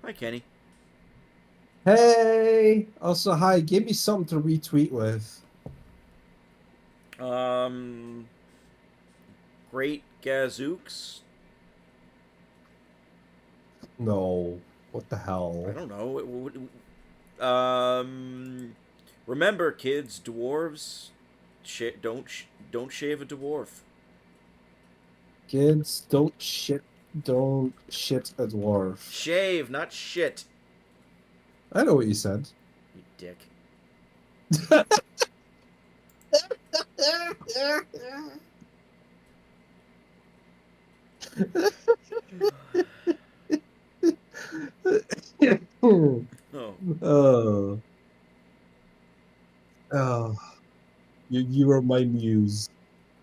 Hi, Kenny. Hey, also hi, give me something to retweet with. Um, Great Gazooks. No, what the I hell? don't know. Um, Remember, kids, dwarves, don't shave a dwarf. Kids, don't shit a dwarf. Shave, not shit. I know what you said. You dick. Oh, Oh, oh, you are my muse.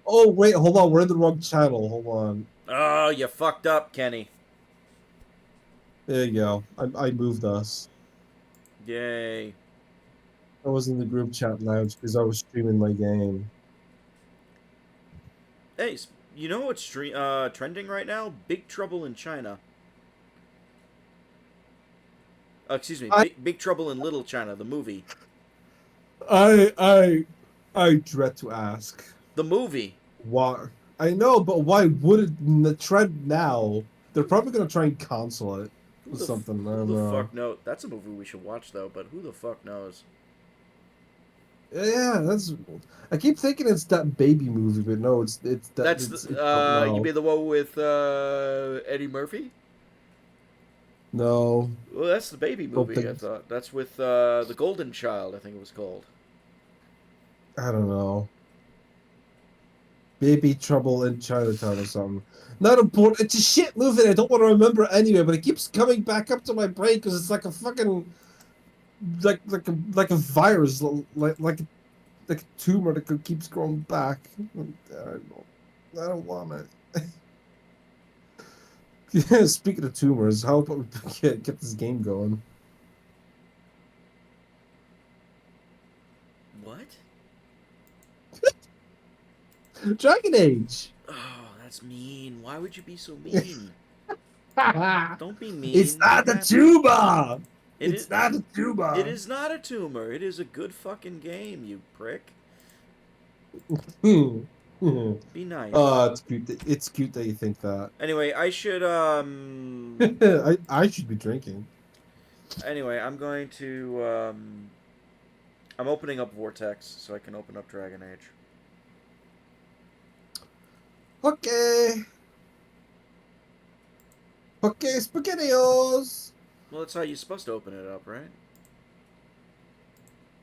Oh wait, hold on, we're in the wrong channel. Hold on. oh, you fucked up, Kenny. There you go. I moved us. Yay. I was in the group chat lounge because I was streaming my game. Hey, you know what's trending right now? Big Trouble in China. Excuse me, I Big Trouble in Little China, the movie. I I I dread to ask. The movie. Why? I know, but why would it the trend now? They're probably gonna try and cancel it or something. I Who don't the know. fuck knows? That's a movie we should watch though. But who the fuck knows? Yeah, that's. I keep thinking it's that baby movie, but no, it's that That's it's you no mean the one with Eddie Murphy? no. Well, that's the baby Don't movie. I think. thought that's with the Golden Child. I think it was called. I don't know. Baby Trouble in Chinatown or something. Not important. It's a shit movie. I don't want to remember anyway, but it keeps coming back up to my brain because it's like a fucking like a virus, like a tumor that keeps growing back. I don't want it. Yeah, speaking of tumors, how about we get this game going? What? Dragon Age. Oh, that's mean. Why would you be so mean? Don't be It's mean. Be not a happy. tumor. It is. It's not a It tumor. is not a tumor. It is a good fucking game. You prick. Hmm. Hmm. Be nice. It's cute. It's cute that you think that. Anyway, I should I should be drinking. Anyway, I'm opening up Vortex so I can open up Dragon Age. Okay. Okay, spaghettios. Well, that's how you're supposed to open it up, right?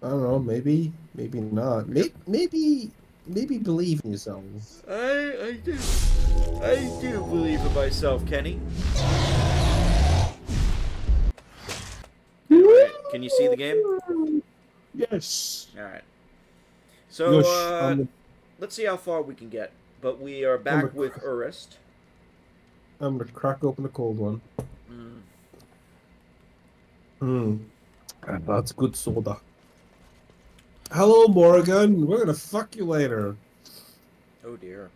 I don't know. Maybe not. Maybe believe in yourself. I do believe in myself, Kenny. Anyway, can you see the game? Yes. All right. So Yosh. let's see how far we can get. But we are I'm a, back with Urist. I'm gonna crack open a cold one. Mm. Hmm. That's good soda. Hello, Morgan. We're gonna fuck you later. Oh dear.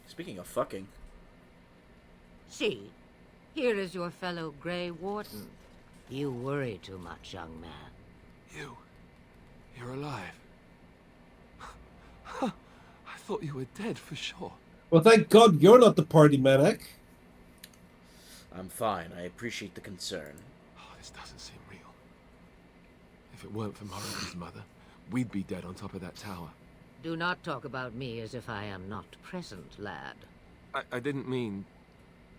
Speaking of fucking, See, here is your fellow Grey Warden. You worry too much, young man. You. You're alive. I thought you were dead for sure. Well, thank God you're not the party medic. I'm fine. I appreciate the concern. Oh, this doesn't seem real. If it weren't for Morrison's mother, we'd be dead on top of that tower. Do not talk about me as if I am not present, lad. I didn't mean...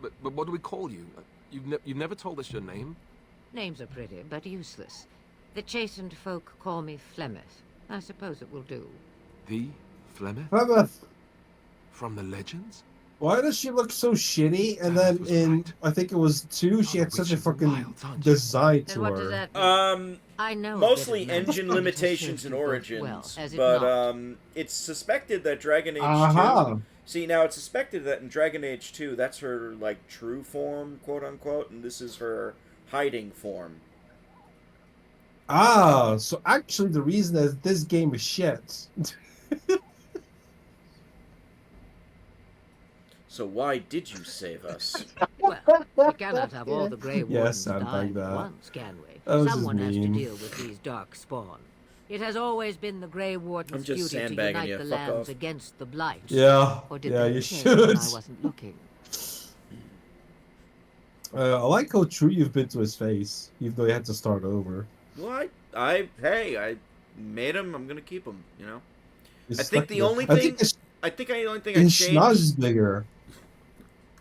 But what do we call you? You've never told us your name? Names are pretty, but useless. The chastened folk call me Flemeth. I suppose it will do. The Flemeth? Plymouth. From the legends? Why does she look so shitty? And Flemeth then was in, right. I think it was two, she You're had the such witch a of the fucking wilds, aren't you? design And to what does her. that mean? I know a bit of Mostly magic, engine and it has limitations served and you both well, origins, has it but not? it's suspected that Dragon Age 2. Aha. See, now it's suspected that in Dragon Age 2, that's her like true form, quote unquote, and this is her hiding form. Ah, so actually the reason is this game is shit. So why did you save us? Well, we cannot have all the Grey Yeah, Wardens sandbag dying at that. once, can we? That was just Someone has to mean. deal with these dark spawn. It has always been the Grey Warden's I'm just duty to sandbagging unite you. the Fuck lands off. against the Blight. Yeah, Or did yeah, they you change should. when I wasn't looking? I like how true you've been to his face, even though you had to start over. Well, hey, I made him. I'm gonna keep him. You know. You I think stuck the to it. only I think thing. I think the only thing I his schnoz is changed. bigger.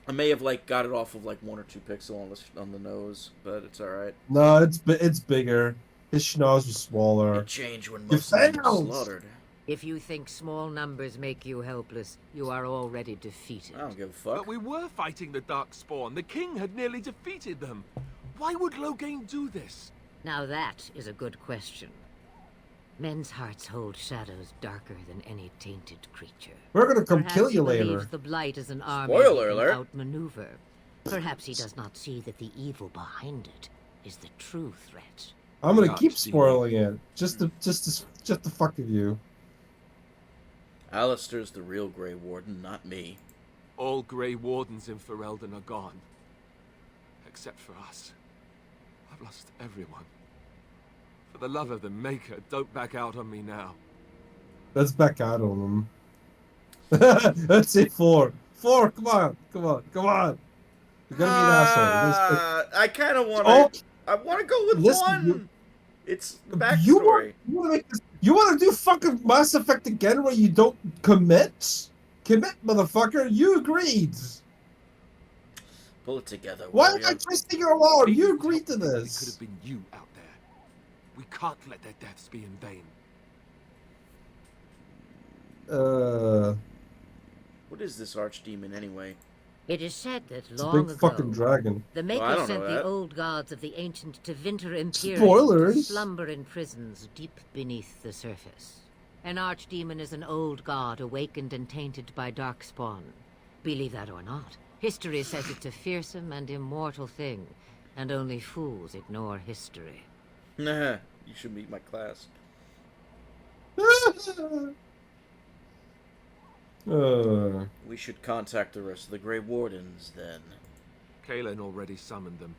I may have like got it off of like 1 or 2 pixel on the nose, but it's all right. No, it's bigger. His schnoz was smaller. It changed when You most of them were failed! slaughtered. If you think small numbers make you helpless, you are already defeated. I don't give a fuck. But we were fighting the dark spawn. The king had nearly defeated them. Why would Logain do this? Now that is a good question. Men's hearts hold shadows darker than any tainted creature. We're gonna come Perhaps kill he you later. believes the Blight is an army Spoiler he can alert. outmaneuver. Perhaps he does not see that the evil behind it is the true threat. I'm gonna Yeah, keep Steve. spoiling it, just to fuck with you. Alistair's the real Grey Warden, not me. All Grey Wardens in Ferelden are gone. Except for us. I've lost everyone. For the love of the Maker, don't back out on me now. Let's back out on them. Let's say 4. 4. Come on. You're gonna be an asshole. I kind of want to. Oh, I want to go with listen, one. It's the you backstory. want to do fucking Mass Effect again where you don't commit? Commit, motherfucker. You agreed. Pull it together. Why am warrior. I twisting your arm? Maybe You we agreed to It could this. have been you out there. We can't let their deaths be in vain. What is this archdemon anyway? It is said that It's a long big ago, fucking dragon. the I Maker don't know sent the that. old gods of the ancient Tevinter Imperium to Spoilers. slumber in prisons deep beneath the surface. An archdemon is an old god awakened and tainted by darkspawn. Believe that or not, history says it's a fearsome and immortal thing, and only fools ignore history. Nah, you should meet my class. We should contact the rest of the Grey Wardens then. Kaelin already summoned them.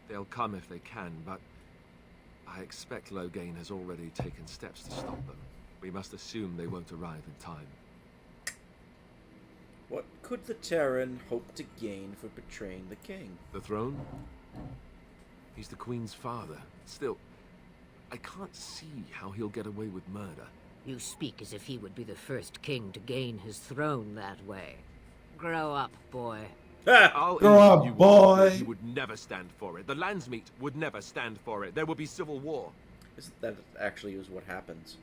They'll come if they can, but I expect Logain has already taken steps to stop them. We must assume they won't arrive in time. What could the Terran hope to gain for betraying the king? The throne? He's the Queen's father. Still, I can't see how he'll get away with murder. You speak as if he would be the first king to gain his throne that way. Grow up, boy. Ha! I'll Grow even up, you would, boy. but He would never stand for it. The Landsmeet would never stand for it. There would be civil war. That actually is what happens.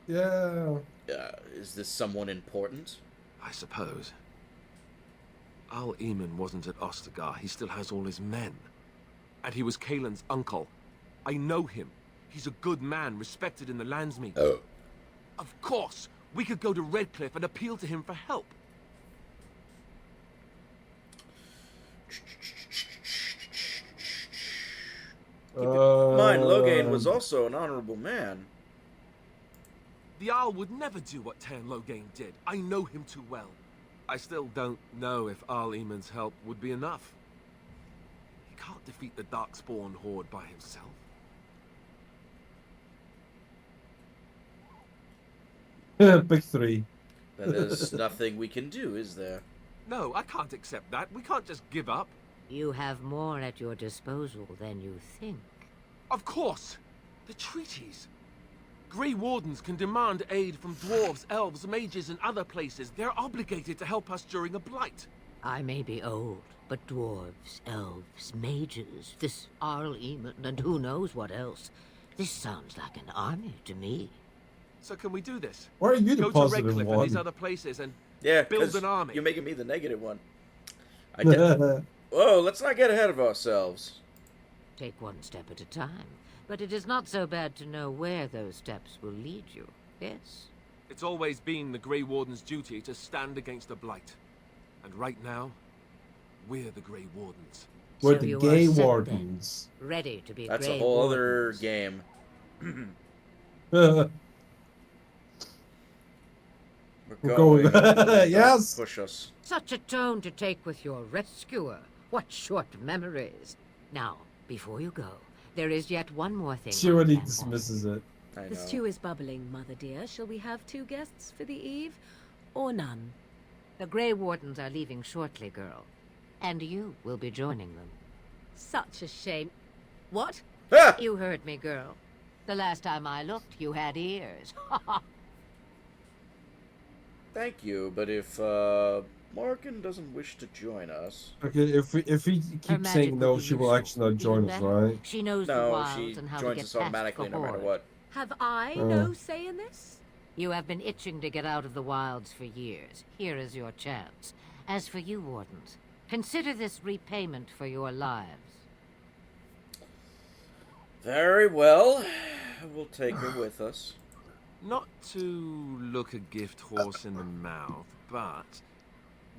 Yeah. Is this someone important? I suppose. Al Eamon wasn't at Ostagar. He still has all his men. And he was Kaelin's uncle. I know him. He's a good man, respected in the Landsmeet. Oh. Of course, we could go to Redcliffe and appeal to him for help. Keep in mind, Logain was also an honorable man. The Jarl would never do what Tan Logain did. I know him too well. I still don't know if Al Eamon's help would be enough. He can't defeat the Darkspawn horde by himself. Big 3. Then there's nothing we can do, is there? No, I can't accept that. We can't just give up. You have more at your disposal than you think. Of course! The treaties! Grey Wardens can demand aid from dwarves, elves, mages, and other places. They're obligated to help us during a blight. I may be old, but dwarves, elves, mages, this Arl Eamon, and who knows what else. This sounds like an army to me. So can we do this? Why are you the Go to positive Redcliffe and one? these other places and Yeah, build 'cause an army. You're making me the negative one. Whoa, let's not get ahead of ourselves. Take one step at a time, but it is not so bad to know where those steps will lead you, yes? It's always been the Grey Warden's duty to stand against the blight. And right now, we're the Grey Wardens. We're So the you are gay sent then, wardens. ready to be That's Grey a whole other Wardens. game. We're going. Don't Yes. push us. Such a tone to take with your rescuer. What short memories. Now, before you go, there is yet one more thing. She already dismisses it. I know. The stew is bubbling, Mother dear. Shall we have 2 guests for the eve, or none? The Grey Wardens are leaving shortly, girl. And you will be joining them. Such a shame. What? Ah! You heard me, girl. The last time I looked, you had ears. Thank you, but if Morgan doesn't wish to join us, Okay, if he Her keeps magic saying no, would be she will useful. actually not Even join us, better, right? She knows the no, wilds she and how to joins get us past automatically the no matter horde. what. Have I no say in this? You have been itching to get out of the wilds for years. Here is your chance. As for you, Wardens, consider this repayment for your lives. Very well. We'll take her with us. Not to look a gift horse in the mouth, but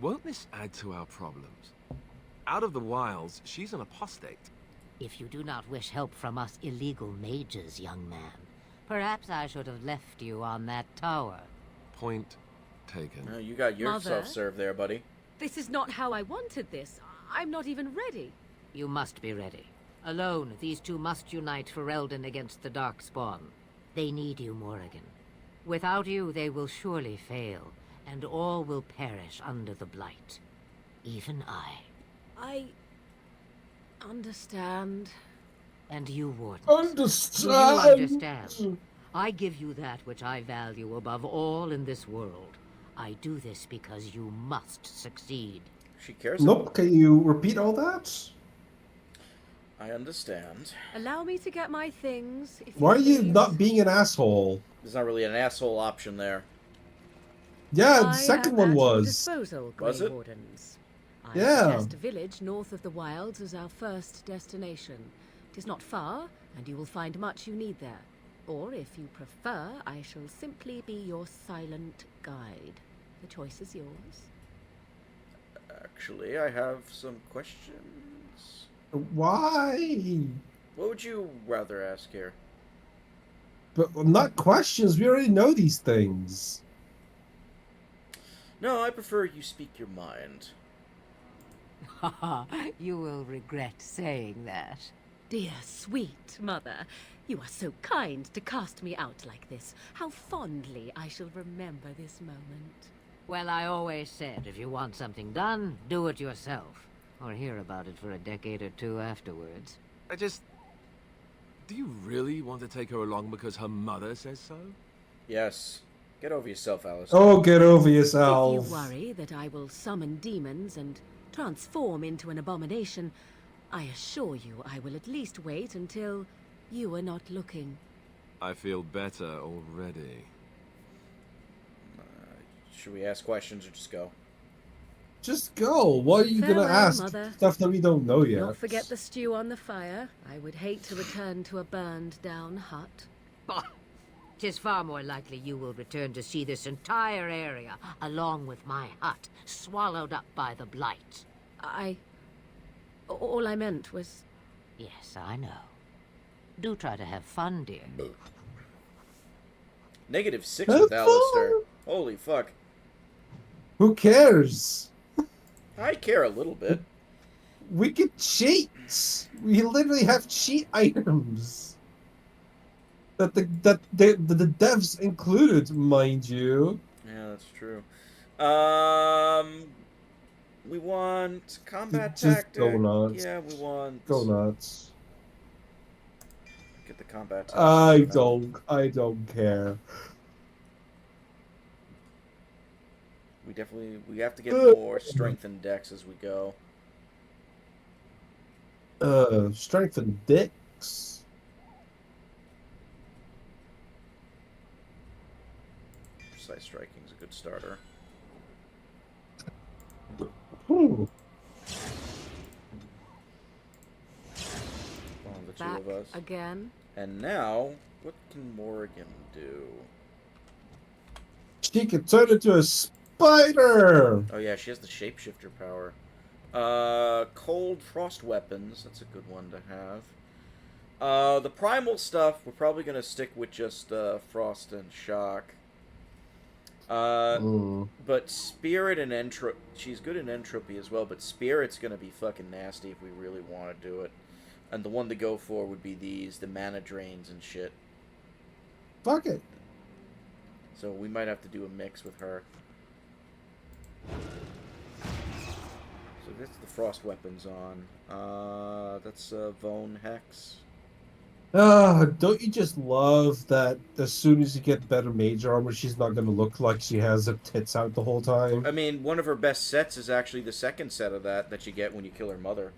won't this add to our problems? Out of the wilds, she's an apostate. If you do not wish help from us illegal mages, young man, perhaps I should have left you on that tower. Point taken. You got yourself Mother? served there, buddy. This is not how I wanted this. I'm not even ready. You must be ready. Alone, these two must unite for Eldon against the Darkspawn. They need you, Morrigan. Without you, they will surely fail, and all will perish under the blight. Even I. I understand. And you, Warden. Understand. Do you understand? I give you that which I value above all in this world. I do this because you must succeed. She cares Nope. about Can you repeat all that? I understand. Allow me to get my things. If Why are you please. not being an asshole? There's not really an asshole option there. Yeah, the I second have one at your was. disposal, Was Grey it? Wardens. I Yeah. suggest a village north of the wilds as our first destination. It is not far, and you will find much you need there. Or, if you prefer, I shall simply be your silent guide. The choice is yours. Actually, I have some questions. Why? What would you rather ask here? But not questions. We already know these things. No, I prefer you speak your mind. You will regret saying that. Dear, sweet mother, you are so kind to cast me out like this. How fondly I shall remember this moment. Well, I always said, if you want something done, do it yourself. Or hear about it for a decade or two afterwards. Do you really want to take her along because her mother says so? Yes. Get over yourself, Alistair. Oh, get over If yourself. you worry that I will summon demons and transform into an abomination, I assure you I will at least wait until you are not looking. I feel better already. Should we ask questions or just go? Just go. What are you gonna Farewell, ask? Mother. Stuff that we don't know yet. Not forget the stew on the fire. I would hate to return to a burned-down hut. Bah! 'Tis far more likely you will return to see this entire area, along with my hut, swallowed up by the blight. All I meant was... Yes, I know. Do try to have fun, dear. -6 Have with Alistair. fun. Holy fuck. Who cares? I care a little bit. We can cheat. We literally have cheat items. That the devs included, mind you. Yeah, that's true. We want combat Just tactics. go nuts. Yeah, we want. Go nuts. Get the combat tactics. I don't care. We have to get more strength and dex as we go. Strength and dicks. Precise striking is a good starter. Ooh. Well, the two Back of us. again? And now, what can Morrigan do? She can turn into a spider. Oh yeah, she has the shapeshifter power. Cold frost weapons. That's a good one to have. The primal stuff, we're probably gonna stick with just frost and shock. But Spirit and Entropy, she's good in Entropy as well, but Spirit's gonna be fucking nasty if we really want to do it. And the one to go for would be the mana drains and shit. Fuck it. So we might have to do a mix with her. So that's the frost weapons on. That's Vone Hex. Don't you just love that as soon as you get better mage armor, she's not going to look like she has her tits out the whole time? I mean, one of her best sets is actually the second set of that you get when you kill her mother.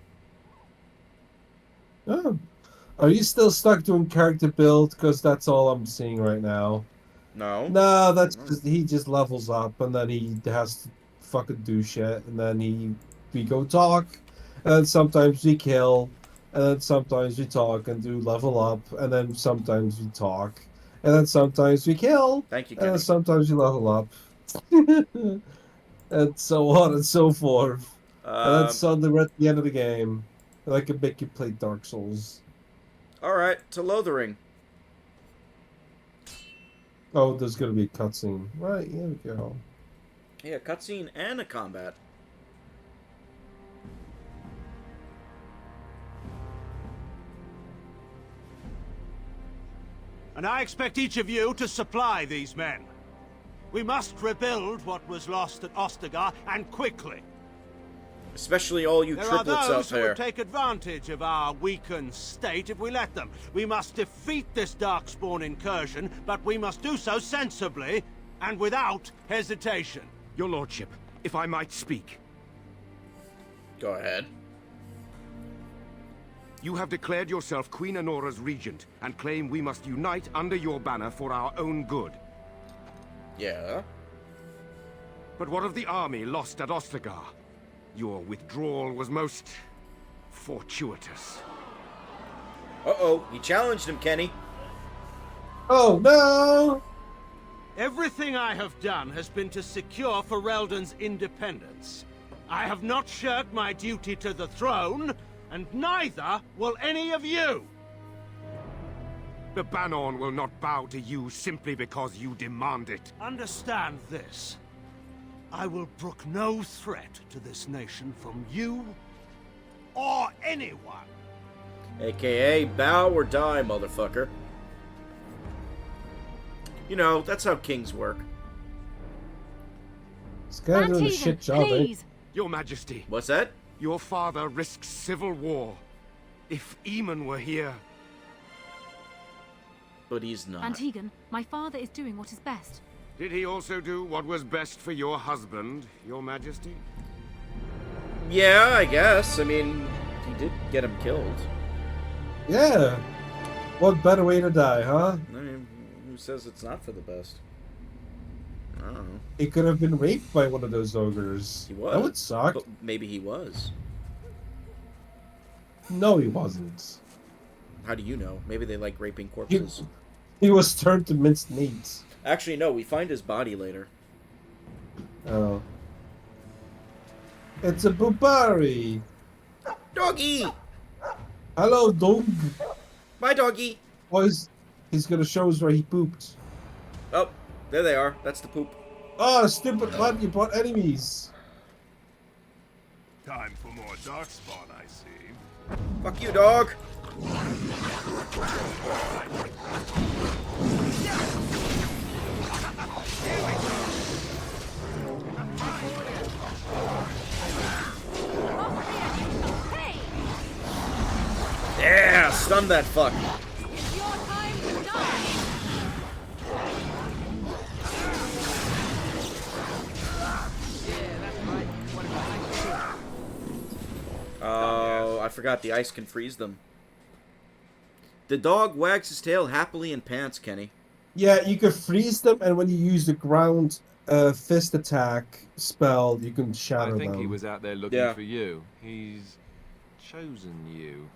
Oh. Are you still stuck doing character build? Because that's all I'm seeing right now. No. No, that's just, he just levels up and then he has to fucking do shit and then we go talk and then sometimes we kill and then sometimes we talk and do level up and then sometimes we talk and then sometimes we kill Thank you, and then Kenny. sometimes we level up and so on and so forth. And then suddenly we're at the end of the game and I can make you play Dark Souls. Alright, to Lothering. Oh, there's gonna be a cutscene. Right, here we go. Yeah, cutscene and a combat. And I expect each of you to supply these men. We must rebuild what was lost at Ostagar, and quickly. Especially all you There are triplets those out who there. would take advantage of our weakened state if we let them. We must defeat this Darkspawn incursion, but we must do so sensibly and without hesitation. Your lordship, if I might speak. Go ahead. You have declared yourself Queen Honora's regent, and claim we must unite under your banner for our own good. Yeah. But what of the army lost at Ostagar? Your withdrawal was most fortuitous. Uh-oh, you challenged him, Kenny. Oh no! Everything I have done has been to secure Ferelden's independence. I have not shirked my duty to the throne, and neither will any of you! The Banon will not bow to you simply because you demand it. Understand this. I will brook no threat to this nation from you or anyone. AKA, bow or die, motherfucker. You know, that's how kings work. This guy doing a shit job, please. Your Majesty, What's that? your father risks civil war. If Eamon were here... But he's not. Antigon, my father is doing what is best. Did he also do what was best for your husband, Your Majesty? Yeah, I guess. I mean, he did get him killed. Yeah. What better way to die, huh? I mean, who says it's not for the best? I don't know. He could have been raped by one of those ogres. He was. That would suck. But maybe he was. No, he wasn't. How do you know? Maybe they like raping corpses. He was turned to minced meat. Actually, no, we find his body later. Oh. It's a Bubari. Doggy! Hello, dog. Bye, doggy! Oh, he's gonna show us where he pooped. Oh, there they are. That's the poop. Oh, stupid bud, you brought enemies. Time for more Darkspawn, I see. Fuck you, dog! Yeah, stun that fuck. It's your time to die. Oh, I forgot the ice can freeze them. The dog wags his tail happily and pants, Kenny. Yeah, you can freeze them, and when you use the ground fist attack spell, you can shatter I think them. he was out there looking Yeah. for you. He's chosen you.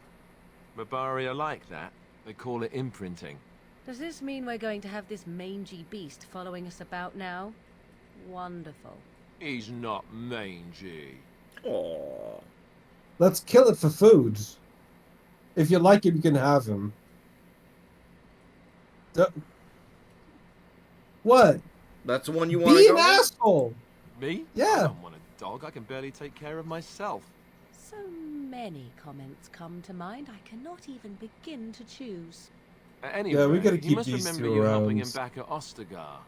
Mabari are like that. They call it imprinting. Does this mean we're going to have this mangy beast following us about now? Wonderful. He's not mangy. Aww. Let's kill it for food. If you like him, you can have him. What? That's the one you want to Be go an with? asshole. Me? Yeah. I don't want a dog. I can barely take care of myself. So many comments come to mind, I cannot even begin to choose. Anyway, Yeah, we gotta he keep must these remember two you helping him around. back at Ostagar.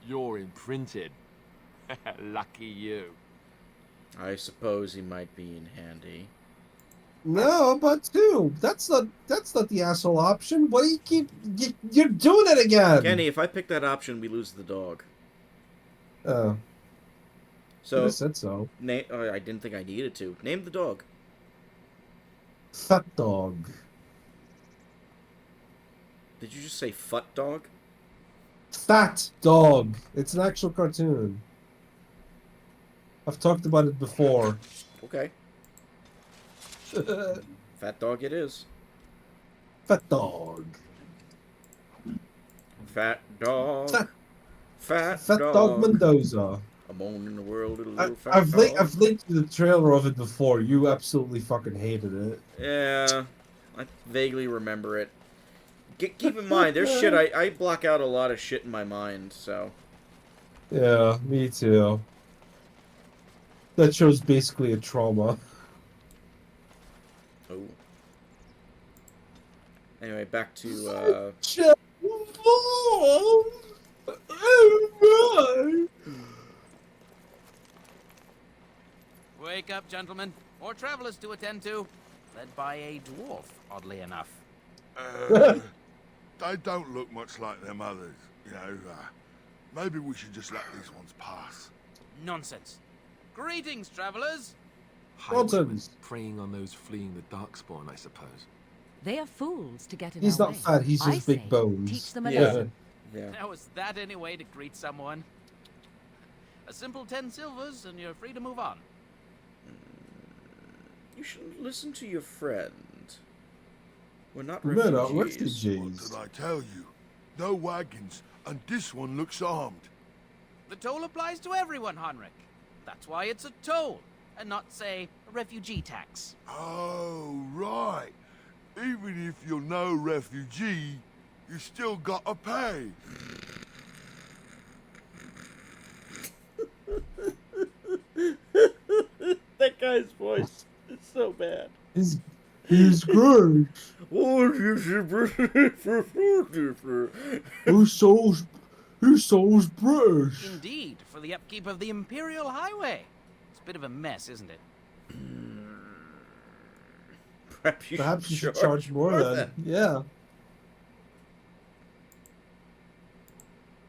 You're imprinted. Lucky you. I suppose he might be in handy. No, but two. That's not the asshole option. What do you keep? You're doing it again. Kenny, if I pick that option, we lose the dog. Oh, So, I said so. oh, I didn't think I needed to. Name the dog. Fat dog. Did you just say "fut dog"? Fat dog. It's an actual cartoon. I've talked about it before. Okay. Fat dog it is. Fat dog. Fat dog. Fat Fat dog Mendoza. I'm on in the world, a little fat I've dog. linked to the trailer of it before. You absolutely fucking hated it. Yeah, I vaguely remember it. Keep in mind, there's shit, I block out a lot of shit in my mind, so. Yeah, me too. That show's basically a trauma. Oh. Anyway, back to, Wake up, gentlemen. More travelers to attend to. Led by a dwarf, oddly enough. They don't look much like them others, you know. Maybe we should just let these ones pass. Nonsense. Greetings, travelers. Nonsense. Preying on those fleeing the Darkspawn, I suppose. They are fools to get in He's our not way. fat, he's I just big say, bones. Teach them a Yeah. lesson. yeah. Now, is that any way to greet someone? A simple 10 silvers and you're free to move on. You should listen to your friend. We're not We're refugees. not What refugees. did I tell you? No wagons, and this one looks armed. The toll applies to everyone, Heinrich. That's why it's a toll, and not, say, a refugee tax. Oh, right. Even if you're no refugee, you still gotta pay. That guy's voice is so bad. He's great. Who souls British? Indeed, for the upkeep of the Imperial Highway. It's a bit of a mess, isn't it? Perhaps you should charge more then. Yeah.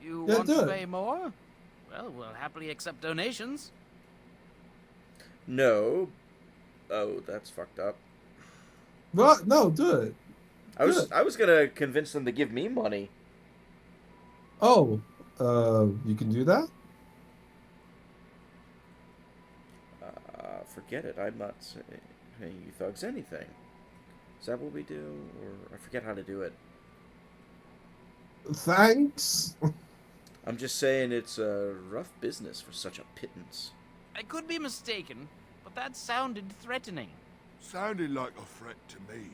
You Yeah, want do to it. pay more? Well, we'll happily accept donations. No. Oh, that's fucked up. What? No, do it. I was Good. I was gonna convince them to give me money. Oh, you can do that? Forget it. I'm not saying you thugs anything. Is that what we do? Or I forget how to do it. Thanks. I'm just saying it's a rough business for such a pittance. I could be mistaken, but that sounded threatening. Sounded like a threat to me.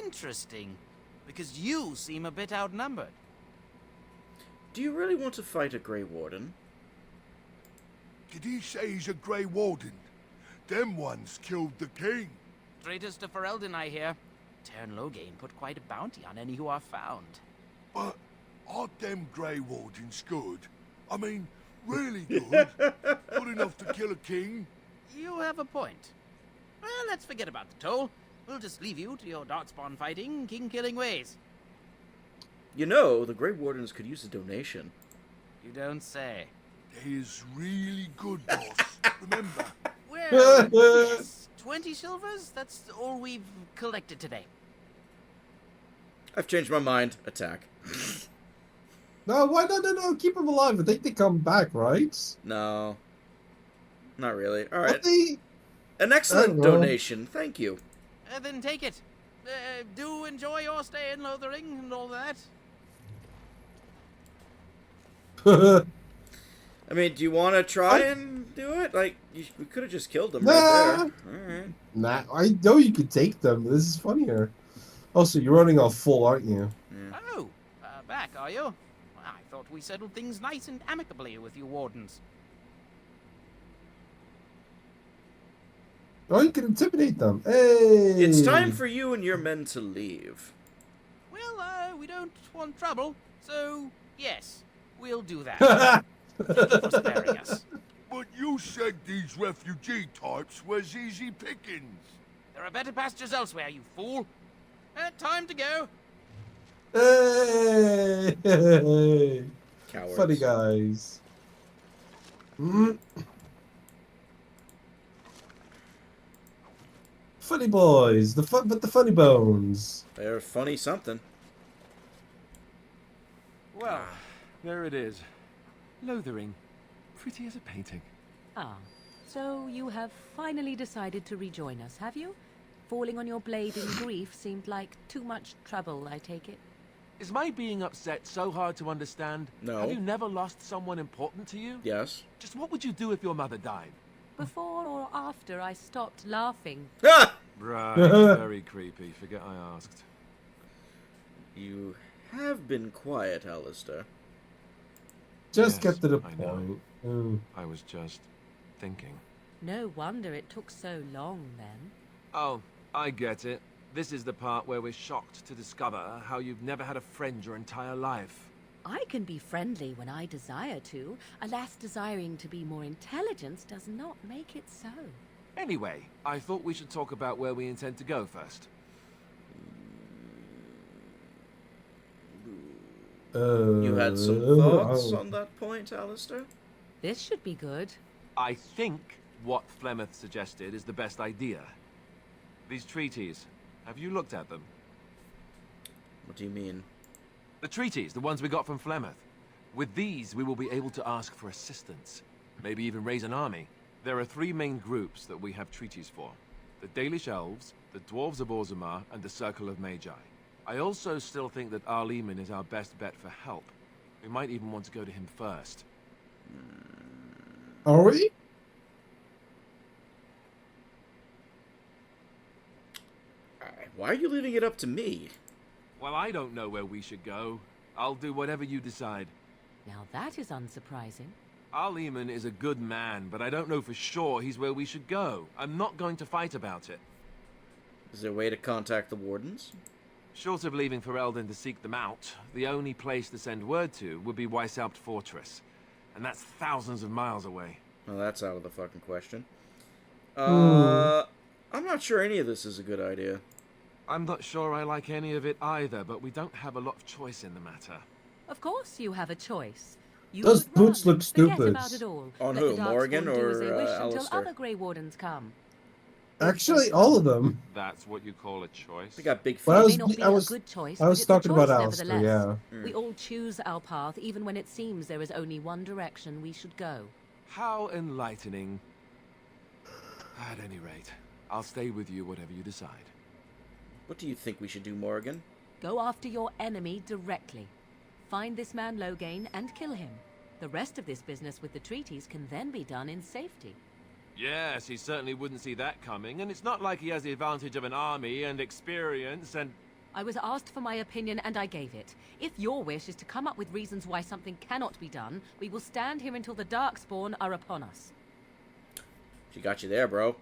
Interesting, because you seem a bit outnumbered. Do you really want to fight a Grey Warden? Did he say he's a Grey Warden? Them ones killed the king. Traitors to Ferelden, I hear. Tern Loghain put quite a bounty on any who are found. But aren't them Grey Wardens good? I mean, really good? Good enough to kill a king? You have a point. Well, let's forget about the toll. We'll just leave you to your darkspawn fighting, king-killing ways. You know, the Grey Wardens could use a donation. You don't say. They is really good, boss. Remember, Well, yes, 20 silvers? That's all we've collected today. I've changed my mind. Attack. No, why not? No, keep them alive. I think they come back, right? No. Not really. But Alright. they... An I excellent don't know. donation. Thank you. Then take it. Do enjoy your stay in Lothering and all that. I mean, do you want to try and do it? Like, we could have just killed them Nah. right there. Alright. Nah, I know you could take them. This is funnier. Also, you're running off full, aren't you? Yeah. Oh, back, are you? Well, I thought we settled things nice and amicably with you wardens. Oh, you can intimidate them. Hey! It's time for you and your men to leave. Well, we don't want trouble, so yes, we'll do that. Thank you for sparing us. But you said these refugee types was easy pickings. There are better pastures elsewhere, you fool. Time to go. Hey! Cowards. Funny guys. Funny boys, the funny bones. They're funny something. Well, there it is. Lothering. Pretty as a painting. Ah, so you have finally decided to rejoin us, have you? Falling on your blade in grief seemed like too much trouble, I take it. Is my being upset so hard to understand? No. Have you never lost someone important to you? Yes. Just what would you do if your mother died? Before or after I stopped laughing. Ah! Right, very creepy. Forget I asked. You have been quiet, Alistair. Just Yes, get to the I know. point. Mm. I was just thinking. No wonder it took so long, then. Oh, I get it. This is the part where we're shocked to discover how you've never had a friend your entire life. I can be friendly when I desire to. Alas, desiring to be more intelligent does not make it so. Anyway, I thought we should talk about where we intend to go first. You had some thoughts on that point, Alistair? This should be good. I think what Flemeth suggested is the best idea. These treaties, have you looked at them? What do you mean? The treaties, the ones we got from Flemeth. With these, we will be able to ask for assistance. Maybe even raise an army. There are 3 main groups that we have treaties for. The Dalish Elves, the Dwarves of Orzammar, and the Circle of Magi. I also still think that Arleman is our best bet for help. We might even want to go to him first. Are we? Why are you leaving it up to me? Well, I don't know where we should go. I'll do whatever you decide. Now that is unsurprising. Arleman is a good man, but I don't know for sure he's where we should go. I'm not going to fight about it. Is there a way to contact the wardens? Short of leaving Ferelden to seek them out, the only place to send word to would be Weishaupt Fortress. And that's thousands of miles away. Well, that's out of the fucking question. I'm not sure any of this is a good idea. I'm not sure I like any of it either, but we don't have a lot of choice in the matter. Of course you have a choice. You Those could boots run. look Forget stupid. about it all. On Let who, the Morgan Darkspawn do as they or, wish until Alistair? other Grey Wardens come. Actually, all of them. That's what you call a choice? They got big feet. Well, It may not be I was- a good choice, I but was it's talking a choice about Alistair, nevertheless. yeah. We all choose our path, even when it seems there is only one direction we should go. How enlightening. At any rate, I'll stay with you whatever you decide. What do you think we should do, Morgan? Go after your enemy directly. Find this man Loghain and kill him. The rest of this business with the treaties can then be done in safety. Yes, he certainly wouldn't see that coming, and it's not like he has the advantage of an army and experience and... I was asked for my opinion and I gave it. If your wish is to come up with reasons why something cannot be done, we will stand here until the Darkspawn are upon us. She got you there, bro.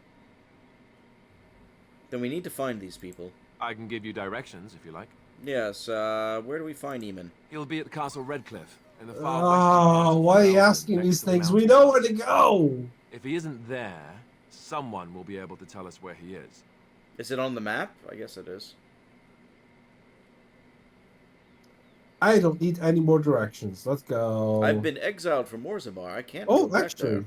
Then we need to find these people. I can give you directions, if you like. Yes, where do we find Eamon? He'll be at Castle Redcliffe, in the far Oh, why are you asking next these to the things? We mountains. know where to go! If he isn't there, someone will be able to tell us where he is. Is it on the map? I guess it is. I don't need any more directions. Let's go. I've been exiled from Orzammar. I can't Oh, go back actually. there.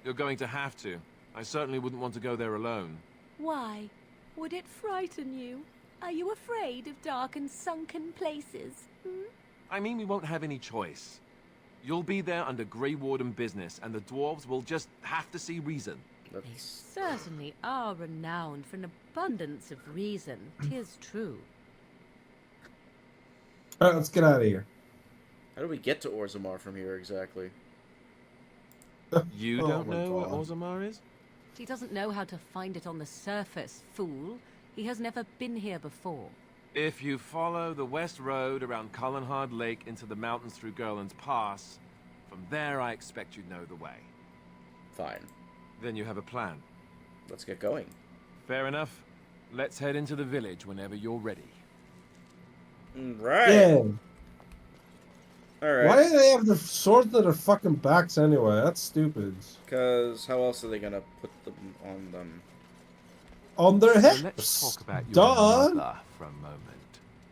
You're going to have to. I certainly wouldn't want to go there alone. Why? Would it frighten you? Are you afraid of dark and sunken places? I mean, we won't have any choice. You'll be there under Grey Warden business, and the dwarves will just have to see reason. They That's... certainly are renowned for an abundance of reason, 'tis true. Alright, let's get out of here. How do we get to Orzammar from here exactly? You Oh don't my know what God. Orzammar is? He doesn't know how to find it on the surface, fool. He has never been here before. If you follow the west road around Cullenhard Lake into the mountains through Gerland's Pass, from there I expect you'd know the way. Fine. Then you have a plan. Let's get going. Fair enough. Let's head into the village whenever you're ready. Right. Yeah. Alright. Why do they have the swords to their fucking backs anyway? That's stupid. Because how else are they gonna put them on them? On their hips. So let's talk about your Duh. mother for a moment.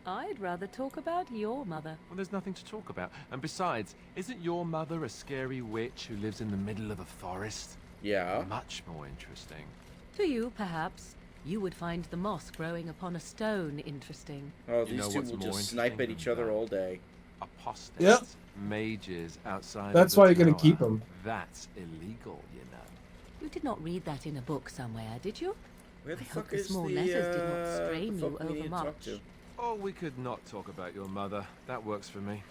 I'd rather talk about your mother. Well, there's nothing to talk about. And besides, isn't your mother a scary witch who lives in the middle of a forest? Yeah. Much more interesting. To you, perhaps. You would find the moss growing upon a stone interesting. Oh, You these know two what's will more just snipe at interesting each than other that? all day. Apostates, Yep. mages outside That's of the why you're gonna tower. keep 'em. That's illegal, you know. You did not read that in a book somewhere, did you? Where the I hope fuck the is small the, letters did not the strain fuck you we need to talk overmuch. to? Oh, we could not talk about your mother. That works for me.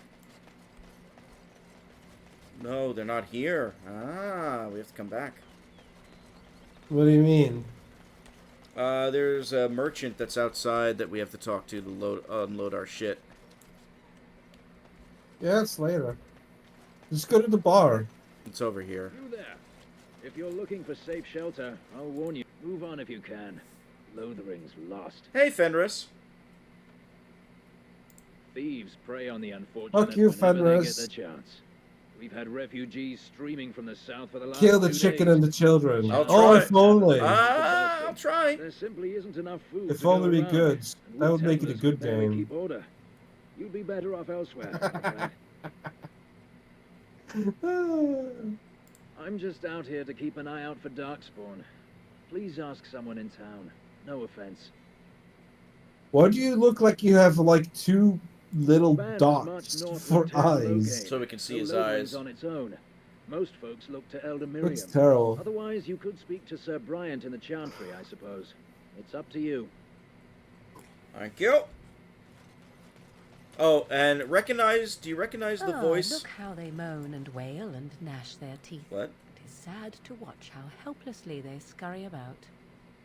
No, they're not here. Ah, we have to come back. What do you mean? There's a merchant that's outside that we have to talk to unload our shit. Yeah, it's later. Just go to the bar. It's over here. You there. If you're looking for safe shelter, I'll warn you. Move on if you can. Lothering's lost. Hey, Fenris. Thieves prey on the unfortunate Fuck you, whenever they get Fenris. the chance. We've had refugees streaming from the south for the last Kill the 2 chicken days. and the children. I'll Oh, try. if only. I'll try. There simply isn't enough food If to go only we around, could. and That we would make it a Templars good can barely game. keep order. You'd be better off elsewhere. I'm afraid. I'm just out here to keep an eye out for Darkspawn. Please ask someone in town. No offense. Why do you look like you have like two little Band dots marched north for from Town eyes? Loghain, So we can see his Lothering's eyes. on its own. Most folks look to Elder Miriam. Looks terrible. Otherwise, you could speak to Sir Bryant in the Chantry, I suppose. It's up to you. Thank you. Oh, and do you recognize the voice? Look how they moan and wail and gnash their teeth. What? It is sad to watch how helplessly they scurry about.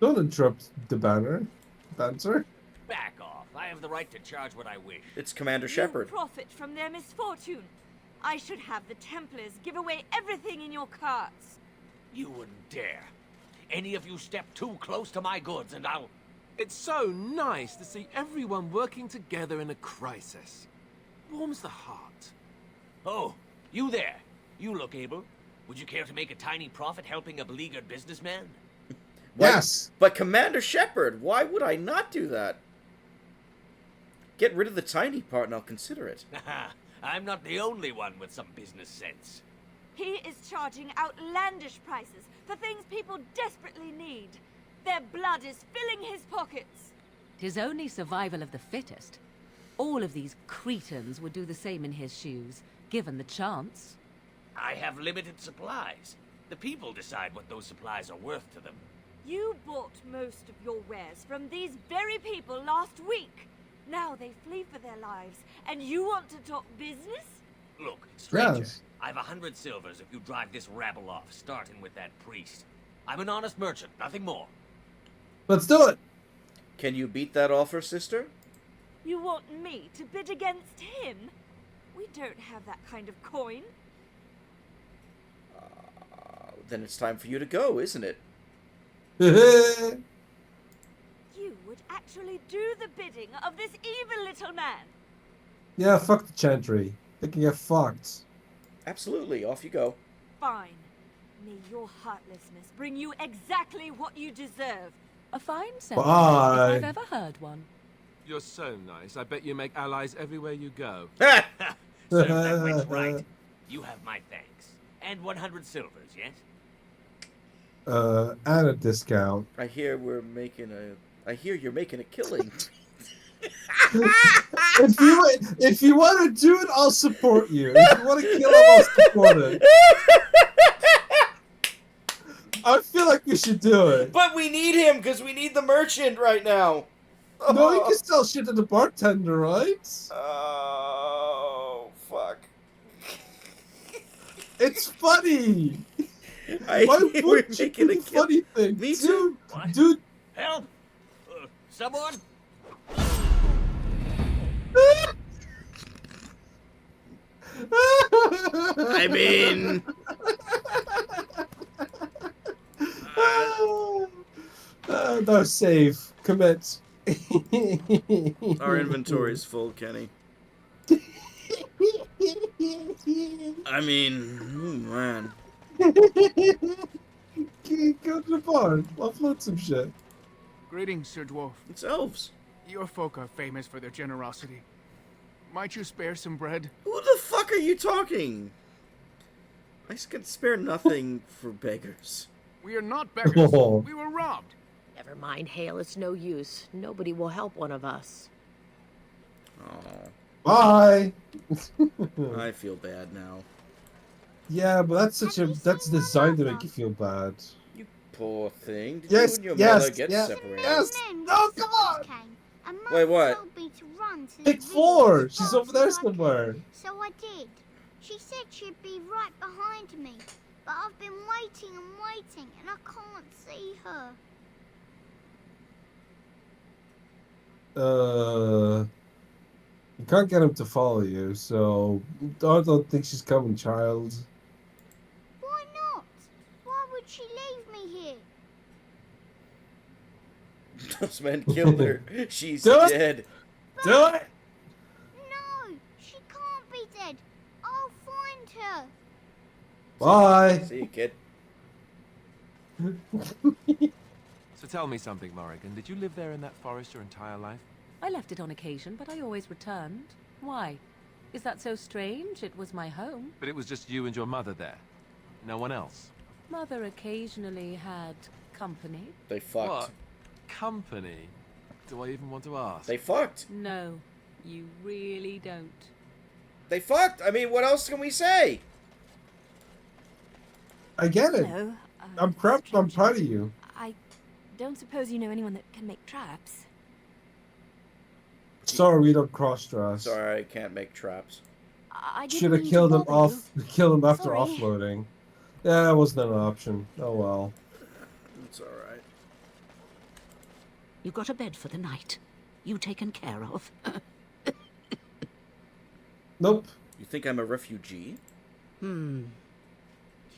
Don't interrupt the banter. Back off. I have the right to charge what I wish. It's Commander Shepard. You profit from their misfortune. I should have the Templars give away everything in your carts. You wouldn't dare. Any of you step too close to my goods and I'll... It's so nice to see everyone working together in a crisis. Warms the heart. Oh, you there. You look able. Would you care to make a tiny profit helping a beleaguered businessman? Yes. But Commander Shepard, why would I not do that? Get rid of the tiny part and I'll consider it. I'm not the only one with some business sense. He is charging outlandish prices for things people desperately need. Their blood is filling his pockets. 'Tis only survival of the fittest. All of these cretins would do the same in his shoes, given the chance. I have limited supplies. The people decide what those supplies are worth to them. You bought most of your wares from these very people last week. Now they flee for their lives, and you want to talk business? Look, stranger, Yes. I've 100 silvers if you drive this rabble off, starting with that priest. I'm an honest merchant, nothing more. Let's do it. Can you beat that offer, sister? You want me to bid against him? We don't have that kind of coin. Then it's time for you to go, isn't it? You would actually do the bidding of this evil little man. Yeah, fuck the Chantry. They can get fucked. Absolutely, off you go. Fine. May your heartlessness bring you exactly what you deserve. A fine sentence, Bye. if I've ever heard one. You're so nice. I bet you make allies everywhere you go. Serve that witch right. You have my thanks. And 100 silvers, yes? And a discount. I hear you're making a killing. If you want to do it, I'll support you. If you want to kill him, I'll support it. I feel like we should do it. But we need him because we need the merchant right now. No, you can sell shit to the bartender, right? Oh, fuck. It's funny. I Why hear we're wouldn't you making do a the kill. funny thing? Me too. What? Dude, Help! Someone? I mean, no, save. Commit. our inventory's full, Kenny. I mean, oh man. Go to the bar. Offload some shit. Greetings, Sir Dwarf. It's elves. Your folk are famous for their generosity. Might you spare some bread? Who the fuck are you talking? I can spare nothing for beggars. We are not beggars. Oh. We were robbed. Never mind, Hale. It's no use. Nobody will help one of us. Oh, Bye. I feel bad now. Yeah, but that's designed to make you feel bad. You poor thing. Did Yes, you and your yes, mother get yes, separated? yes. No, come on. Wait, what? Pick 4. She's over there somewhere. So I did. She said she'd be right behind me, but I've been waiting and waiting, and I can't see her. You can't get him to follow you, so I don't think she's coming, child. Why not? Why would she leave me here? Those men killed her. She's Do it. dead. Do it! No, she can't be dead. I'll find her. Bye. See you, kid. So tell me something, Morrigan. Did you live there in that forest your entire life? I left it on occasion, but I always returned. Why? Is that so strange? It was my home. But it was just you and your mother there. No one else. Mother occasionally had company. They fucked. What? Company? Do I even want to ask? They fucked. No, you really don't. They fucked. I mean, what else can we say? I get it. Hello. I'm proud of you. I don't suppose you know anyone that can make traps. Sorry, we don't cross-dress. Sorry, I can't make traps. I didn't Should have mean to killed him bother you. Kill him after Sorry. offloading. Yeah, that wasn't an option. Oh well. It's alright. You got a bed for the night. You taken care of. Nope. You think I'm a refugee? You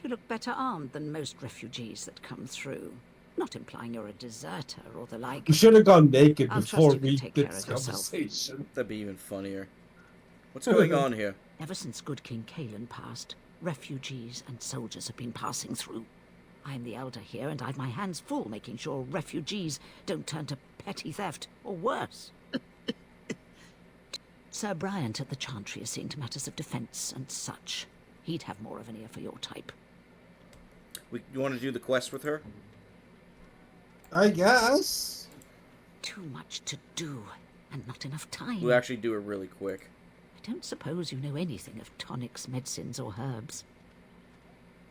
look better armed than most refugees that come through. Not implying you're a deserter or the like. We should have gone naked I'll trust before you can we take did care this of yourself. conversation. That'd be even funnier. What's going on here? Ever since good King Kalen passed, refugees and soldiers have been passing through. I'm the elder here, and I've my hands full making sure refugees don't turn to petty theft, or worse. Sir Bryant at the Chantry is seeing to matters of defence and such. He'd have more of an ear for your type. You want to do the quest with her? I guess. Too much to do, and not enough time. We'll actually do it really quick. I don't suppose you know anything of tonics, medicines, or herbs.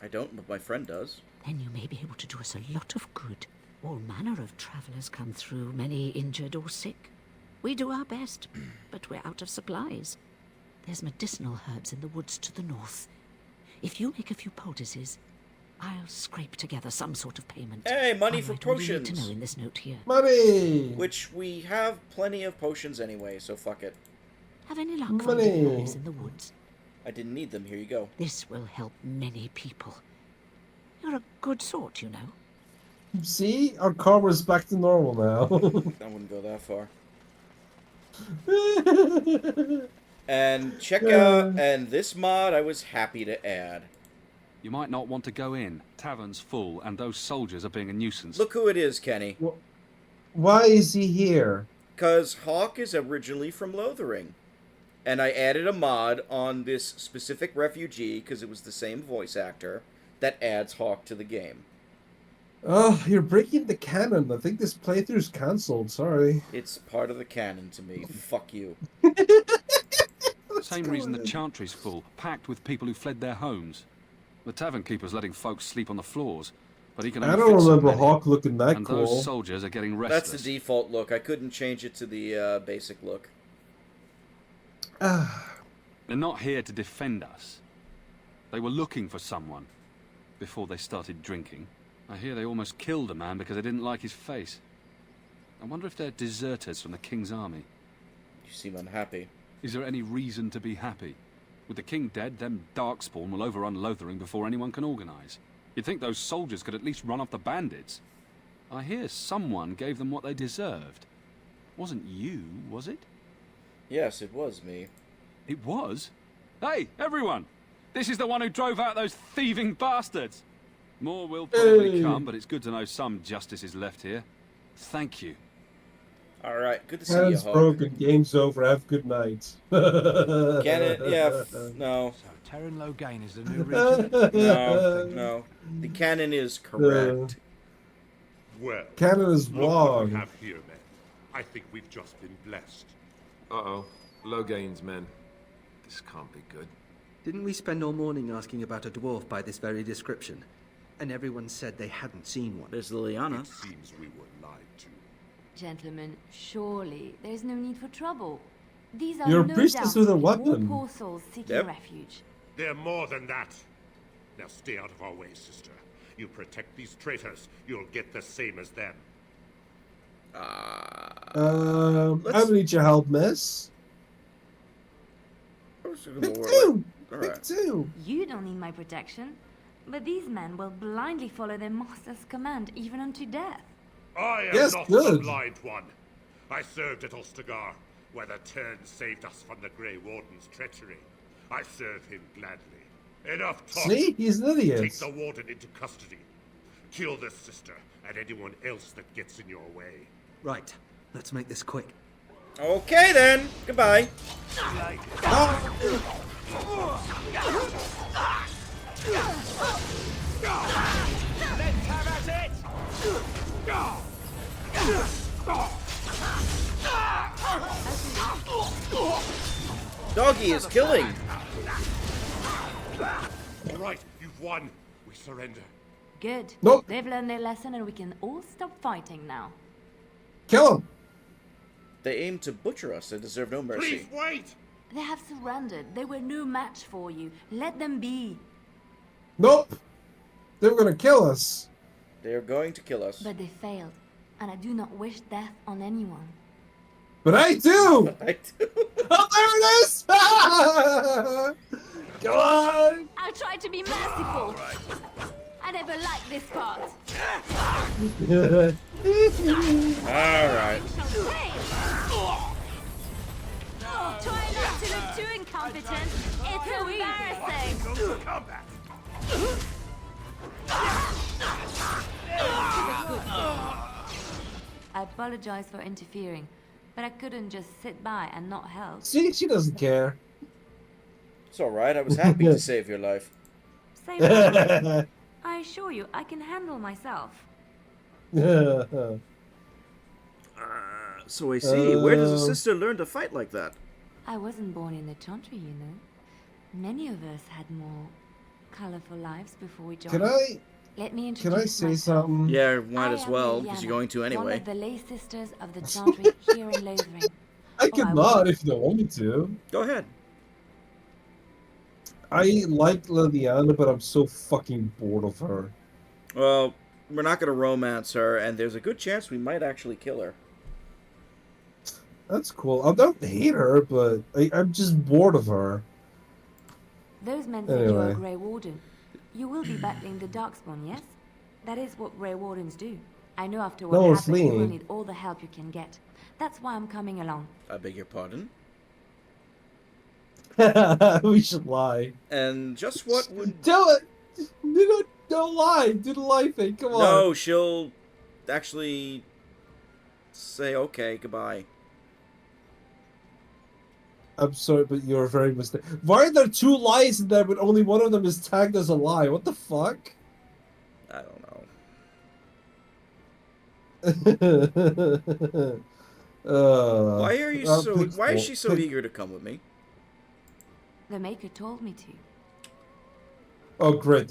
I don't, but my friend does. Then you may be able to do us a lot of good. All manner of travellers come through, many injured or sick. We do our best, but we're out of supplies. There's medicinal herbs in the woods to the north. If you make a few poultices, I'll scrape together some sort of payment. Hey, money I'll for write all you need potions. to know in this note here. Money! Which we have plenty of potions anyway, so fuck it. Have any luck Money. finding herbs in the woods? I didn't need them. Here you go. This will help many people. You're a good sort, you know. See? Our karma's back to normal now. I wouldn't go that far. And check out, and this mod I was happy to add. You might not want to go in. Tavern's full, and those soldiers are being a nuisance. Look who it is, Kenny. Why is he here? Because Hawk is originally from Lothering. And I added a mod on this specific refugee, because it was the same voice actor, that adds Hawk to the game. Oh, you're breaking the canon. I think this playthrough's cancelled. Sorry. It's part of the canon to me. Fuck you. Same reason the Chantry's full, packed with people who fled their homes. The tavern keeper's letting folks sleep on the floors, but he can only I don't fit so remember many. Hawk looking that And cool. those soldiers are getting restless. That's the default look. I couldn't change it to the basic look. They're not here to defend us. They were looking for someone before they started drinking. I hear they almost killed a man because they didn't like his face. I wonder if they're deserters from the King's army. You You seem unhappy. Is there any reason to be happy? With the king dead, them Darkspawn will overrun Lothering before anyone can organize. You'd think those soldiers could at least run off the bandits. I hear someone gave them what they deserved. Wasn't you, was it? Yes, it was me. It was? Hey, everyone! This is the one who drove out those thieving bastards! More will probably come, but it's good to know some justice is left here. Thank you. Alright, good to see you, Hands Hawk. broken, game's over, have a good night. Cannon, yeah, no. So Terran Logain is the new region? No. The canon is correct. Well, Canon is look what we wrong. have here, men. I think we've just been blessed. Uh-oh. Logain's men. This can't be good. Didn't we spend all morning asking about a dwarf by this very description? And everyone said they hadn't seen one. There's Liliana. It seems we were lied to. Gentlemen, surely there's no need for trouble. These are You're a no priestess doubt with a more weapon. poor souls seeking refuge. They're more than that. Now stay out of our way, sister. You protect these traitors, you'll get the same as them. I need your help, miss. Pick two! Pick two! You don't need my protection, but these men will blindly follow their master's command even unto death. I am Yes, not good. the blind one. I served at Ostagar, where the Turn saved us from the Grey Warden's treachery. I serve him gladly. Enough talk. See? He's an idiot. Take the Warden into custody. Kill this sister and anyone else that gets in your way. Right, let's make this quick. Okay then. Goodbye. Let's have at it! Doggy is killing. All right, you've won. We surrender. Good. Nope. They've learned their lesson and we can all stop fighting now. Kill him! They aim to butcher us. They deserve no mercy. Please wait! They have surrendered. They were no match for you. Let them be. Nope! They were gonna kill us. They are going to kill us. But they failed, and I do not wish death on anyone. But I do! I do. Oh, there it is! Come on! I'll try to be merciful. I never liked this part. Alright. Try not to look too incompetent. It's embarrassing. I apologize for interfering, but I couldn't just sit by and not help. See, she doesn't care. It's alright. I was happy to save your life. Say what? I assure you, I can handle myself. So I see. Where does a sister learn to fight like that? I wasn't born in the Chantry, you know. Many of us had more colorful lives before we joined. Let me introduce Can I say myself. something? Yeah, might I as am well, Liliana, because you're going to One anyway. of the lay sisters of the Chantry here in Lothering. I could I not was. if you don't want me to. Go ahead. I like Liliana, but I'm so fucking bored of her. Well, we're not going to romance her, and there's a good chance we might actually kill her. That's cool. I don't hate her, but I'm just bored of her. Those men said you are a Anyway. Grey Warden. You will be battling the Darkspawn, yes? That is what Grey Wardens do. I know after what No, it's happened, you will fleeing. need all the help you can get. That's why I'm coming along. I beg your pardon. We should lie. And just what would... Do it! Don't lie! Do the lie thing, come on. No, she'll actually say, okay, goodbye. I'm sorry, but you're very mistaken. Why are there two lies in there, but only one of them is tagged as a lie? What the fuck? I don't know. Why are you so... Why is she so eager to come with me? The Maker told me to. Oh, great.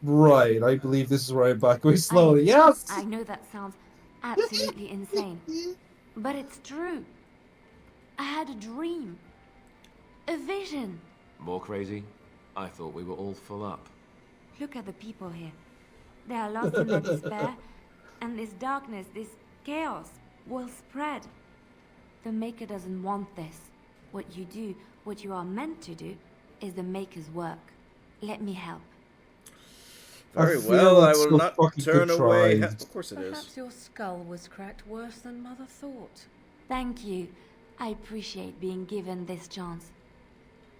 Right, I believe this is where I'm back. Way slowly. Yes! I know that sounds absolutely insane, but it's true. I had a dream. A vision. More crazy? I thought we were all full up. Look at the people here. They are lost in their despair, and this darkness, this chaos, will spread. The Maker doesn't want this. What you do, what you are meant to do, is the Maker's work. Let me help. Very feel well, I that's will so not fucking turn away. contrived. Of course it is. Perhaps your skull was cracked worse than Mother thought. Thank you. I appreciate being given this chance.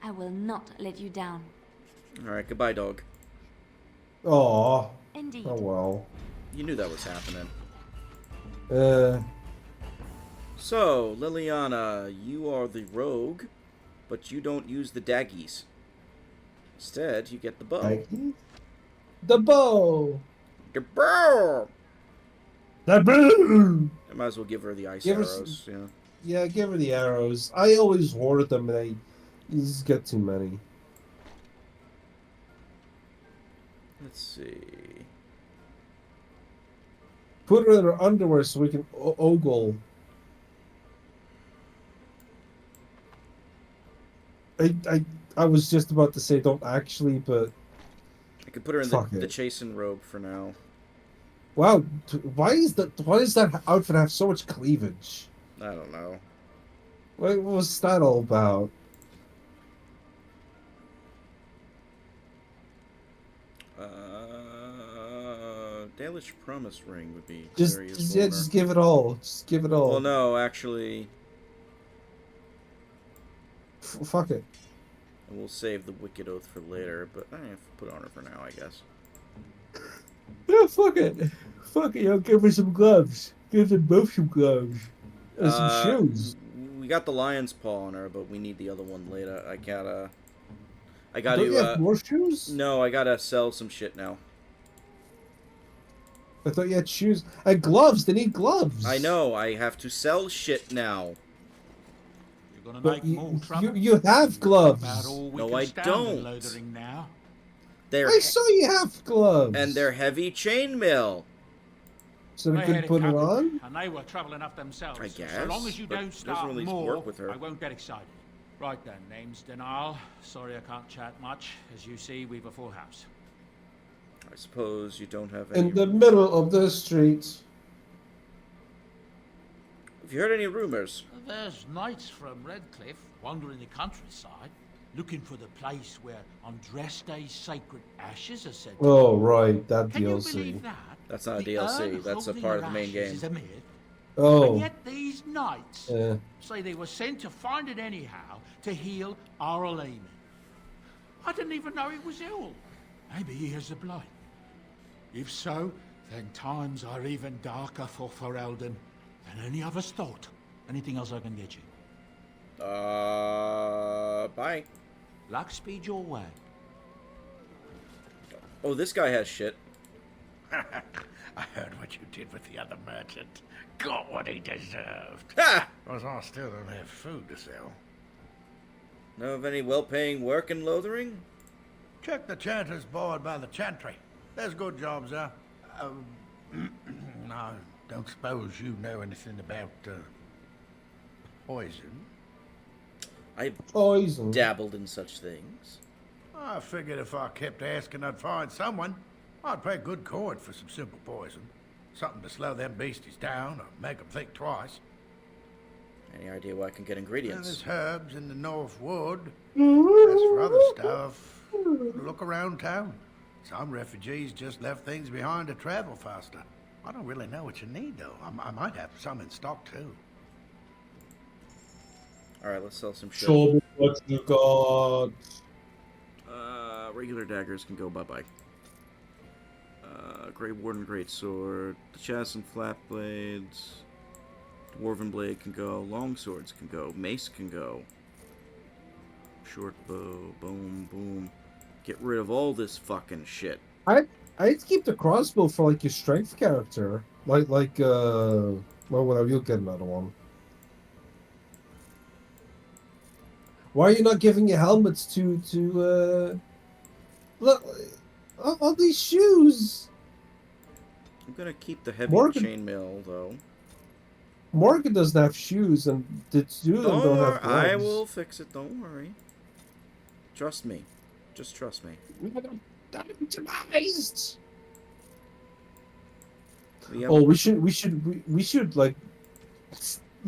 I will not let you down. Alright, goodbye, dog. Aw. Indeed. Oh well. You knew that was happening. So, Liliana, you are the rogue, but you don't use the daggies. Instead, you get the bow. Daggy? The bow! The bow! The bow! I might as well give her the ice Give her arrows. Yeah. Yeah, give her the arrows. I always hoarded them, and you just get too many. Let's see. Put her in her underwear so we can ogle. I was just about to say don't actually, but I could put her in the chasen robe for now. Wow, why does that outfit have so much cleavage? I don't know. What was that all about? Dalish Promise Ring would be just give it all. Just give it all. Well, no, actually. Fuck it. And we'll save the Wicked Oath for later, but I have to put on her for now, I guess. Yeah, fuck it. Fuck it, yo, give her some gloves. Give them both some gloves. And some shoes. We got the lion's paw on her, but we need the other one later. I gotta Don't you have more shoes? No, I gotta sell some shit now. I thought you had shoes. And gloves, they need gloves. I know, I have to sell shit now. You're gonna But make more trouble. you have gloves. About all we No, can I stand in don't. Lothering now. I saw you have gloves. And they're heavy chainmail. So they They could had it put it covered, on? and they were trouble enough themselves. I So guess, long as you but don't doesn't start really more, work with her. I won't get excited. Right then, name's Denial. Sorry I can't chat much. As you see, we've a full house. I suppose you don't have any... In the middle of the street. Have you heard any rumors? There's knights from Redcliffe wandering the countryside, looking for the place where Andreste's sacred ashes are said to Oh, be. right, that Can you DLC. believe that? That's not a The DLC, that's a unholy part of the main ashes game. is a myth. Oh. And yet these knights Yeah. say they were sent to find it anyhow to heal Arl Eamon. I didn't even know he was ill. Maybe he has the blight. If so, then times are even darker for Ferelden than any of us thought. Anything else I can get you? Bye. Luck speed your way. Oh, this guy has shit. I heard what you did with the other merchant. Got what he deserved. Ha! Because I still don't have food to sell. Know of any well-paying work in Lothering? Check the chanter's board by the chantry. There's good jobs there. I don't suppose you know anything about poison? I Poison. dabbled in such things. I figured if I kept asking, I'd find someone. I'd pay good coin for some simple poison. Something to slow them beasties down or make them think twice. Any idea where I can get ingredients? There's herbs in the North Wood. As for other stuff, look around town. Some refugees just left things behind to travel faster. I don't really know what you need, though. I might have some in stock, too. Alright, let's sell some shit. Show me what you got. Regular daggers can go bye-bye. Grey Warden Greatsword, the chest and flat blades, Dwarven Blade can go, long swords can go, mace can go, short bow, boom, boom. Get rid of all this fucking shit. I'd keep the crossbow for like your strength character. Well, whatever, you'll get another one. Why are you not giving your helmets to look, all these shoes? I'm gonna keep the heavy Morgan- chainmail though. Morgan doesn't have shoes, and the two of them Don't don't worry, have gloves. I will fix it. Don't worry. Trust me. Just trust me. Oh, we should like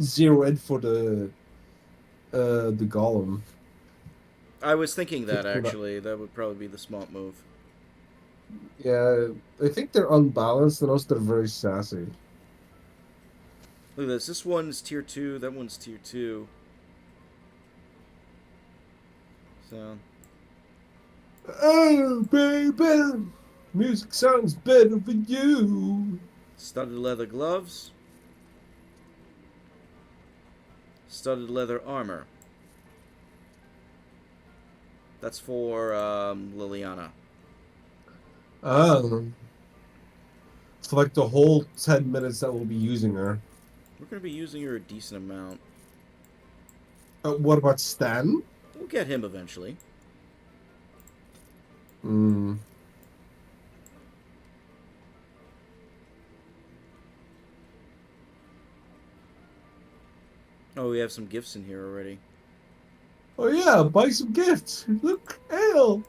zero in for the golem. I was thinking that, Think about- actually. That would probably be the smart move. Yeah, I think they're unbalanced and also they're very sassy. Look at this. This one's tier 2. That one's tier 2. So... Oh, baby! Music sounds better for you! Studded leather gloves. Studded leather armor. That's for Liliana. Oh. For like the whole 10 minutes that we'll be using her. We're going to be using her a decent amount. What about Stan? We'll get him eventually. Hmm. Oh, we have some gifts in here already. Oh yeah, buy some gifts. Look, ale.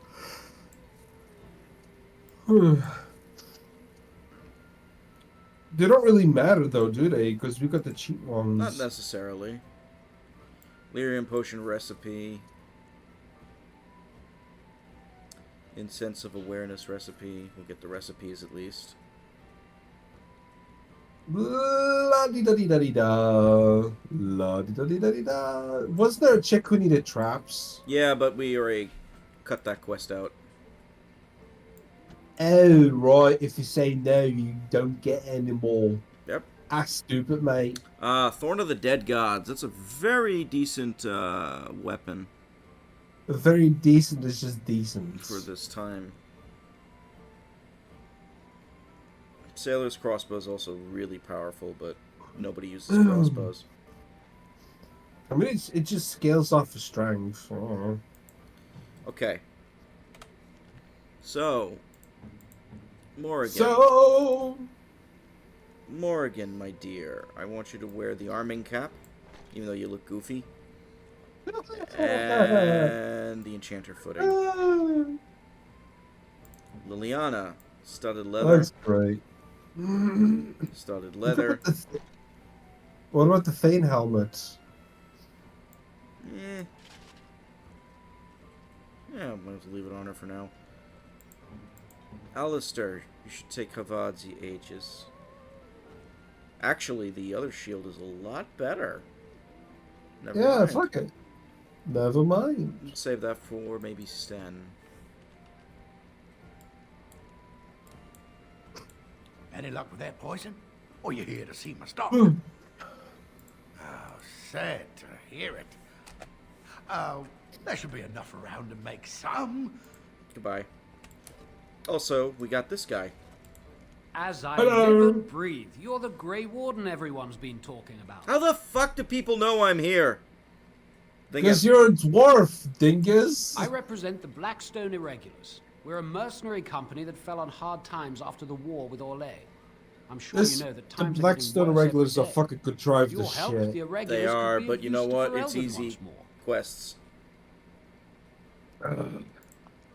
They don't really matter though, do they? Because we got the cheap ones. Not necessarily. Lyrium potion recipe. Incense of awareness recipe. We'll get the recipes at least. La di da di da di da. La di da di da di da. Was there a chick who needed traps? Yeah, but we already cut that quest out. Oh, right. If you say no, you don't get any more. Yep. Ah, stupid, mate. Thorn of the Dead Gods. That's a very decent weapon. Very decent is just decent. For this time. Sailor's crossbow is also really powerful, but nobody uses crossbows. I mean, it just scales off the strength. Okay. So, Morrigan. Morrigan, my dear, I want you to wear the arming cap, even though you look goofy. And the enchanter footing. Liliana, studded leather. That's great. Studded leather. What about the Thane helmet? Yeah, I might as well leave it on her for now. Alistair, you should take Havad's Aegis. Actually, the other shield is a lot better. Never mind. Fuck it. Never mind. Save that for maybe Sten. Any luck with that poison? Or you here to see my stock? Hmm. Oh, sad to hear it. Oh, there should be enough around to make some. Goodbye. Also, we got this guy. As I Hello. live and breathe, you're the Grey Warden everyone's been talking about. How the fuck do people know I'm here? Because you're a dwarf, dingus. I represent the Blackstone Irregulars. We're a mercenary company that fell on hard times after the war with Orlais. I'm sure you know that The times are getting Blackstone worse every Regulars are day. fucking contrived With your as help, shit. the Irregulars They could are, be of but you know use to what? Ferelden It's easy once more. quests.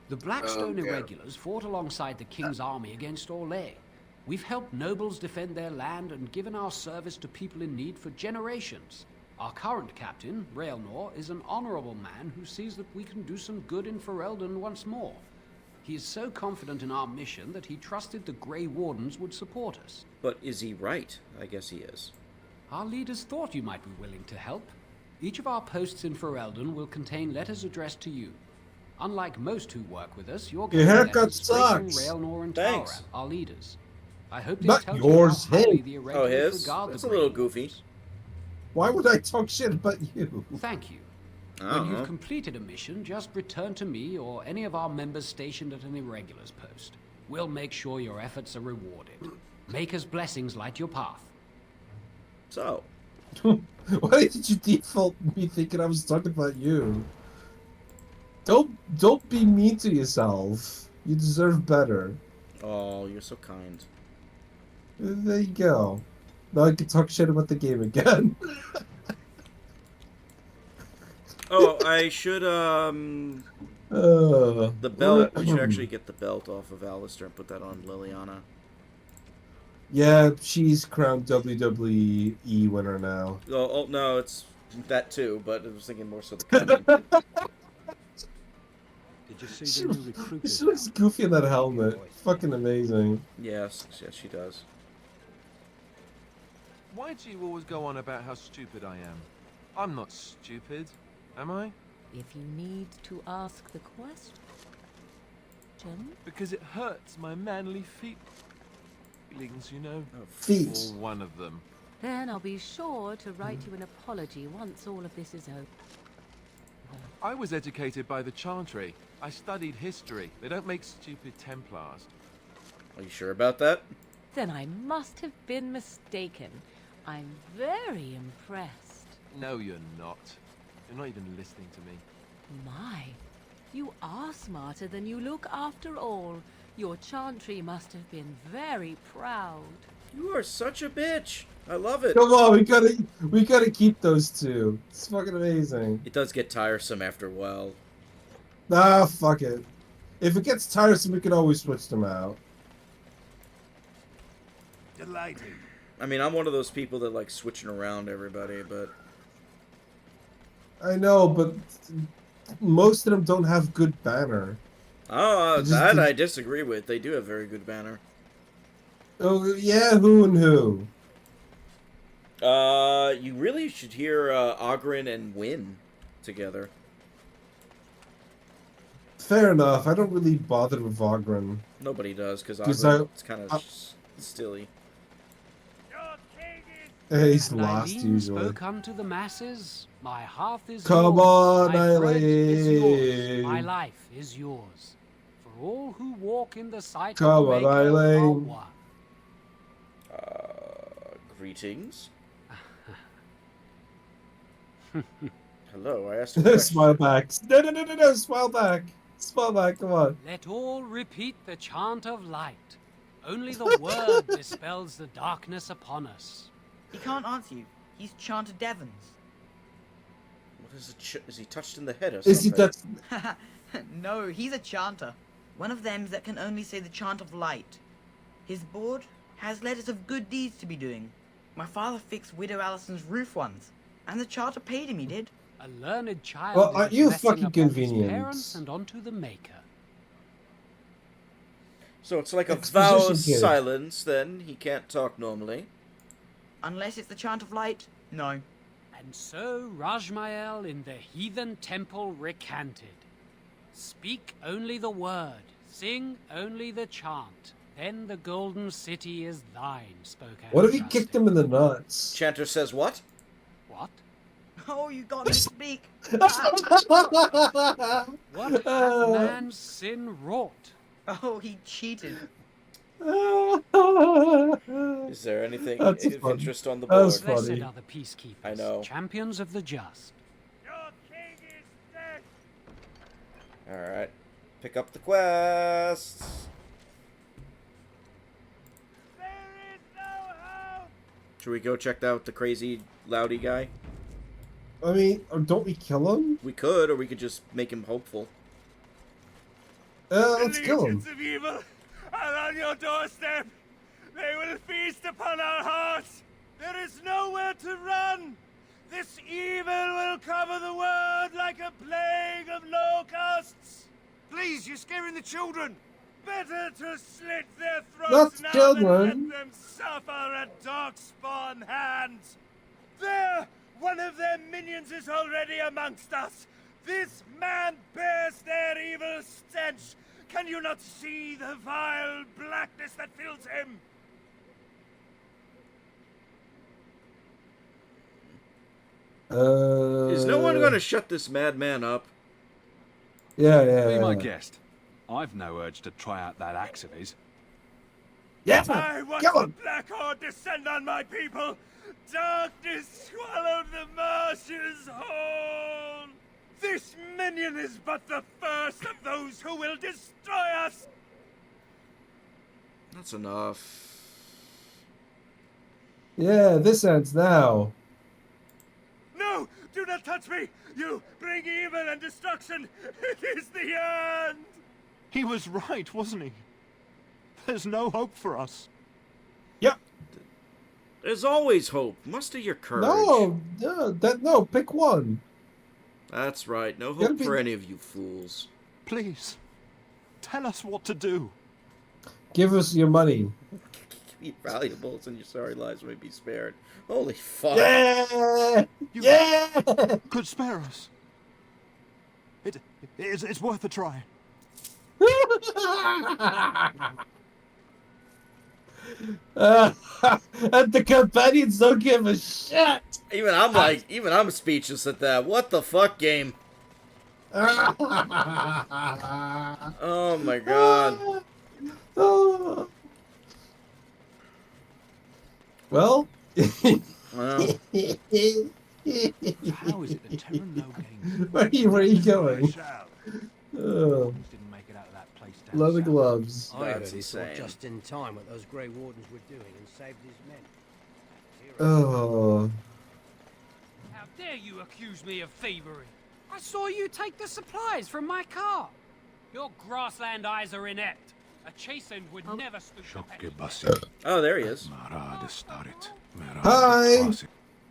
The Blackstone Oh, God. Irregulars fought alongside the King's army against Orlais. We've helped nobles defend their land and given our service to people in need for generations. Our current captain, Raelnor, is an honorable man who sees that we can do some good in Ferelden once more. He is so confident in our mission that he trusted the Grey Wardens would support us. But is he right? I guess he is. Our leaders thought you might be willing to help. Each of our posts in Ferelden will contain letters addressed to you. Unlike most who work with us, you're Your getting haircut letters straight from sucks. Raelnor and Thanks. Tara, our leaders. I hope they Not tell yours, you how highly his. the Oh, Irregulars his? regard That's the a little Grey goofy. Why would I talk shit about you? Thank you. I When don't you've know. completed a mission, just return to me or any of our members stationed at an Irregulars post. We'll make sure your efforts are rewarded. Maker's blessings light your path. So, Why did you default me thinking I was talking about you? Don't be mean to yourself. You deserve better. oh, you're so kind. There you go. Now I can talk shit about the game again. Oh, I should, the belt. We should actually get the belt off of Alistair and put that on Liliana. Yeah, she's crowned WWE winner now. Oh, no, it's that too, but I was thinking more so the coming. Did you see She, the new recruiters she looks out? goofy in that helmet. Fucking amazing. Yes, she does. Why do you always go on about how stupid I am? I'm not stupid, am I? If you need to ask the question, Because it hurts my manly feelings, you know. Feet. Or one of them. then I'll be sure to write you an apology once all of this is over. I was educated by the Chantry. I studied history. They don't make stupid Templars. Are you sure about that? Then I must have been mistaken. I'm very impressed. No, you're not. You're not even listening to me. My, you are smarter than you look after all. Your Chantry must have been very proud. You are such a bitch. I love it. Come on, we gotta keep those two. It's fucking amazing. It does get tiresome after a while. Ah, fuck it. If it gets tiresome, we can always switch them out. Delighted. I mean, I'm one of those people that like switching around everybody, but I know, but most of them don't have good banner. oh, Just that the- I disagree with. They do have very good banner. Oh yeah, who and who? You really should hear Ogren and Wynn together. Fair enough. I don't really bother with Vogren. Nobody does, because 'Cause Ogren's kind of stilly. He's And lost Eileen usually. spoke unto the masses. My hearth is Come yours. on, my bread is yours. Eileen. My life is yours. For all who walk in the sight Come of the on, Maker are Eileen. one. Greetings. Hello, I asked a question. Smile back. No, smile back. Smile back, come on. Let all repeat the chant of light. Only the word dispels the darkness upon us. He can't answer you. He's chanted Devons. What is it? Is he touched in the head or Is he something? that? No, he's a chanter. One of them that can only say the chant of light. His board has letters of good deeds to be doing. My father fixed Widow Allison's roof once, and the charter paid him, he did. A learned child Well, is aren't a you blessing fucking upon his convenient? parents and onto the Maker. So it's like a vow of Exposition kid. silence, then. He can't talk normally. Unless it's the chant of light, no. And so Rajmael in the heathen temple recanted. Speak only the word, sing only the chant. Then the golden city is thine, spoke What if he Andraste. kicked him in the nuts? Chanter says what? What? Oh, you got me to speak. What hath man's sin wrought? Oh, he cheated. Is there anything That's of fun. interest on the That board? was Blessed funny. are the peacekeepers, I know. champions of the just. Alright. Pick up the quests. Should we go check out the crazy Loudy guy? I mean, don't we kill him? We could, or we could just make him hopeful. Let's kill him. Legions of evil are on your doorstep. They will feast upon our hearts. There is nowhere to run. This evil will cover the world like a plague of locusts. Please, you're scaring the children. Better to slit their throats Not now children. than let them suffer at Darkspawn hands. There, one of their minions is already amongst us. This man bears their evil stench. Can you not see the vile blackness that fills him? Is no one going to shut this madman up? Yeah. Be my guest. I've no urge to try out that axe of his. Yeah, I watched kill the him. Black Horde descend on my people. Darkness swallowed the marshes whole. This minion is but the first of those who will destroy us. That's enough. Yeah, this ends now. No, do not touch me. You bring evil and destruction. It is the end. He was right, wasn't he? There's no hope for us. Yep. There's always hope. Muster your courage. No, pick one. That's right. No Gotta hope be- for any of you fools. Please, tell us what to do. Give us your money. Your valuables and your sorry lives may be spared. Holy fuck. Yeah! You Yeah! could spare us. It's worth a try. And the companions don't give a shit. Even I'm speechless at that. What the fuck, game? Oh my god. Well. Well. How is it that Terran Logain... Where are you going? Didn't make it out of that place down Leather south. gloves. I That's only saw insane. just in time what those Grey Wardens were doing and saved his men. Oh. How dare you accuse me of thievery? I saw you take the supplies from my car. Your grassland eyes are inept. A chastened would never stoop to Oh, there he is. Hi.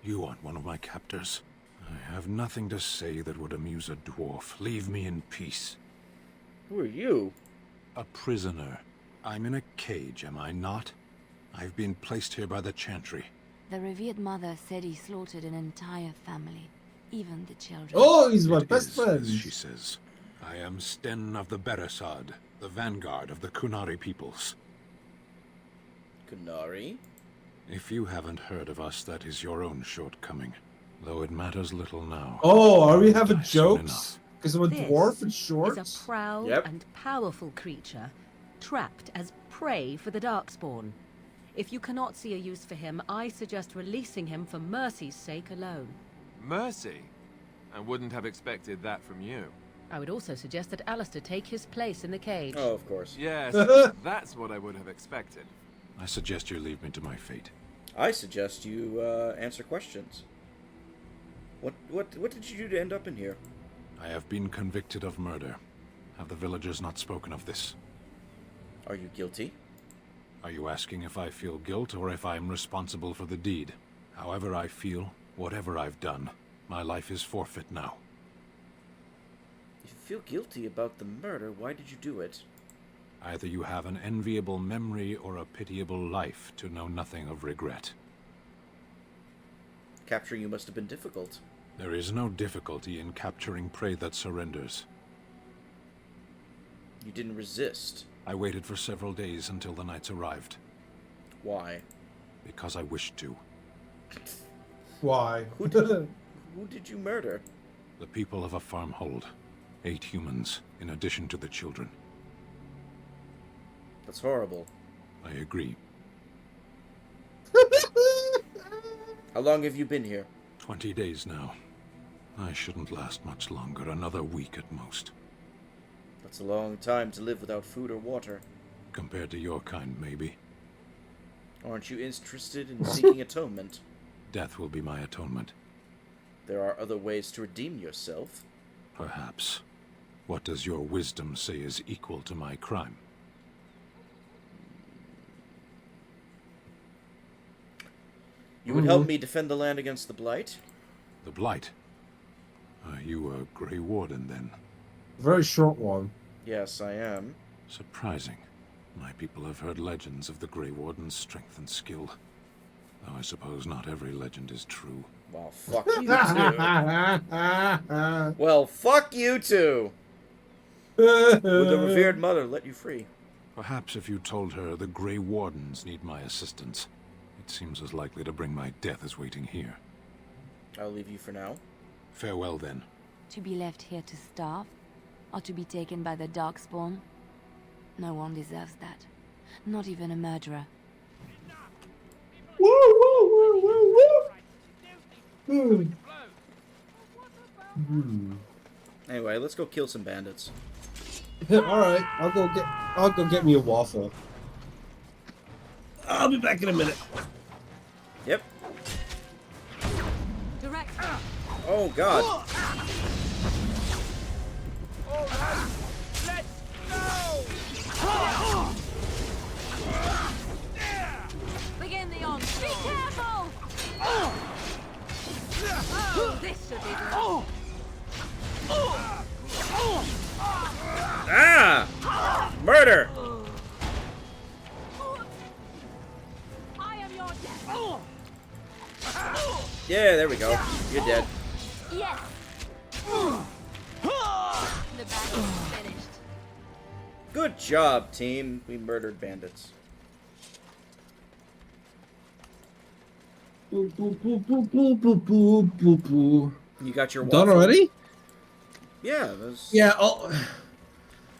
You aren't one of my captors. I have nothing to say that would amuse a dwarf. Leave me in peace. Who are you? A prisoner. I'm in a cage, am I not? I've been placed here by the Chantry. The revered mother said he slaughtered an entire family, even the children. Oh, he's my It best is, friend. as she says. I am Sten of the Beresad, the vanguard of the Kunari peoples. Kunari? If you haven't heard of us, that is your own shortcoming. Though it matters little now. Oh, are we having Soon enough. jokes? Because I'm a This dwarf in is shorts? a proud Yep. and powerful creature, trapped as prey for the Darkspawn. If you cannot see a use for him, I suggest releasing him for mercy's sake alone. Mercy? I wouldn't have expected that from you. I would also suggest that Alistair take his place in the cage. Oh, of course. Yes, that's what I would have expected. I suggest you leave me to my fate. I suggest you answer questions. What did you do to end up in here? I have been convicted of murder. Have the villagers not spoken of this? Are you guilty? Are you asking if I feel guilt or if I'm responsible for the deed? However I feel, whatever I've done, my life is forfeit now. If you feel guilty about the murder, why did you do it? Either you have an enviable memory or a pitiable life to know nothing of regret. Capturing you must have been difficult. There is no difficulty in capturing prey that surrenders. You didn't resist. I waited for several days until the knights arrived. Why? Because I wished to. Why? Who did you murder? The people of a farmhold. 8 humans, in addition to the children. That's horrible. I agree. How long have you been here? 20 days now. I shouldn't last much longer, another week at most. That's a long time to live without food or water. Compared to your kind, maybe. Aren't you interested in seeking atonement? Death will be my atonement. There are other ways to redeem yourself. Perhaps. What does your wisdom say is equal to my crime? You would help me defend the land against the Blight? The Blight? Are you a Grey Warden, then? Very short one. Yes, I am. Surprising. My people have heard legends of the Grey Warden's strength and skill. Though I suppose not every legend is true. Well, fuck you too. Well, fuck you too. Would the revered mother let you free? Perhaps if you told her the Grey Wardens need my assistance. It seems as likely to bring my death as waiting here. I'll leave you for now. Farewell, then. To be left here to starve? Or to be taken by the Darkspawn? No one deserves that. Not even a murderer. Anyway, let's go kill some bandits. Alright, I'll go get me a waffle. I'll be back in a minute. Yep. Direct. Oh god. This should be good. Ah! Murder! I am your death. Yeah, there we go. You're dead. Yes. The battle is finished. Good job, team. We murdered bandits. Boo, boo, boo, boo, boo, boo, boo, boo, boo. You got your Done waffle? already? Yeah, those... Yeah. Oh,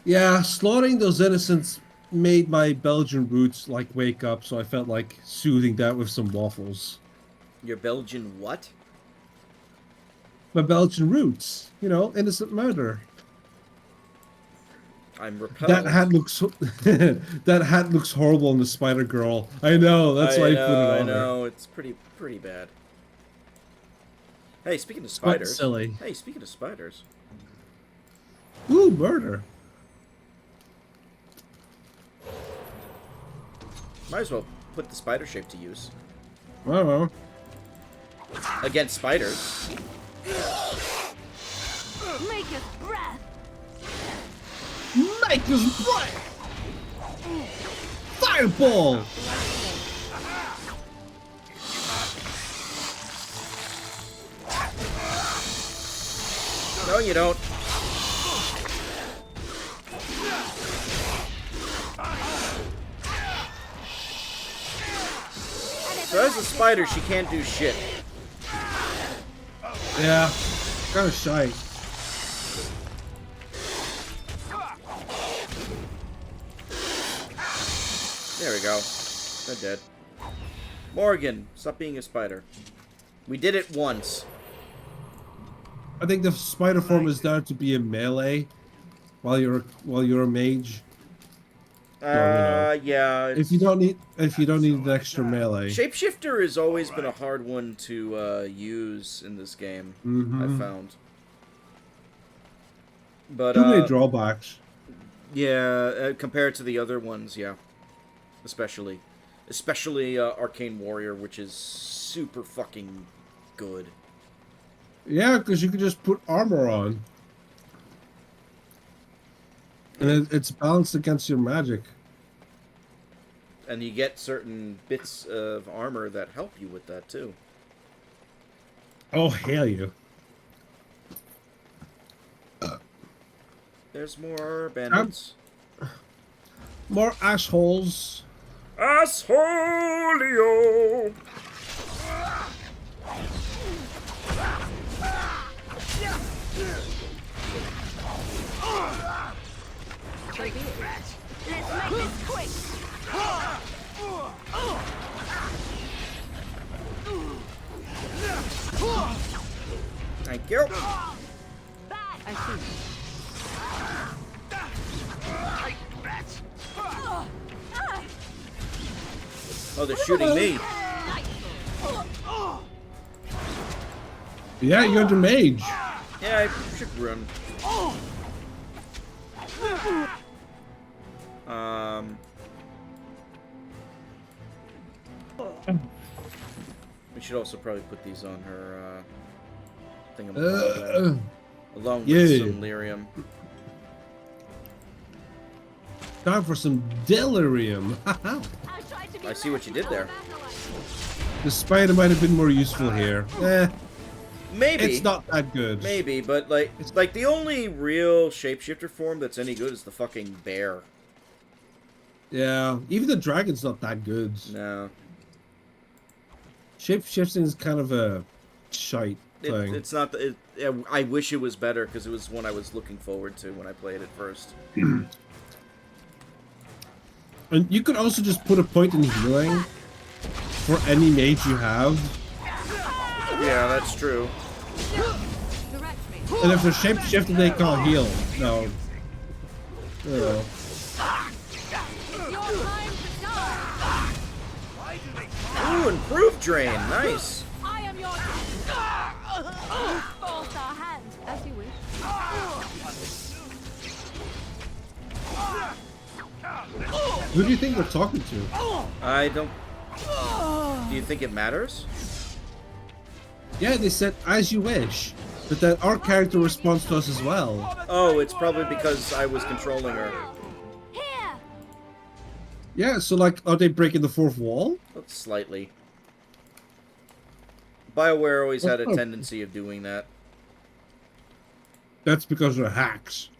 yeah. Slaughtering those innocents made my Belgian roots like wake up, so I felt like soothing that with some waffles. Your Belgian what? My Belgian roots, you know, innocent murder. I'm repelled. That hat looks that hat looks horrible on the Spider Girl. I know. That's why I put it I on know. It's pretty bad. Hey, speaking of spiders. Silly. Hey, speaking of spiders. Ooh, murder. Might as well put the spider shape to use. Well. Against spiders. Make us breath. Make us breath. Fireball. No, you don't. So as a spider, she can't do shit. Yeah. Kind of shy. There we go. They're dead. Morgan, stop being a spider. We did it once. I think the spider form is there to be a melee while you're a mage. Yeah. If you don't need an extra melee. Shapeshifter has always been a hard one to use in this game. I've found. But too many drawbacks. Yeah, compared to the other ones, yeah. Especially Arcane Warrior, which is super fucking good. Yeah, because you can just put armor on. And it's balanced against your magic. And you get certain bits of armor that help you with that, too. Oh, hell yeah. There's more bandits. More assholes. Assholio! Let's make this quick. Thank you. I see. Oh, they're shooting me. Yeah, you're the mage. Yeah, I should run. We should also probably put these on her thingamabob, along with some lyrium. Time for some delirium. I see what you did there. The spider might have been more useful here. Maybe. It's not that good. Maybe, but like the only real shapeshifter form that's any good is the fucking bear. Yeah, even the dragon's not that good. No. Shapeshifting is kind of a shite thing. It's not. I wish it was better because it was one I was looking forward to when I played it first. And you could also just put a point in healing for any mage you have. Yeah, that's true. And if they're shapeshifting, they can't heal. No. Ooh, improved drain. Nice. I am your force our hand, as you wish. Who do you think we're talking to? I don't. Do you think it matters? Yeah, they said as you wish, but then our character responds to us as well. Oh, it's probably because I was controlling her. Yeah, so like, are they breaking the fourth wall? Slightly. BioWare always had a Oh. tendency of doing that. That's because they're hacks.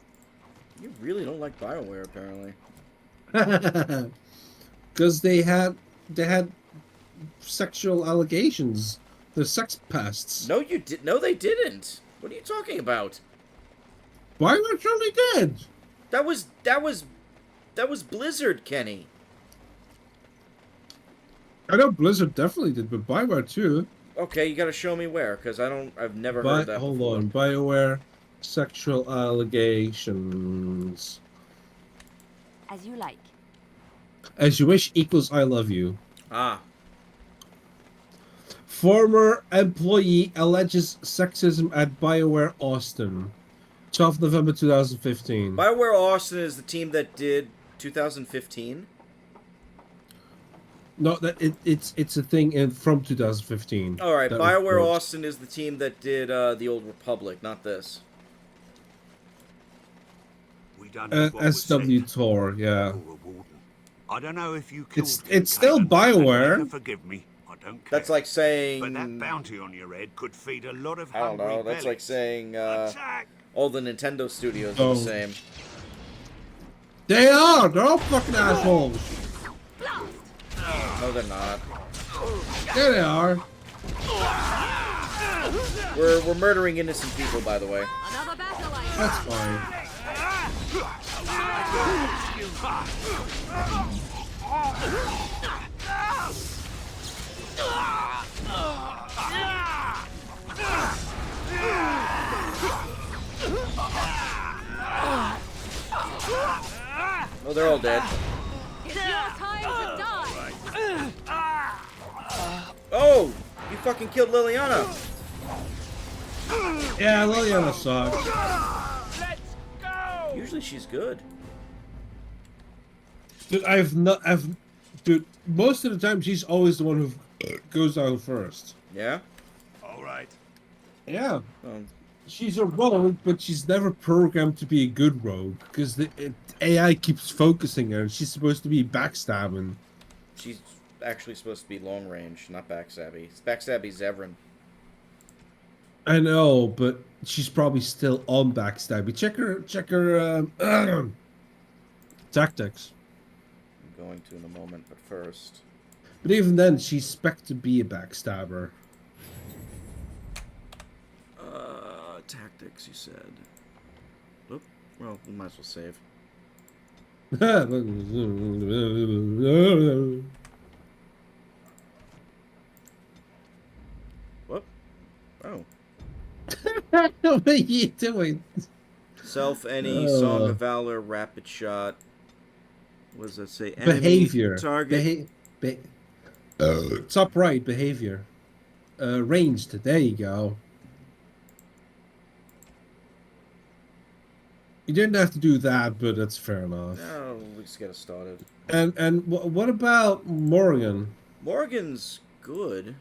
You really don't like BioWare, apparently. Because they had sexual allegations. They're sex pests. No, you did. No, they didn't. What are you talking about? BioWare surely did. That was Blizzard, Kenny. I know Blizzard definitely did, but BioWare too. Okay, you gotta show me where, because I've never heard that Hold before. on, BioWare sexual allegations. As you like. As you wish equals I love you. Ah. Former employee alleges sexism at BioWare Austin. 12th November 2015. BioWare Austin is the team that did 2015. No, it's a thing from 2015. All right, that BioWare reports. Austin is the team that did the Old Republic, not this. We done what was SW said. Tor, yeah. I don't know if you killed It's still BioWare. Never forgive me. I don't care. That's like saying. But that bounty on your head could feed a lot of I don't hungry know. That's like bellies. saying all the Nintendo studios are Oh. the same. They are. They're all fucking assholes. No, they're not. There they are. We're murdering innocent people, by the way. That's fine. Oh, they're all dead. It's your time to die. Oh, you fucking killed Liliana. Yeah, Liliana sucks. Usually she's good. Dude, dude, most of the time she's always the one who goes down first. Yeah? All right. Yeah. She's a rogue, but she's never programmed to be a good rogue because the AI keeps focusing her. She's supposed to be backstabbing. She's actually supposed to be long range, not backstabby. Backstabby Zevran. I know, but she's probably still on backstabby. Check her tactics. I'm going to in a moment, but first. But even then, she's spec to be a backstabber. Tactics, you said. Oop. Well, we might as well save. What? Oh. What are you doing? Self, any, Song of Valor, Rapid Shot. What does that say? Enemy, Behavior. Target. Top right, behavior. Ranged. There you go. You didn't have to do that, but that's fair enough. No, we just get us started. And what about Morgan? Morgan's good.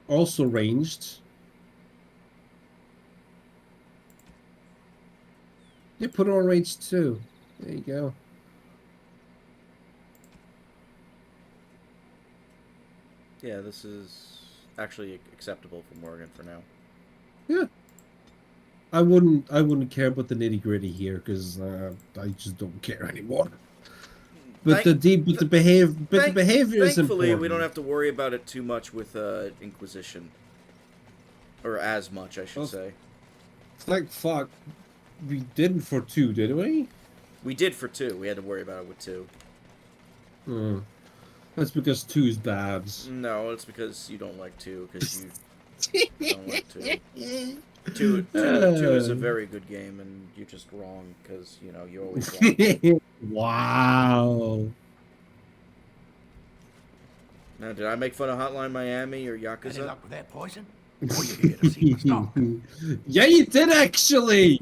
Also ranged. Yeah, put her on range too. There you go. Yeah, this is actually acceptable for Morgan for now. Yeah. I wouldn't care about the nitty gritty here because I just don't care anymore. But the behavior is important. Thankfully, we don't have to worry about it too much with Inquisition, or as much, I should say. It's like fuck. We didn't for 2, did we? We did for 2. We had to worry about it with 2. Hmm. That's because 2 is bad. No, it's because you don't like 2. Because you don't like 2. 2 is a very good game, and you're just wrong because you're always wrong. Wow. Now, did I make fun of Hotline Miami or Any Yakuza? luck with that poison? Or you here to see my stock? Yeah, you did actually.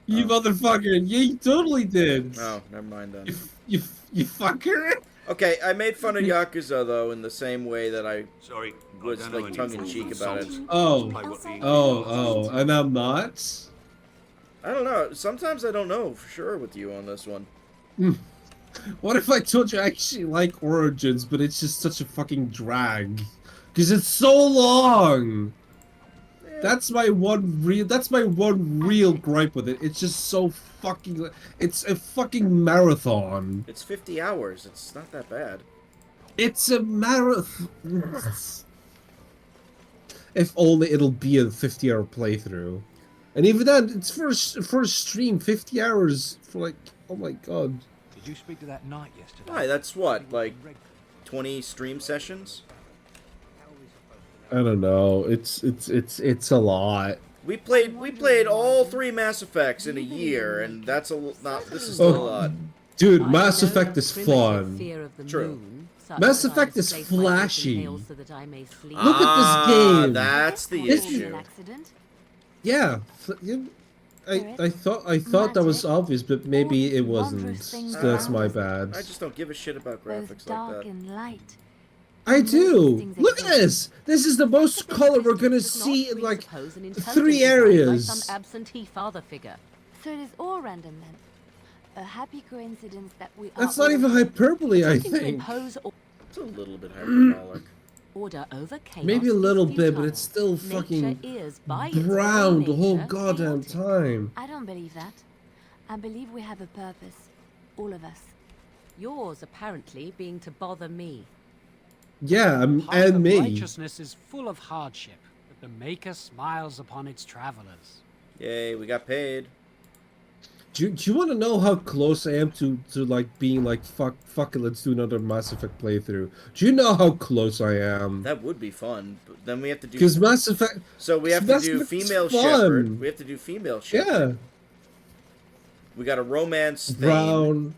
You motherfucker! Yeah, you totally did. Oh, never mind then. You fucker! Okay, I made fun of Yakuza though in the same way that I was don't know like tongue in any cheek about it. And I'm not. I don't know. Sometimes I don't know for sure with you on this one. What if I told you I actually like Origins, but it's just such a fucking drag? Because it's so long! That's my one real gripe with it. It's just so fucking... It's a fucking marathon. It's 50 hours. It's not that bad. It's a marathon. If only it'll be a 50-hour playthrough. And even then, it's for a stream, 50 hours for like... Oh my god. Did you speak to that knight yesterday? Why, that's what, like 20 stream sessions? I don't know. It's a lot. We played all 3 Mass Effects in a year, and that's this is still a lot. Dude, Mass Effect is fun. True. Mass Effect is flashy. Look at this game. That's the issue. Yeah, I thought that was obvious, but maybe it wasn't. So that's my bad. I just don't give a shit about graphics like that. And light. I do. Look at this. This is the most color we're gonna see in like 3 areas. Some absentee father figure. So it is all random then. A happy coincidence that we are. That's not even hyperbole, I To think. impose It's a little bit hyperbolic. order over chaos. Maybe a is little bit, futile. but it's still Nature fucking is, by its brown very the whole nature, goddamn time. I don't believe that. I believe we have a purpose. All of us. Yours, apparently, being to bother me. Yeah, Path and of me. righteousness is full of hardship, but the Maker smiles upon its travelers. Yay, we got paid. Do you want to know how close I am to like being like fuck it, let's do another Mass Effect playthrough? Do you know how close I am? That would be fun, but then we have to do... Because Mass Effect... So we have to do female shepherd. We have to do female shepherd. Yeah. We got a romance thing. Brown.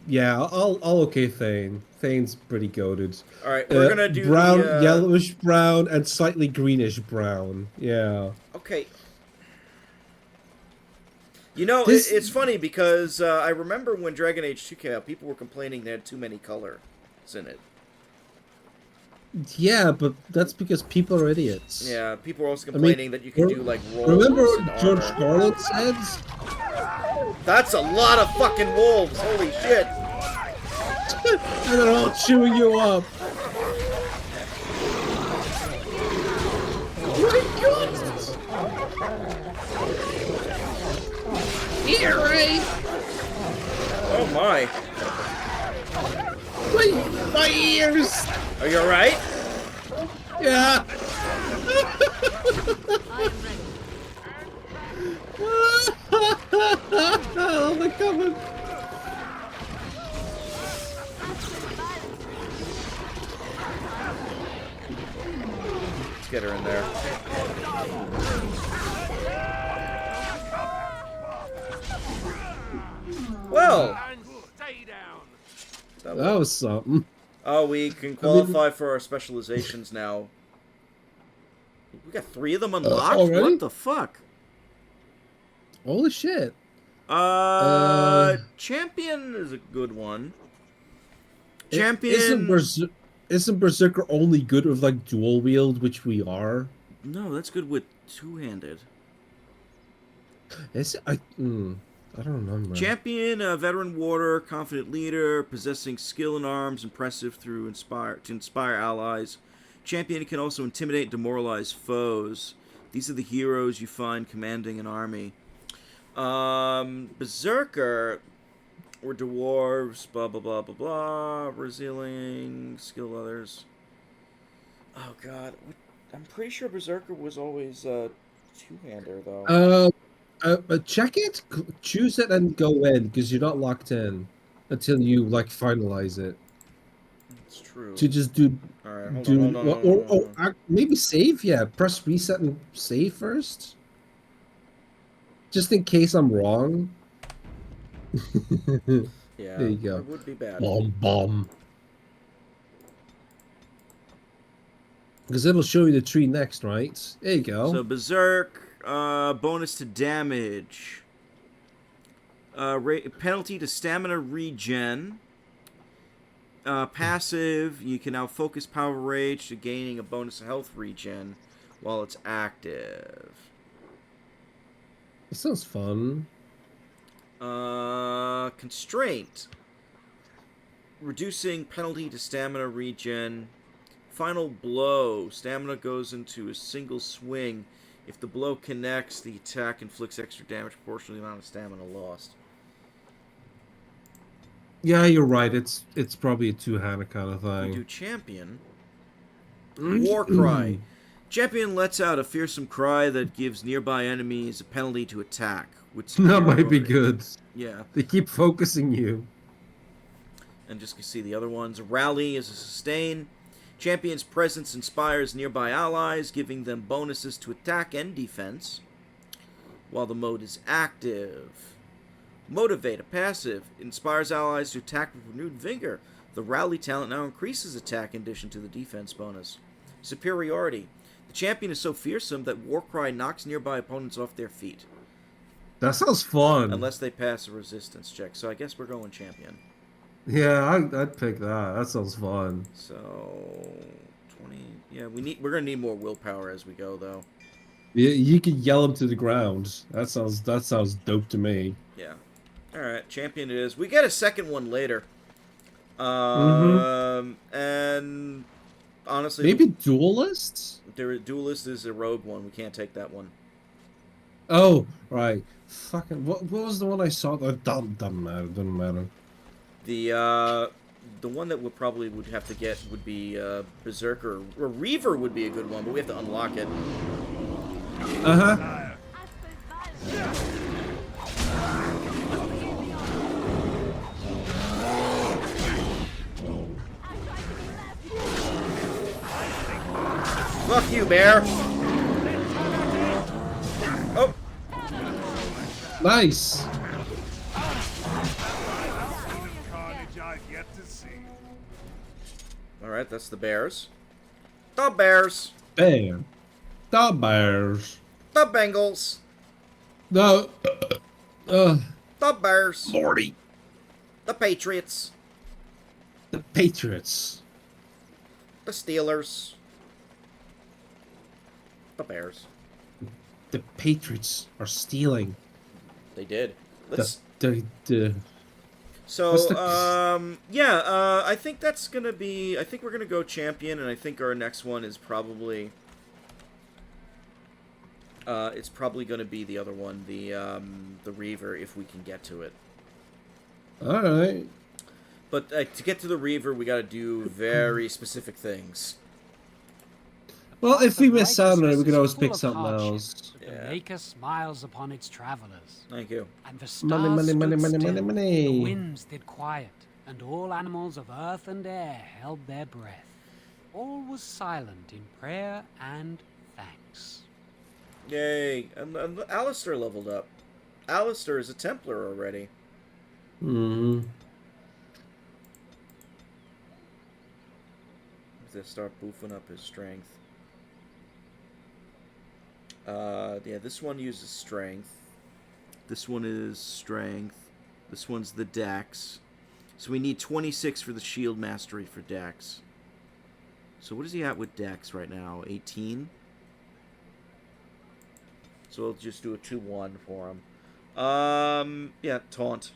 Yeah, I'll okay Thane. Thane's pretty goated. All right, we're gonna do brown, the, yellowish brown, and slightly greenish brown. Yeah. Okay. You know, it's funny because I remember when Dragon Age 2 came out, people were complaining they had too many colors in it. Yeah, but that's because people are idiots. Yeah, people were also complaining that you can do like rolls. Remember and what George armor. Carlin said? That's a lot of fucking wolves. Holy shit! And they're all chewing you up. Here, Ray. Oh my! My ears. Are you alright? Yeah. Oh, they're coming. Let's get her in there. Well, that was something. Oh, we can qualify for our specializations now. We got 3 of them unlocked? Already? What the fuck? Holy shit. Champion is a good one. Champion... Isn't Berserker only good with, like, dual wield, which we are? No, that's good with two-handed. Is it? I don't remember. Champion, veteran warrior, confident leader, possessing skill in arms, impressive to inspire allies. Champion can also intimidate and demoralize foes. These are the heroes you find commanding an army. Berserker, or dwarves, blah blah blah blah blah. Revealing skill others. Oh god, I'm pretty sure Berserker was always two-hander though. Check it, choose it, and go in because you're not locked in until you like finalize it. It's true. To just do, Alright, hold on. hold on. Maybe save. Yeah, press reset and save first, just in case I'm wrong. Yeah, there you go. That would be bad. Bomb. Because it'll show you the tree next, right? There you go. So Berserk, bonus to damage. Penalty to stamina regen. Passive, you can now focus power rage to gaining a bonus health regen while it's active. This sounds fun. Constraint. Reducing penalty to stamina regen. Final blow. Stamina goes into a single swing. If the blow connects, the attack inflicts extra damage proportional to the amount of stamina lost. Yeah, you're right. It's probably a two-handed kind of We thing. do champion. War cry. Champion lets out a fearsome cry that gives nearby enemies a penalty to attack. With That might be superiority. good. Yeah. They keep focusing you. And just see the other ones. Rally is a sustain. Champion's presence inspires nearby allies, giving them bonuses to attack and defense, while the mode is active. Motivate, a passive, inspires allies to attack with renewed vigor. The rally talent now increases attack in addition to the defense bonus. Superiority. The champion is so fearsome that Warcry knocks nearby opponents off their feet. That sounds fun. Unless they pass a resistance check. So I guess we're going champion. Yeah, I'd pick that. That sounds fun. So 20. Yeah, we're gonna need more willpower as we go, though. You could yell him to the ground. That sounds dope to me. Yeah. All right, champion it is. We get a second one later. And honestly, maybe duelist. Duelist is a rogue one. We can't take that one. Oh, right. Fucking what was the one I saw? That doesn't matter. Doesn't matter. The one that would have to get would be Berserker. Or Reaver would be a good one, but we have to unlock it. Uh-huh. Fuck you, bear. Oh. Nice. Alright, that's the bears. The bears. Bam. The bears. The Bengals. No. The Bears. Lordy. The Patriots. The Patriots. The Steelers. The Bears. The Patriots are stealing. They did. Let's... So, I think that's gonna be... I think we're gonna go champion, and I think our next one is probably... it's probably gonna be the other one, the Reaver, if we can get to it. Alright. But to get to the Reaver, we gotta do very specific things. Well, if we miss out on it, we can always pick something else. The Maker smiles upon its travelers. Thank you. And the stars Money, stood money, still, money. the winds did quiet, and all animals of earth and air held their breath. All was silent in prayer and thanks. Yay. And Alistair leveled up. Alistair is a Templar already. Hmm. To start boofing up his strength. Yeah, this one uses strength. This one is strength. This one's the dex. So we need 26 for the shield mastery for dex. So what is he at with dex right now? 18? So we'll just do a 2-1 for him. Yeah, taunt.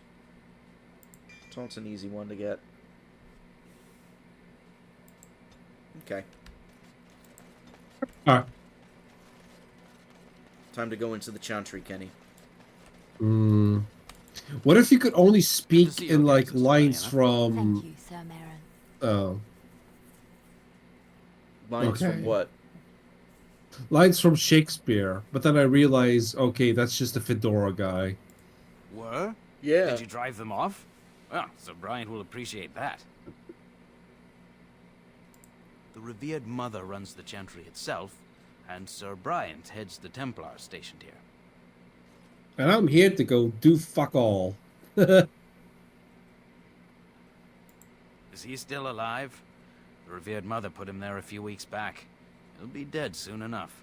Taunt's an easy one to get. Okay. Alright. Time to go into the Chantry, Kenny. Hmm. What if you could only speak in, like, lines from... Thank you, Sir Marin. Oh. Lines from what? Lines from Shakespeare. But then I realize, okay, that's just a fedora guy. Were? Yeah. Did you drive them off? Well, Sir Bryant will appreciate that. The revered mother runs the Chantry itself, and Sir Bryant heads the Templars stationed here. And I'm here to go do fuck all. Is he still alive? The revered mother put him there a few weeks back. He'll be dead soon enough.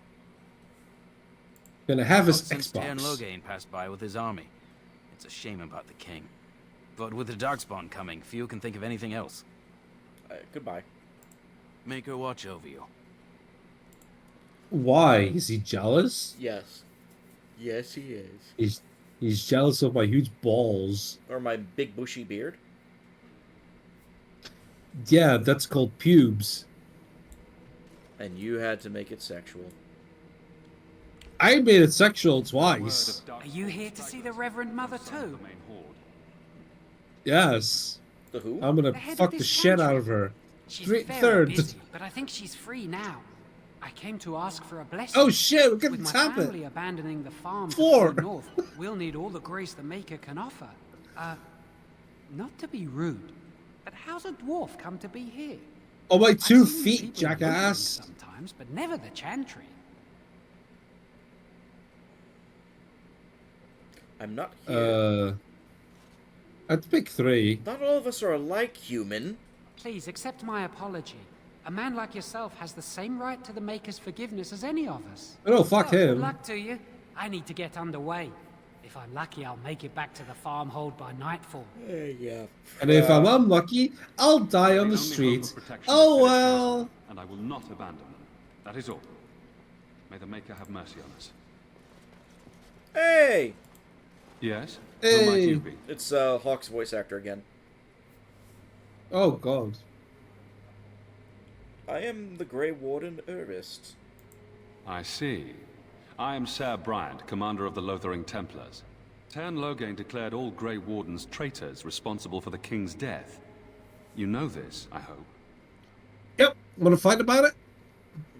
Gonna have his Not since Tairn Xbox. Loghain passed by with his army. It's a shame about the king. But with the Darkspawn coming, few can think of anything else. Goodbye. Maker watch over you. Why? Is he jealous? Yes. Yes, he is. He's jealous of my huge balls. Or my big bushy beard. Yeah, that's called pubes. And you had to make it sexual. I made it sexual twice. Are you here to see the Reverend Mother too? Yes. The who? I'm gonna The head of fuck the this shit country. out of her. She's very Third. busy, but I think she's free now. I came to ask for a blessing. Oh shit, we're gonna With my tap it. family abandoning the farm Four. to the north, we'll need all the grace the Maker can offer. Not to be rude, but how's a dwarf come to be here? Oh, my I've 2 seen feet, people jackass. sometimes, but never the Chantry. I'm not here. I'd pick 3. Not all of us are alike, human. Please accept my apology. A man like yourself has the same right to the Maker's forgiveness as any of us. Oh, fuck Well, him. Good luck to you. I need to get underway. If I'm lucky, I'll make it back to the farmhold by nightfall. Yeah. And if I'm unlucky, I'll die on the street. Oh well. And I will not abandon them. That is all. May the Maker have mercy on us. Hey! Yes? Who might you be? It's Hawk's voice actor again. Oh god. I am the Grey Warden Urist. I see. I am Ser Bryant, commander of the Lothering Templars. Tern Loghain declared all Grey Wardens traitors responsible for the king's death. You know this, I hope. Yep. Want to fight about it?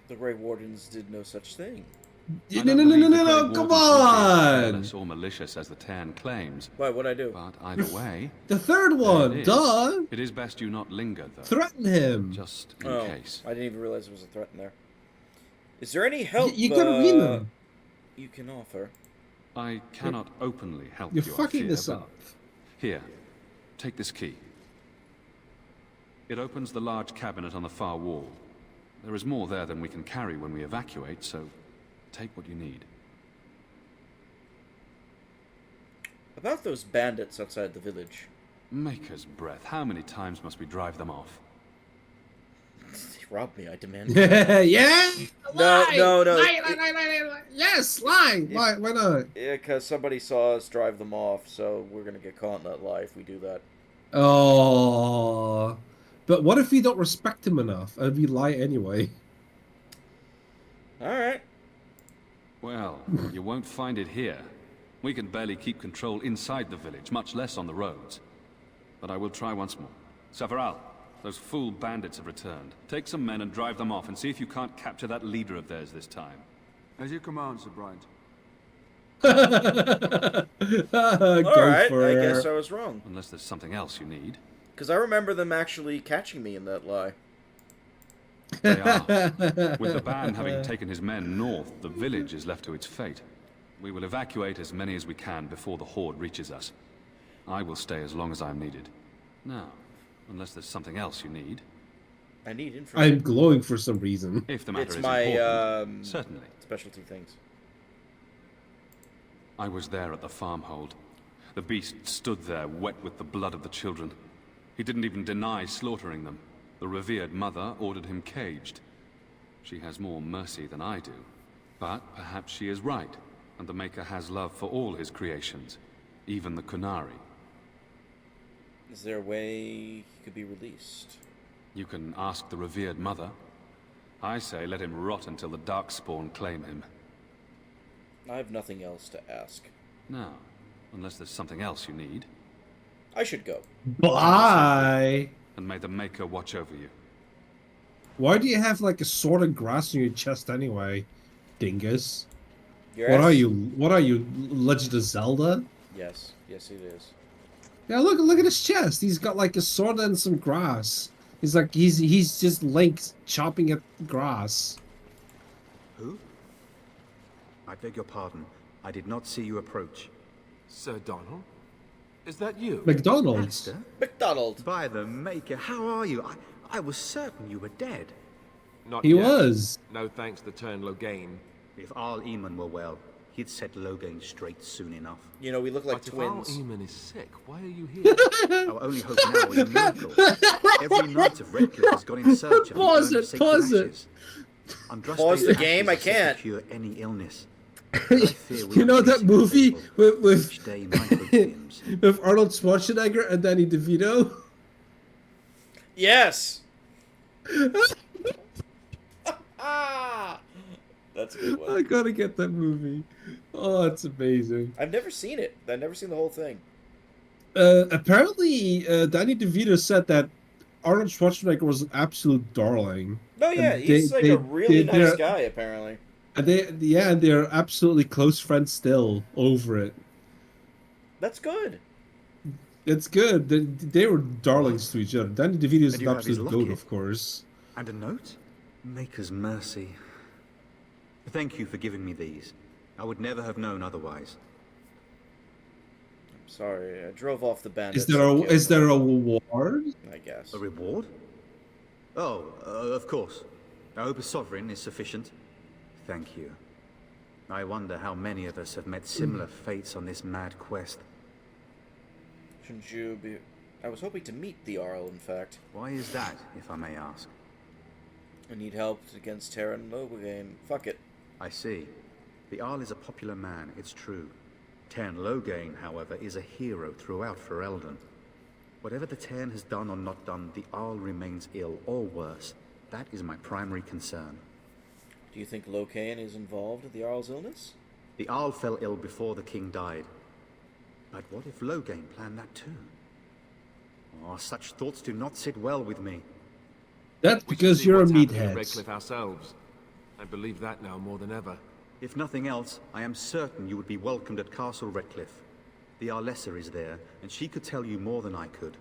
The Grey Wardens did no such thing. No, come on! Careless or malicious as the Tern claims. Why, what'd I do? But either way... The third one, duh! It is best you not linger, though. Threaten him! Just in case. I didn't even realize there was a threat in there. Is there any help You gotta read them. you can offer? I cannot openly help You're you, I fucking fear, this but- up. Here, take this key. It opens the large cabinet on the far wall. There is more there than we can carry when we evacuate, so take what you need. About those bandits outside the village. Maker's breath, how many times must we drive them off? They robbed me, I demand. Yeah? No, Lie! no. Lie. Yes, lie! Why not? Yeah, because somebody saw us drive them off, so we're gonna get caught in that lie if we do that. Oh. But what if we don't respect him enough and we lie anyway? Alright. Well, you won't find it here. We can barely keep control inside the village, much less on the roads. But I will try once more. Several, those fool bandits have returned. Take some men and drive them off and see if you can't capture that leader of theirs this time. As you command, Sir Bryant. Alright, I guess I was wrong. Unless there's something else you need. Because I remember them actually catching me in that lie. They are. With the band having taken his men north, the village is left to its fate. We will evacuate as many as we can before the horde reaches us. I will stay as long as I am needed. Now, unless there's something else you need. I need information. I'm glowing for some reason. If the matter It's is my important, certainly. specialty things. I was there at the farmhold. The beast stood there, wet with the blood of the children. He didn't even deny slaughtering them. The revered mother ordered him caged. She has more mercy than I do. But perhaps she is right, and the Maker has love for all his creations, even the Kunari. Is there a way he could be released? You can ask the revered mother. I say let him rot until the Darkspawn claim him. I have nothing else to ask. Now, unless there's something else you need. I should go. Bye! And may the Maker watch over you. Why do you have like a sword of grass in your chest anyway, dingus? Your What ass? are you? What are you, Legend of Zelda? Yes, yes it is. Yeah, look at his chest. He's got like a sword and some grass. He's like he's just Link chopping at grass. Who? I beg your pardon. I did not see you approach. Sir Donald? Is that you? McDonald's. Alistair? McDonald. By the Maker, how are you? I was certain you were dead. Not He yet. was. No thanks to Tern Loghain. If Arl Eamon were well, He'd set Logain straight soon enough. You know, we look like But twins. if Al Eamon is sick, why are you here? Our only hope now is a miracle. Every knight of Redcliffe has gone in search of the Pause urn of it, sacred pause it. ashes. Andraste's Pause the ashes game? I are said to can't. cure any illness. But I fear we You are know that chasing the movie faithful. with Each day my hope dims. with Arnold Schwarzenegger and Danny DeVito? Yes. That's a good one. I gotta get that movie. Oh, it's amazing. I've never seen it. I've never seen the whole thing. Apparently, Danny DeVito said that Arnold Schwarzenegger was an absolute darling. No, yeah, And he's like a really nice they're- guy, apparently. And they're absolutely close friends still over it. That's good. It's good. They were darlings to each other. Danny DeVito's And an you have his absolute goat, locket. of course. And a note? Maker's mercy. Thank you for giving me these. I would never have known otherwise. I'm sorry, I drove off the bandits. Is there a reward? I guess. A reward? Oh, of course. I hope a sovereign is sufficient. Thank you. I wonder how many of us have met similar fates on this mad quest. Shouldn't you be... I was hoping to meet the Arl, in fact. Why is that, if I may ask? I need help against Terra and Logain. Fuck it. I see. The Arl is a popular man, it's true. Tern Logain, however, is a hero throughout Ferelden. Whatever the Tern has done or not done, the Arl remains ill, or worse. That is my primary concern. Do you think Logain is involved in the Arl's illness? The Arl fell ill before the king died. But what if Logain planned that too? Oh, such thoughts do not sit well with me. That's We should because see you're a what's happening in meathead. Redcliffe ourselves. I believe that now more than ever. If nothing else, I am certain you would be welcomed at Castle Redcliffe. The Arlessa is there, and she could tell you more than I could.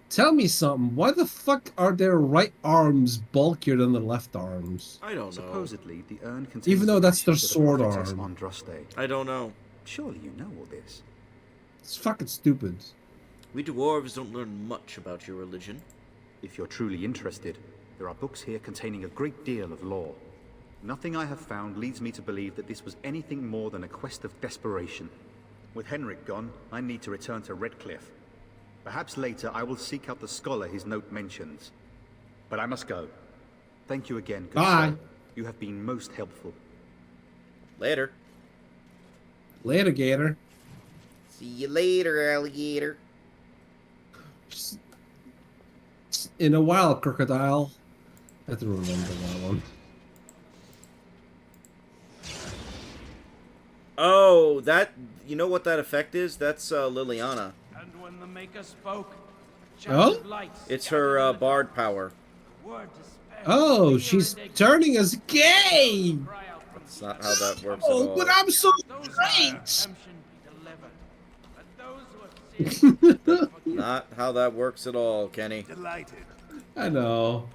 Tell me something. Why the fuck are their right arms bulkier than the left arms? I don't know. Supposedly, the urn contains Even though that's their ashes of the sword prophetess arm. Andraste. I don't know. Surely you know all this. It's fucking stupid. We dwarves don't learn much about your religion. If you're truly interested, there are books here containing a great deal of lore. Nothing I have found leads me to believe that this was anything more than a quest of desperation. With Henrik gone, I need to return to Redcliffe. Perhaps later I will seek out the scholar his note mentions. But I must go. Thank you again, good Bye. sir. You have been most helpful. Later. Later, Gator. See you later, alligator. In a while, crocodile. I have to remember that one. Oh, that... You know what that effect is? That's Liliana. And when the Maker spoke, Oh? It's her bard power. Oh, she's turning us gay! That's not how that works at Oh, all. but I'm so great! Not how that works at all, Kenny. Delighted. I know.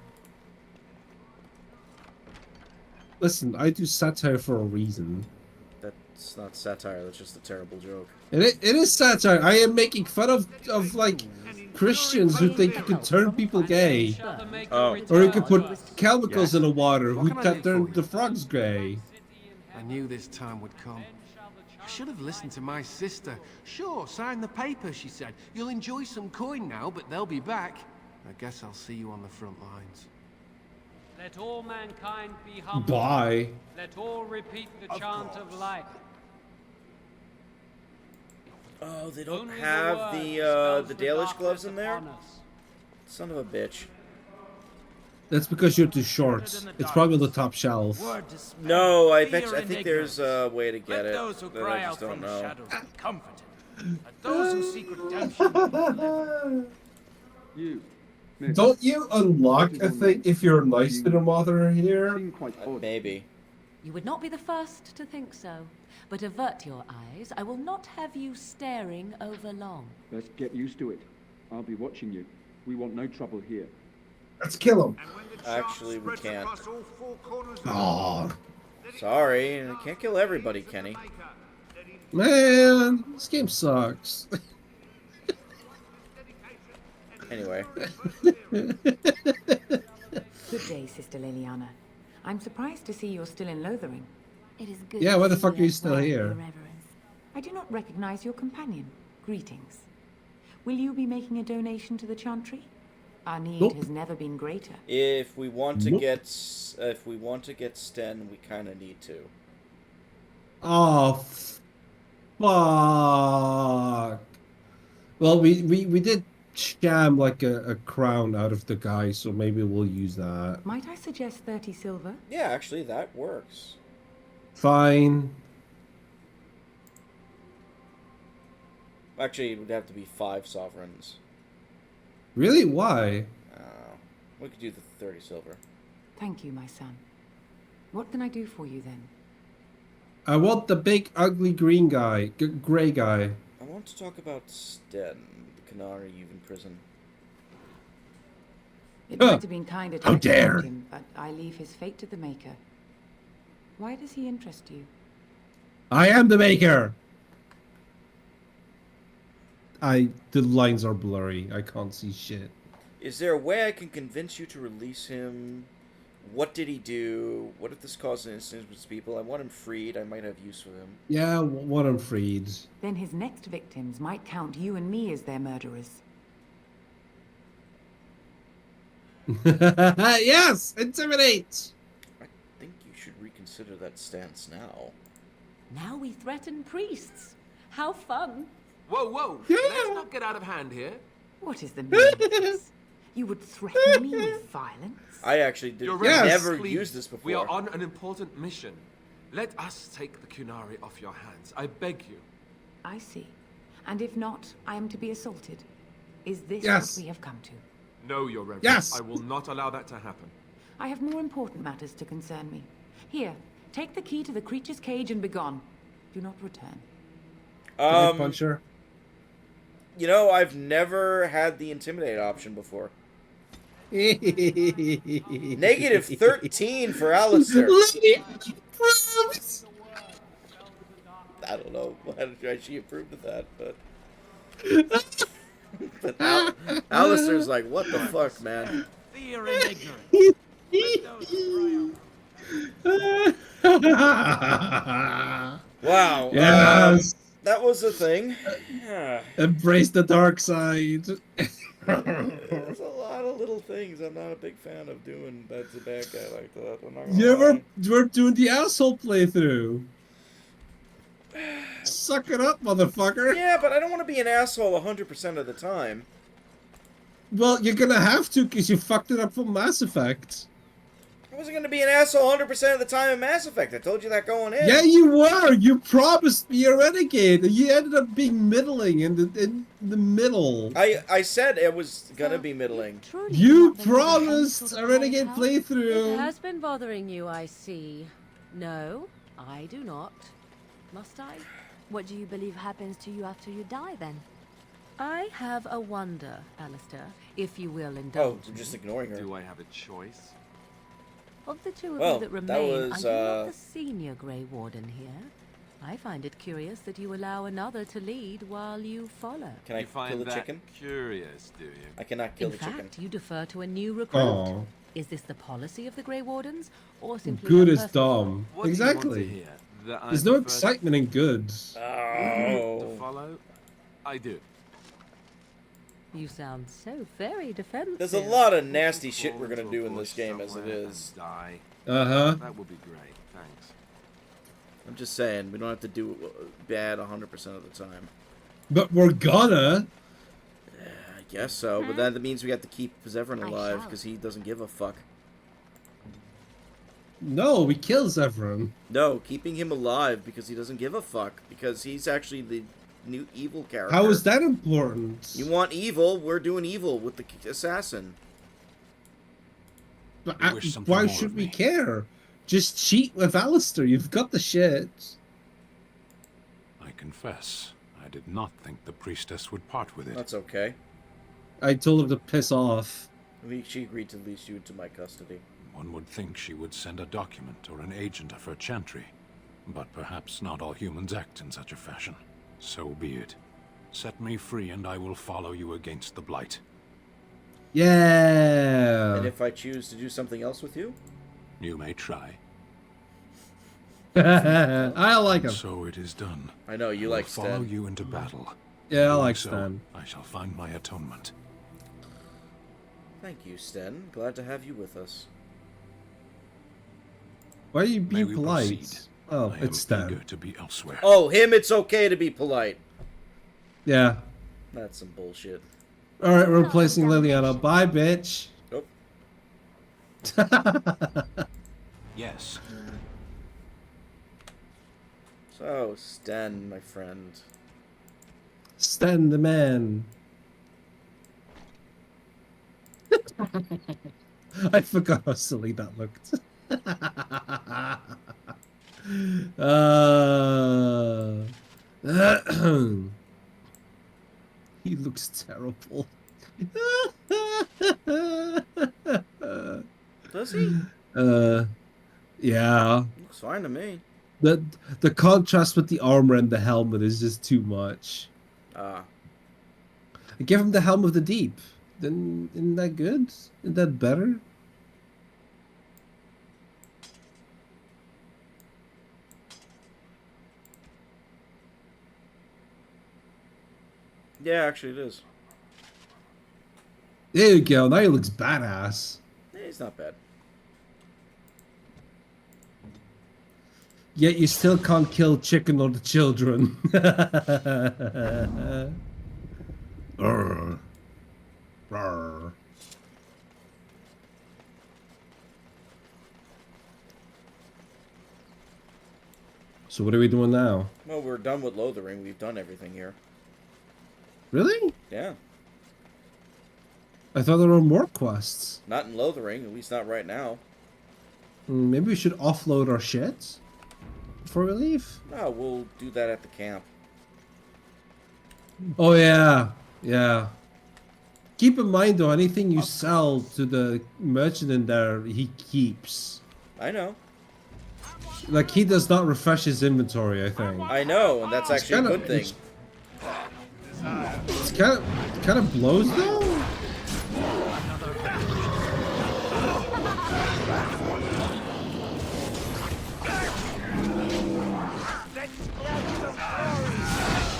Listen, I do satire for a reason. That's not satire, that's just a terrible joke. It is satire. I am making fun of like Christians who think you can turn people gay. Oh. Or you can put chemicals in the water who turn the frogs gay. I knew this time would come. I should have listened to my sister. Sure, sign the paper, she said. You'll enjoy some coin now, but they'll be back. I guess I'll see you on the front lines. Let all mankind be humble. Bye. Let all repeat the chant of life. Oh, they don't Only have word the dispels the the Dalish darkness gloves in there? upon us. Son of a bitch. That's because you're too short. It's probably on the top shelf. No, I think there's a way to get it. Those who That cry I out just don't from the know. shadows be comforted. And those who seek redemption be delivered. Don't you unlock a thing if you're nice to the mother here? Maybe. You would not be the first to think so. But avert your eyes. I will not have you staring over long. Let's get used to it. I'll be watching you. We want no trouble here. Let's kill him. Actually, we can't. Aw. Sorry, I can't kill everybody, Kenny. Man, this game sucks. Anyway. Good day, Sister Liliana. I'm surprised to see you're still in Lothering. It is good Yeah, to why the see fuck are you as still well, here? Your Reverence. I do not recognize your companion. Greetings. Will you be making a donation to the Chantry? Our need Nope. has never been greater. If we want to Nope. get Sten, we kind of need to. Oh, fuck. Well, we did sham like a crown out of the guy, so maybe we'll use that. Might I suggest 30 silver? Yeah, actually, that works. Fine. Actually, it would have to be 5 sovereigns. Really? Why? We could do the 30 silver. Thank you, my son. What can I do for you then? I want the big, ugly green guy. Gray guy. I want to talk about Sten, the Canary you've in prison. It might have been kinder to How execute dare. him, but I leave his fate to the Maker. Why does he interest you? I am the maker! The lines are blurry. I can't see shit. Is there a way I can convince you to release him? What did he do? What if this caused an incident with people? I want him freed. I might have use for him. Yeah, what I'm freed. Then his next victims might count you and me as their murderers. Yes! Intimidate! I think you should reconsider that stance now. Now we threaten priests. How fun. Whoa, whoa! Let's not get out of hand here. What is the meaning of this? You would threaten me with violence? I actually did Your Reverence, never please. used this before. We are on an important mission. Let us take the Kunari off your hands. I beg you. I see. And if not, I am to be assaulted. Is this Yes. what we have come to? No, Your Reverence. Yes. I will not allow that to happen. I have more important matters to concern me. Here, take the key to the creature's cage and begone. Do not return. Can I punch her? You know, I've never had the intimidate option before. Negative 13 for Alistair. I don't know why she approved of that, but Alistair's like, what the fuck, man? Fear and ignorance. Wow. Yes. That was a thing. Yeah. Embrace the dark side. There's a lot of little things I'm not a big fan of doing. That's a bad guy like that. I'm not gonna You ever lie. were doing the asshole playthrough? Suck it up, motherfucker. Yeah, but I don't want to be an asshole 100% of the time. Well, you're gonna have to because you fucked it up for Mass Effect. I wasn't going to be an asshole 100% of the time in Mass Effect. I told you that going in. Yeah, you were. You promised me a renegade, and you ended up being middling in the middle. I said it was going to be middling. You promised a renegade It playthrough. has been bothering you, I see. No, I do not. Must I? What do you believe happens to you after you die, then? I have a wonder, Alistair, if you will Oh, indulge I'm just me. ignoring her. Do I have a choice? Of the two of Well, you that that remain, was, are you not the senior Grey Warden here? I find it curious that you allow another to lead while you follow. Can I You find kill the that chicken? curious, do you? I cannot kill In the fact, chicken. you defer to a new recruit. Oh. Is this the policy of the Grey Wardens, or simply Good a is personal- dumb. What do you want to Exactly. hear? That I There's no prefer excitement in good. to Oh. follow? I do. You sound so very defensive. There's a lot of nasty shit we're going to do in this game as it is. Die. Uh-huh. That would be great. Thanks. I'm just saying, we don't have to do bad 100% of the time. But we're gonna. I guess so, but that means we have to keep Zevran I alive shall. because he doesn't give a fuck. No, we kill Zevran. No, keeping him alive because he doesn't give a fuck because he's actually the new evil character. How is that important? You want evil? We're doing evil with the assassin. But You wish something why more should of we me. care? Just cheat with Alistair. You've got the shit. I confess, I did not think the priestess would part with it. That's okay. I told him to piss off. She agreed to lease you into my custody. One would think she would send a document or an agent of her chantry. But perhaps not all humans act in such a fashion. So be it. Set me free and I will follow you against the Blight. Yeah. And if I choose to do something else with you? You may try. I like him. So it is done. I know, you I will like follow Sten. you into battle. Yeah, I Doing like so, Sten. I shall find my atonement. Thank you, Sten. Glad to have you with us. Why are you May being we polite? proceed? Oh, I am it's Stan. eager to be elsewhere. Oh, him, it's okay to be polite. Yeah. That's some bullshit. Alright, we're replacing Liliana. Bye, bitch. Nope. Yes. So, Sten, my friend. Stan the man. I forgot how silly that looked. He looks terrible. Does he? Yeah. Looks fine to me. The contrast with the armor and the helmet is just too much. Ah. Give him the Helm of the Deep. Then isn't that good? Isn't that better? Yeah, actually it is. There you go. Now he looks badass. Yeah, he's not bad. Yet you still can't kill chicken or the children. Arr. Arr. So what are we doing now? Well, we're done with Lothering. We've done everything here. Really? Yeah. I thought there were more quests. Not in Lothering, at least not right now. Maybe we should offload our shit before we leave. No, we'll do that at the camp. Oh yeah, yeah. Keep in mind though, anything you sell to the merchant in there, he keeps. I know. Like he does not refresh his inventory, I think. I know, and that's actually a good thing. It's kind of blows though.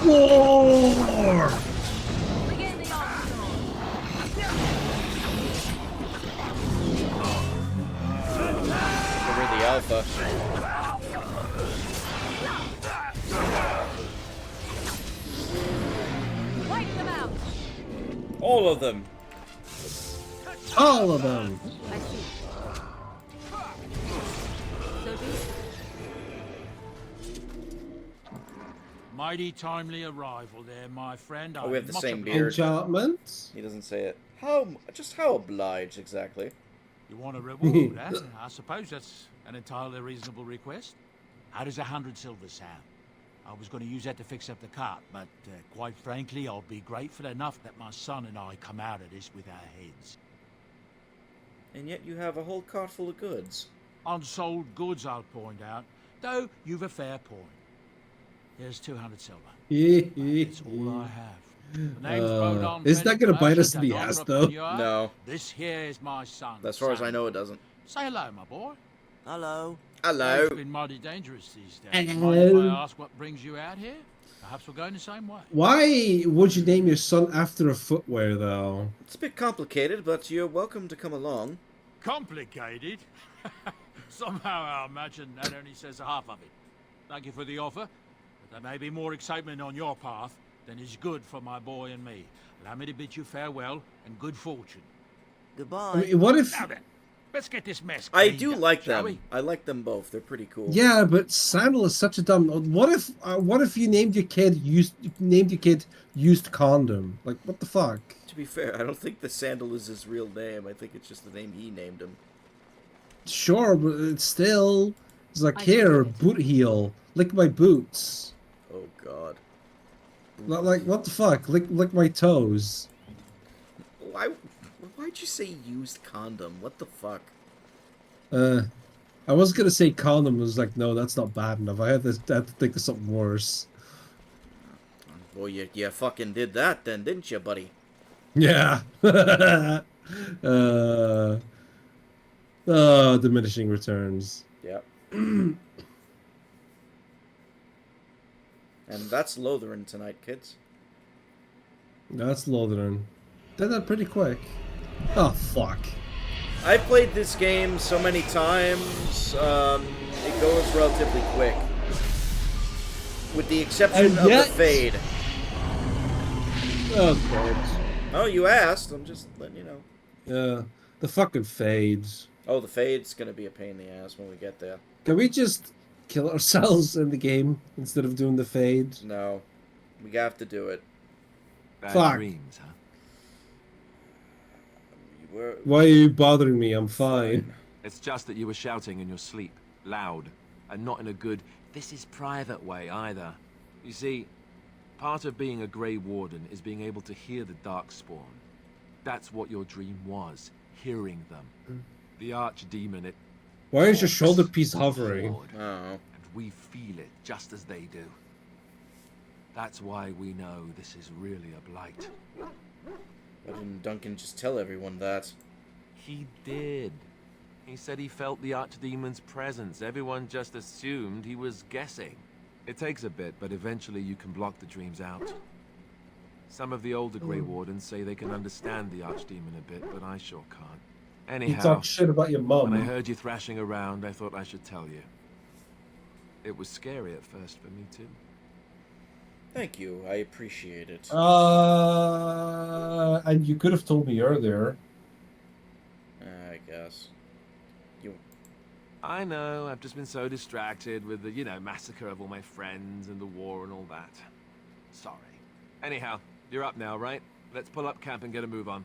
War! We're the alpha. Wipe them out. All of them. All of them. I see. So be it. Mighty timely arrival there, my friend. Oh, we have the I'm same much beard. Enchantment? He doesn't say it. Just how obliged exactly? You want a reward, eh? I suppose that's an entirely reasonable request. How does 100 silver sound? I was going to use that to fix up the cart, but quite frankly, I'll be grateful enough that my son and I come out of this with our heads. And yet you have a whole cart full of goods. Unsold goods, I'll point out, though you've a fair point. Here's 200 silver. That's all I have. The name's Bodon Is that gonna bite us in the Merchant, ass though? No. This here is my son. As far as I Sam. know, it doesn't. Say hello, my boy. Hello. Hello. It's been mighty dangerous these days. Hello. Mind if I ask what brings you out here? Perhaps we're going the same way. Why would you name your son after a footwear though? It's a bit complicated, but you're welcome to come along. Complicated? Somehow I imagine that only says half of it. Thank you for the offer, but there may be more excitement on your path than is good for my boy and me. Allow me to bid you farewell and good fortune. Goodbye. I mean, what if? Now then, let's get this mess I cleaned do up, like shall them. we? I like them both. They're pretty cool. Yeah, but Sandal is such a dumb. What if you named your kid used condom? Like what the fuck? To be fair, I don't think the Sandal is his real name. I think it's just the name he named him. Sure, but it's still. It's like here, boot heel, lick my boots. Oh God. Like what the fuck? Lick my toes. Why'd you say used condom? What the fuck? I was gonna say condom. I was like, no, that's not bad enough. I had to think of something worse. Well, you fucking did that then, didn't you, buddy? Yeah. Diminishing returns. Yep. And that's Lothering tonight, kids. That's Lothering. Did that pretty quick. Oh, fuck. I've played this game so many times, it goes relatively quick. With the exception of the fade. Oh, God. Oh, you asked. I'm just letting you know. Yeah. The fucking fades. Oh, the fade's gonna be a pain in the ass when we get there. Can we just kill ourselves in the game instead of doing the fade? No. We have to do it. Bad Fuck. dreams, huh? Why are you bothering me? I'm fine. It's just that you were shouting in your sleep, loud, and not in a good, this is private way either. You see, part of being a Grey Warden is being able to hear the Darkspawn. That's what your dream was, hearing them. The Archdemon, it... Why is your shoulder piece hovering? Oh. And we feel it just as they do. That's why we know this is really a blight. Why didn't Duncan just tell everyone that? He did. He said he felt the Archdemon's presence. Everyone just assumed he was guessing. It takes a bit, but eventually you can block the dreams out. Some of the older Grey Wardens say they can understand the Archdemon a bit, but I sure can't. Anyhow, You talk shit about your mum. when I heard you thrashing around, I thought I should tell you. It was scary at first for me too. Thank you. I appreciate it. And you could have told me earlier. I guess. I know, I've just been so distracted with the, you know, massacre of all my friends and the war and all that. Sorry. Anyhow, you're up now, right? Let's pull up camp and get a move on.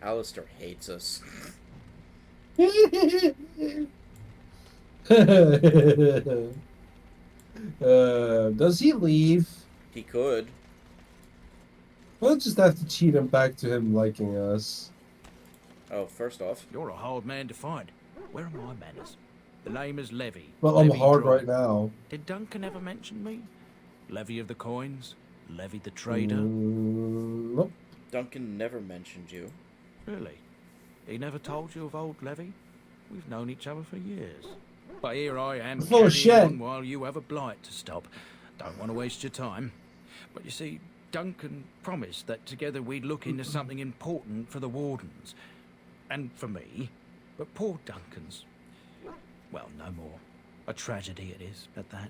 Alistair hates us. Does he leave? He could. We'll just have to cheat him back to him liking us. Oh, first off. You're a hard man to find. Where are my manners? The name is Levy. Well, I'm Levy hard Dry. right now. Did Duncan ever mention me? Levy of the coins? Levy the trader? Nope. Duncan never mentioned you. Really? He never told you of old Levy? We've known each other for years. But here I am Full of carrying shit. on while you have a blight to stop. Don't want to waste your time. But you see, Duncan promised that together we'd look into something important for the Wardens. And for me. But poor Duncan's... well, no more. A tragedy it is, at that.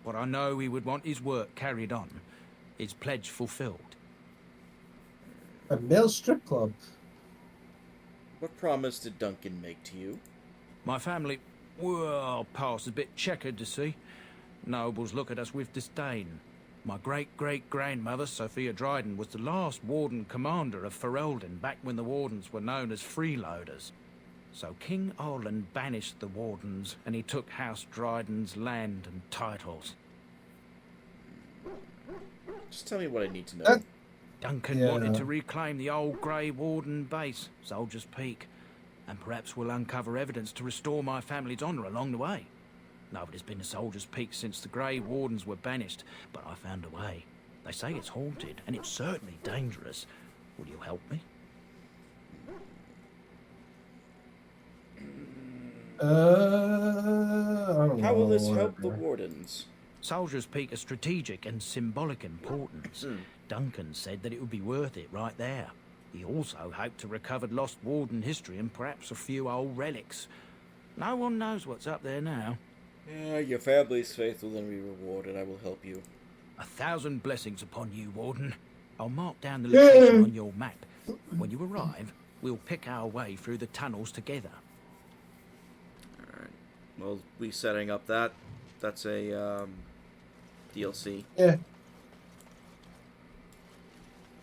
But I know he would want his work carried on. His pledge fulfilled. A male strip club. What promise did Duncan make to you? My family, well, past a bit checkered to see. Nobles look at us with disdain. My great-great-grandmother, Sophia Dryden, was the last Warden commander of Ferelden back when the Wardens were known as freeloaders. So King Olin banished the Wardens, and he took House Dryden's land and titles. Just tell me what I need to know. Duncan wanted to reclaim the old Grey Warden base, Soldier's Peak, and perhaps we'll uncover evidence to restore my family's honour along the way. Nobody's been to Soldier's Peak since the Grey Wardens were banished, but I found a way. They say it's haunted, and it's certainly dangerous. Will you help me? I don't know. How will this help the Wardens? Soldier's Peak is strategic and symbolic importance. Duncan said that it would be worth it right there. He also hoped to recover lost Warden history and perhaps a few old relics. No one knows what's up there now. Yeah, your family's faith will then be rewarded. I will help you. 1,000 blessings upon you, Warden. I'll mark down the location on your map. When you arrive, we'll pick our way through the tunnels together. Alright. Well, we setting up that. That's a, DLC. Yeah.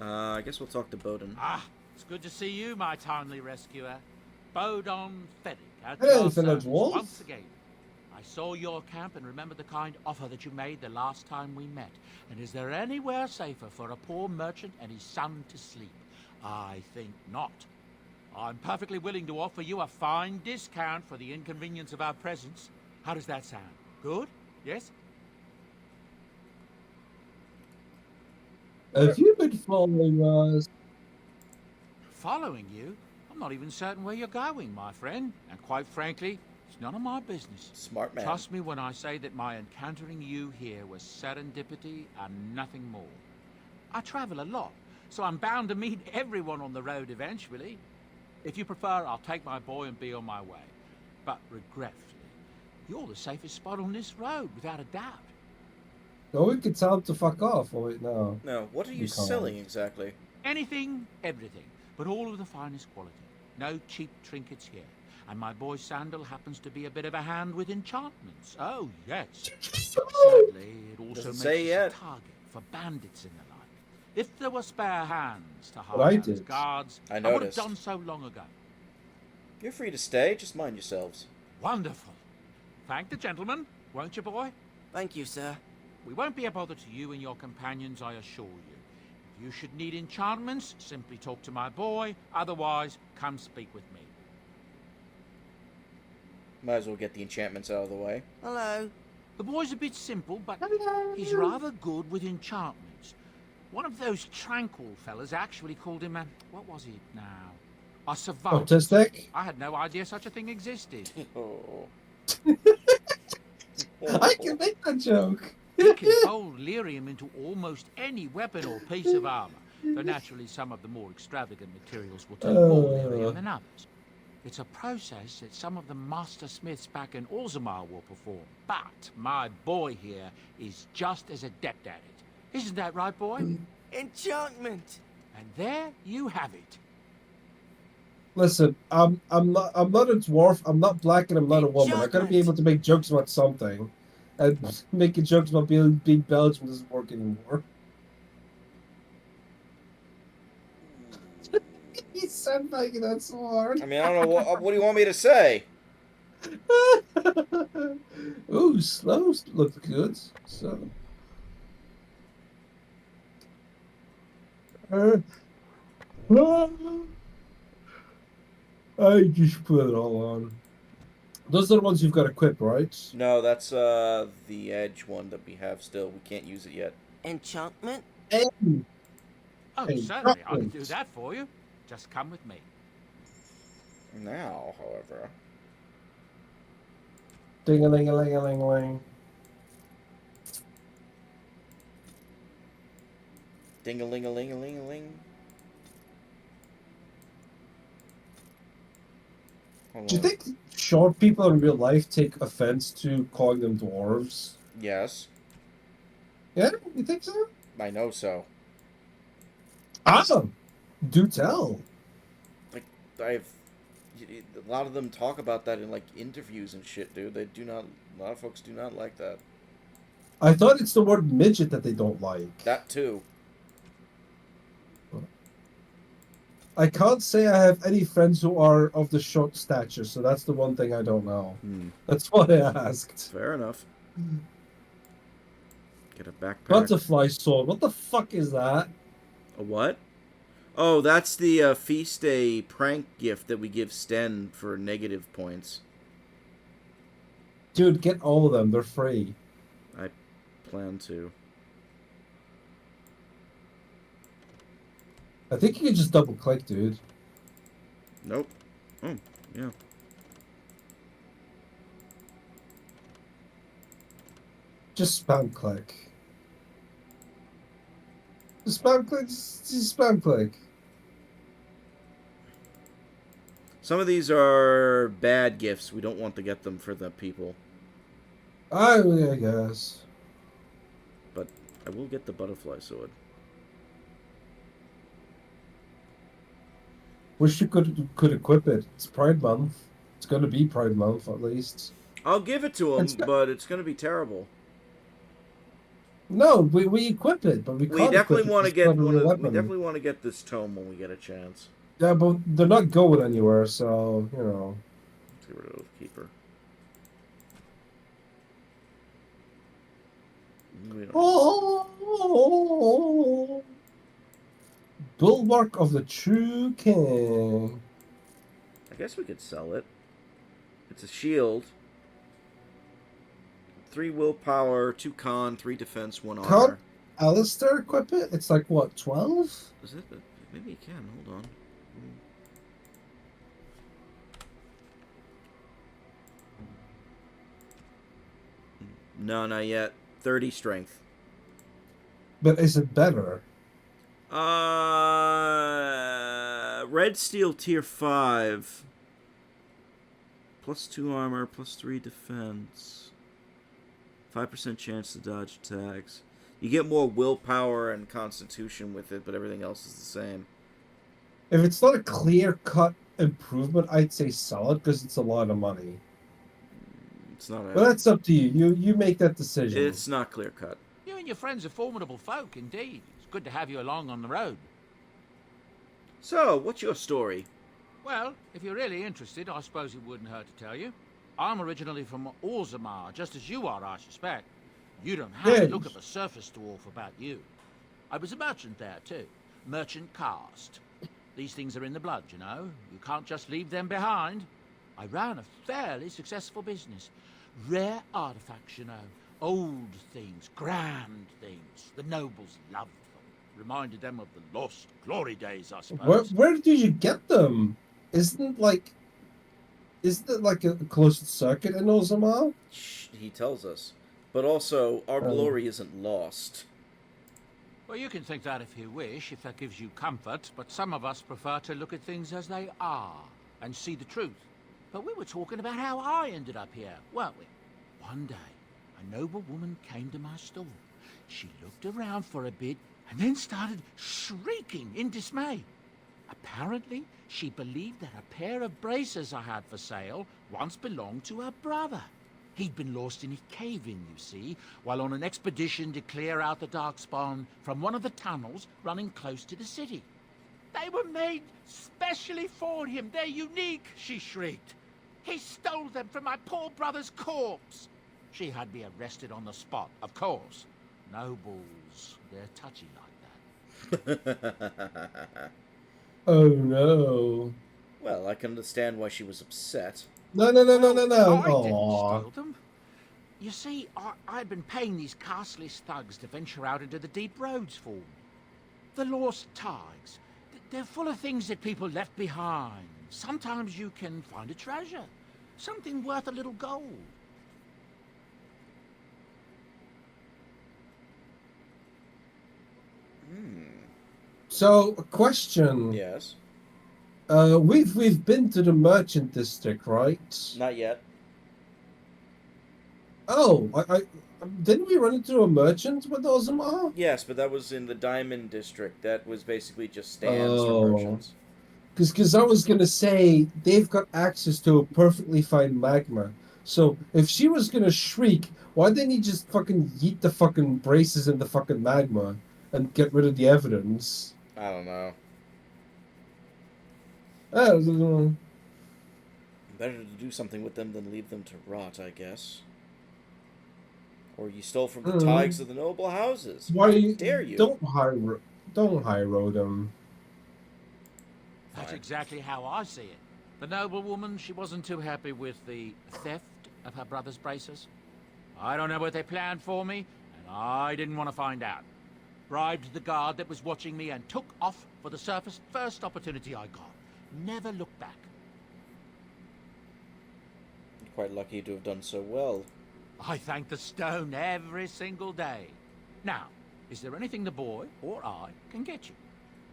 I guess we'll talk to Bowden. Ah, it's good to see you, my timely rescuer. Bowden Fenwick at Hello, your fellow service dwarf. once again. I saw your camp and remember the kind offer that you made the last time we met. And is there anywhere safer for a poor merchant and his son to sleep? I think not. I'm perfectly willing to offer you a fine discount for the inconvenience of our presence. How does that sound? Good? Yes? Have you been following us? Following you? I'm not even certain where you're going, my friend. And quite frankly, It's none of my business. Smart man. Trust me when I say that my encountering you here was serendipity and nothing more. I travel a lot, so I'm bound to meet everyone on the road eventually. If you prefer, I'll take my boy and be on my way. But regretfully, you're the safest spot on this road, without a doubt. No, we could tell him to fuck off. Oh, wait, no. No, what are you We can't. selling exactly? Anything, everything, but all of the finest quality. No cheap trinkets here. And my boy Sandal happens to be a bit of a hand with enchantments. Oh, yes. Sadly, it also Doesn't makes say us yet. a target for bandits and the like. If there were spare hands to But I hire as did. guards, I I would have noticed. done so long ago. You're free to stay, just mind yourselves. Wonderful. Thank the gentleman, won't you, boy? Thank you, sir. We won't be a bother to you and your companions, I assure you. If you should need enchantments, simply talk to my boy. Otherwise, come speak with me. Might as well get the enchantments out of the way. Hello. The boy's a bit simple, but he's rather good with enchantments. One of those tranquil fellas actually called him a... what was he now? A savant. Autistic? I had no idea such a thing existed. Oh. I can make that joke. He can fold lyrium into almost any weapon or piece of armor, though naturally some of the more extravagant materials will take more lyrium than others. It's a process that some of the master smiths back in Orzammar will perform, but my boy here is just as adept at it. Isn't that right, boy? Enchantment! And there you have it. Listen, I'm not a dwarf. I'm not black, and I'm not a woman. I gotta be able to make jokes about something, and making jokes about being Belgian doesn't work anymore. He said making that so hard. I mean, I don't know, what do you want me to say? Ooh, slow looks good. So. I just put it all on. Those are the ones you've got equipped, right? No, that's the edge one that we have still. We can't use it yet. Enchantment? Oh, Hey, certainly, I can do enchantment. that for you. Just come with me. Now, however... Ding-a-ling-a-ling-a-ling-a-ling. Ding-a-ling-a-ling-a-ling-a-ling. Do you think short people in real life take offense to calling them dwarves? Yes. Yeah, you think so? I know so. Awesome. Do tell. Like, a lot of them talk about that in, like, interviews and shit, dude. They do not... A lot of folks do not like that. I thought it's the word midget that they don't like. That, too. I can't say I have any friends who are of the short stature, so that's the one thing I don't know. That's why I asked. Fair enough. Get a backpack. Butterfly sword. What the fuck is that? A what? Oh, that's the feast day prank gift that we give Sten for negative points. Dude, get all of them. They're free. I plan to. I think you can just double click, dude. Nope. Oh, yeah. Just spam click. Just spam click. Just spam click. Some of these are bad gifts. We don't want to get them for the people. I guess. But I will get the butterfly sword. Wish you could equip it. It's Pride Month. It's gonna be Pride Month at least. I'll give it to him, but it's going to be terrible. No, we equip it, but we can't definitely want to get one. we definitely want to get this tome when we get a chance. Yeah, but they're not going anywhere, so you know. Let's get rid of Keeper. Oh, Bulwark of the True King. I guess we could sell it. It's a shield. 3 willpower, 2 con, 3 defense, 1 armor. Can't Alistair equip it? It's like what, 12? Is it? Maybe you can. Hold on. No, not yet. 30 strength. But is it better? Red steel tier 5. +2 armor, +3 defense. 5% chance to dodge attacks. You get more willpower and constitution with it, but everything else is the same. If it's not a clear-cut improvement, I'd say solid because it's a lot of money. It's not. But that's up to you. You make that decision. It's not clear cut. You and your friends are formidable folk, indeed. It's good to have you along on the road. So, what's your story? Well, if you're really interested, I suppose it wouldn't hurt to tell you. I'm originally from Orzammar, just as you are, I suspect. You don't have to look at the surface dwarf about you. I was a merchant there, too. Merchant caste. These things are in the blood, you know. You can't just leave them behind. I ran a fairly successful business. Rare artifacts, you know. Old things, grand things. The nobles loved them. Reminded them of the lost glory days, I suppose. Where did you get them? Isn't it like a closed circuit in Orzammar? He tells us. But also, our glory isn't lost. Well, you can think that if you wish, if that gives you comfort, but some of us prefer to look at things as they are and see the truth. But we were talking about how I ended up here, weren't we? One day, a noble woman came to my store. She looked around for a bit and then started shrieking in dismay. Apparently, she believed that a pair of braces I had for sale once belonged to her brother. He'd been lost in a cave-in, you see, while on an expedition to clear out the Darkspawn from one of the tunnels running close to the city. They were made specially for him. They're unique, she shrieked. He stole them from my poor brother's corpse. She had me arrested on the spot, of course. Nobles, they're touchy like that. Oh no. Well, I can understand why she was upset. No. I didn't steal them. You see, I'd been paying these castless thugs to venture out into the deep roads for me. The lost tigers. They're full of things that people left behind. Sometimes you can find a treasure. Something worth a little gold. So, a question. Yes. We've been to the merchant district, right? Not yet. Oh, I didn't we run into a merchant with Orzammar? Yes, but that was in the Diamond District. That was basically just stands for merchants. Because I was gonna say they've got access to a perfectly fine magma. So if she was gonna shriek, why didn't he just fucking yeet the fucking braces in the fucking magma and get rid of the evidence? I don't know. Better to do something with them than leave them to rot, I guess. Or you stole from the tigers of the noble houses. Why dare you? Don't high road them. That's exactly how I see it. The noble woman, she wasn't too happy with the theft of her brother's braces. I don't know what they planned for me, and I didn't want to find out. Bribed the guard that was watching me and took off for the surface first opportunity I got. Never looked back. You're quite lucky to have done so well. I thank the stone every single day. Now, is there anything the boy or I can get you?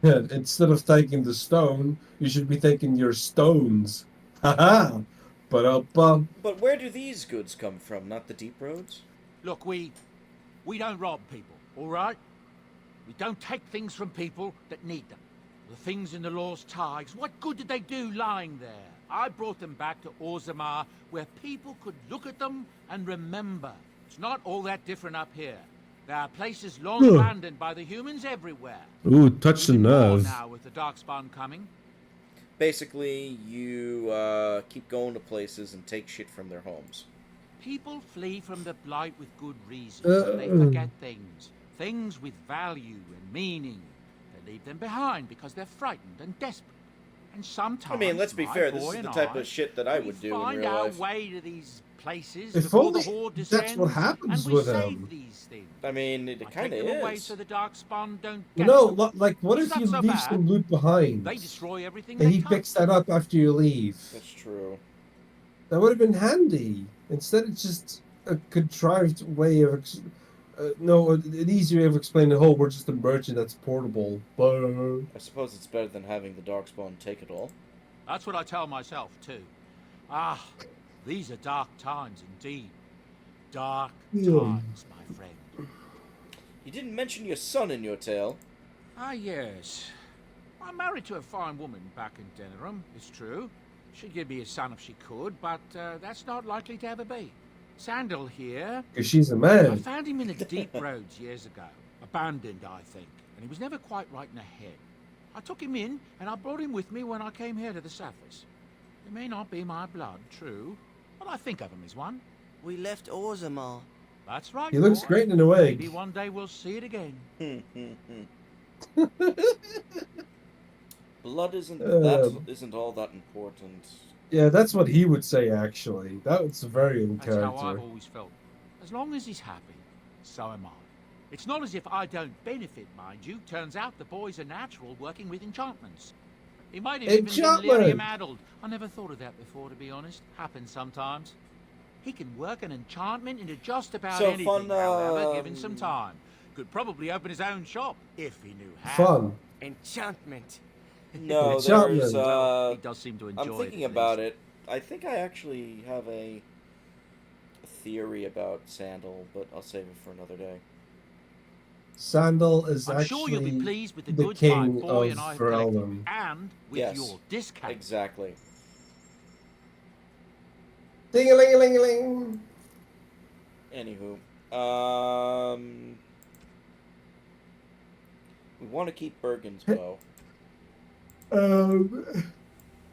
Yeah, instead of thanking the stone, you should be thanking your stones. Haha. But where do these goods come from? Not the deep roads? Look, we don't rob people, all right? We don't take things from people that need them. The things in the Lost Tigers, what good did they do lying there? I brought them back to Orzammar, where people could look at them and remember. It's not all that different up here. There are places long abandoned by the humans everywhere. Ooh, touch the nerve. Now with the Darkspawn coming. Basically, you keep going to places and take shit from their homes. People flee from the Blight with good reasons, and they forget things. Things with value and meaning. They leave them behind because they're frightened and desperate. And sometimes, I mean, let's be fair, this is the type of shit that I would do in real life. We find our way to these places If before only the Horde descends, that's what happens and we with save them. these things. I mean, it kind of Take them away is. so the Darkspawn don't get No, them. like what It's if you not so leave bad. some loot behind? They destroy everything And they he touch. picks that up after you leave. That's true. That would have been handy. Instead, it's just a contrived way of an easier way of explaining the whole. We're just a merchant that's portable. But I suppose it's better than having the Darkspawn take it all. That's what I tell myself, too. Ah, these are dark times indeed. Dark times, my friend. You didn't mention your son in your tale. Ah, yes. I'm married to a fine woman back in Denerim, it's true. She'd give me a son if she could, but that's not likely to ever be. Sandal here. 'cause she's a I man. found him in the deep roads years ago. Abandoned, I think. And he was never quite right in the head. I took him in, and I brought him with me when I came here to the surface. He may not be my blood, true, but I think of him as one. We left Orzammar. That's right. He looks boy. great in a wig. Maybe one day we'll see it again. Blood isn't all that important. Yeah, that's what he would say. Actually, that was very in That's how I've character. always felt. As long as he's happy, so am I. It's not as if I don't benefit, mind you. Turns out the boy's a natural working with enchantments. He might have even been Enchantment! lyrium-addled. I never thought of that before, to be honest. Happens sometimes. He can work an enchantment into just about So anything, fun, however, given some time. Could probably open his own shop, if he knew how. Fun. Enchantment. No, Enchantment. there's He does seem to enjoy I'm thinking it, at about it. I think I actually have a theory about Sandal, but I'll save it for another day. Sandal is I'm actually sure you'll be pleased with the the goods my king boy of and I have collected, Ferelden. and with Yes, your discount. exactly. Ding-a-ling-a-ling-a-ling. Anywho, we want to keep Bergen's bow. Can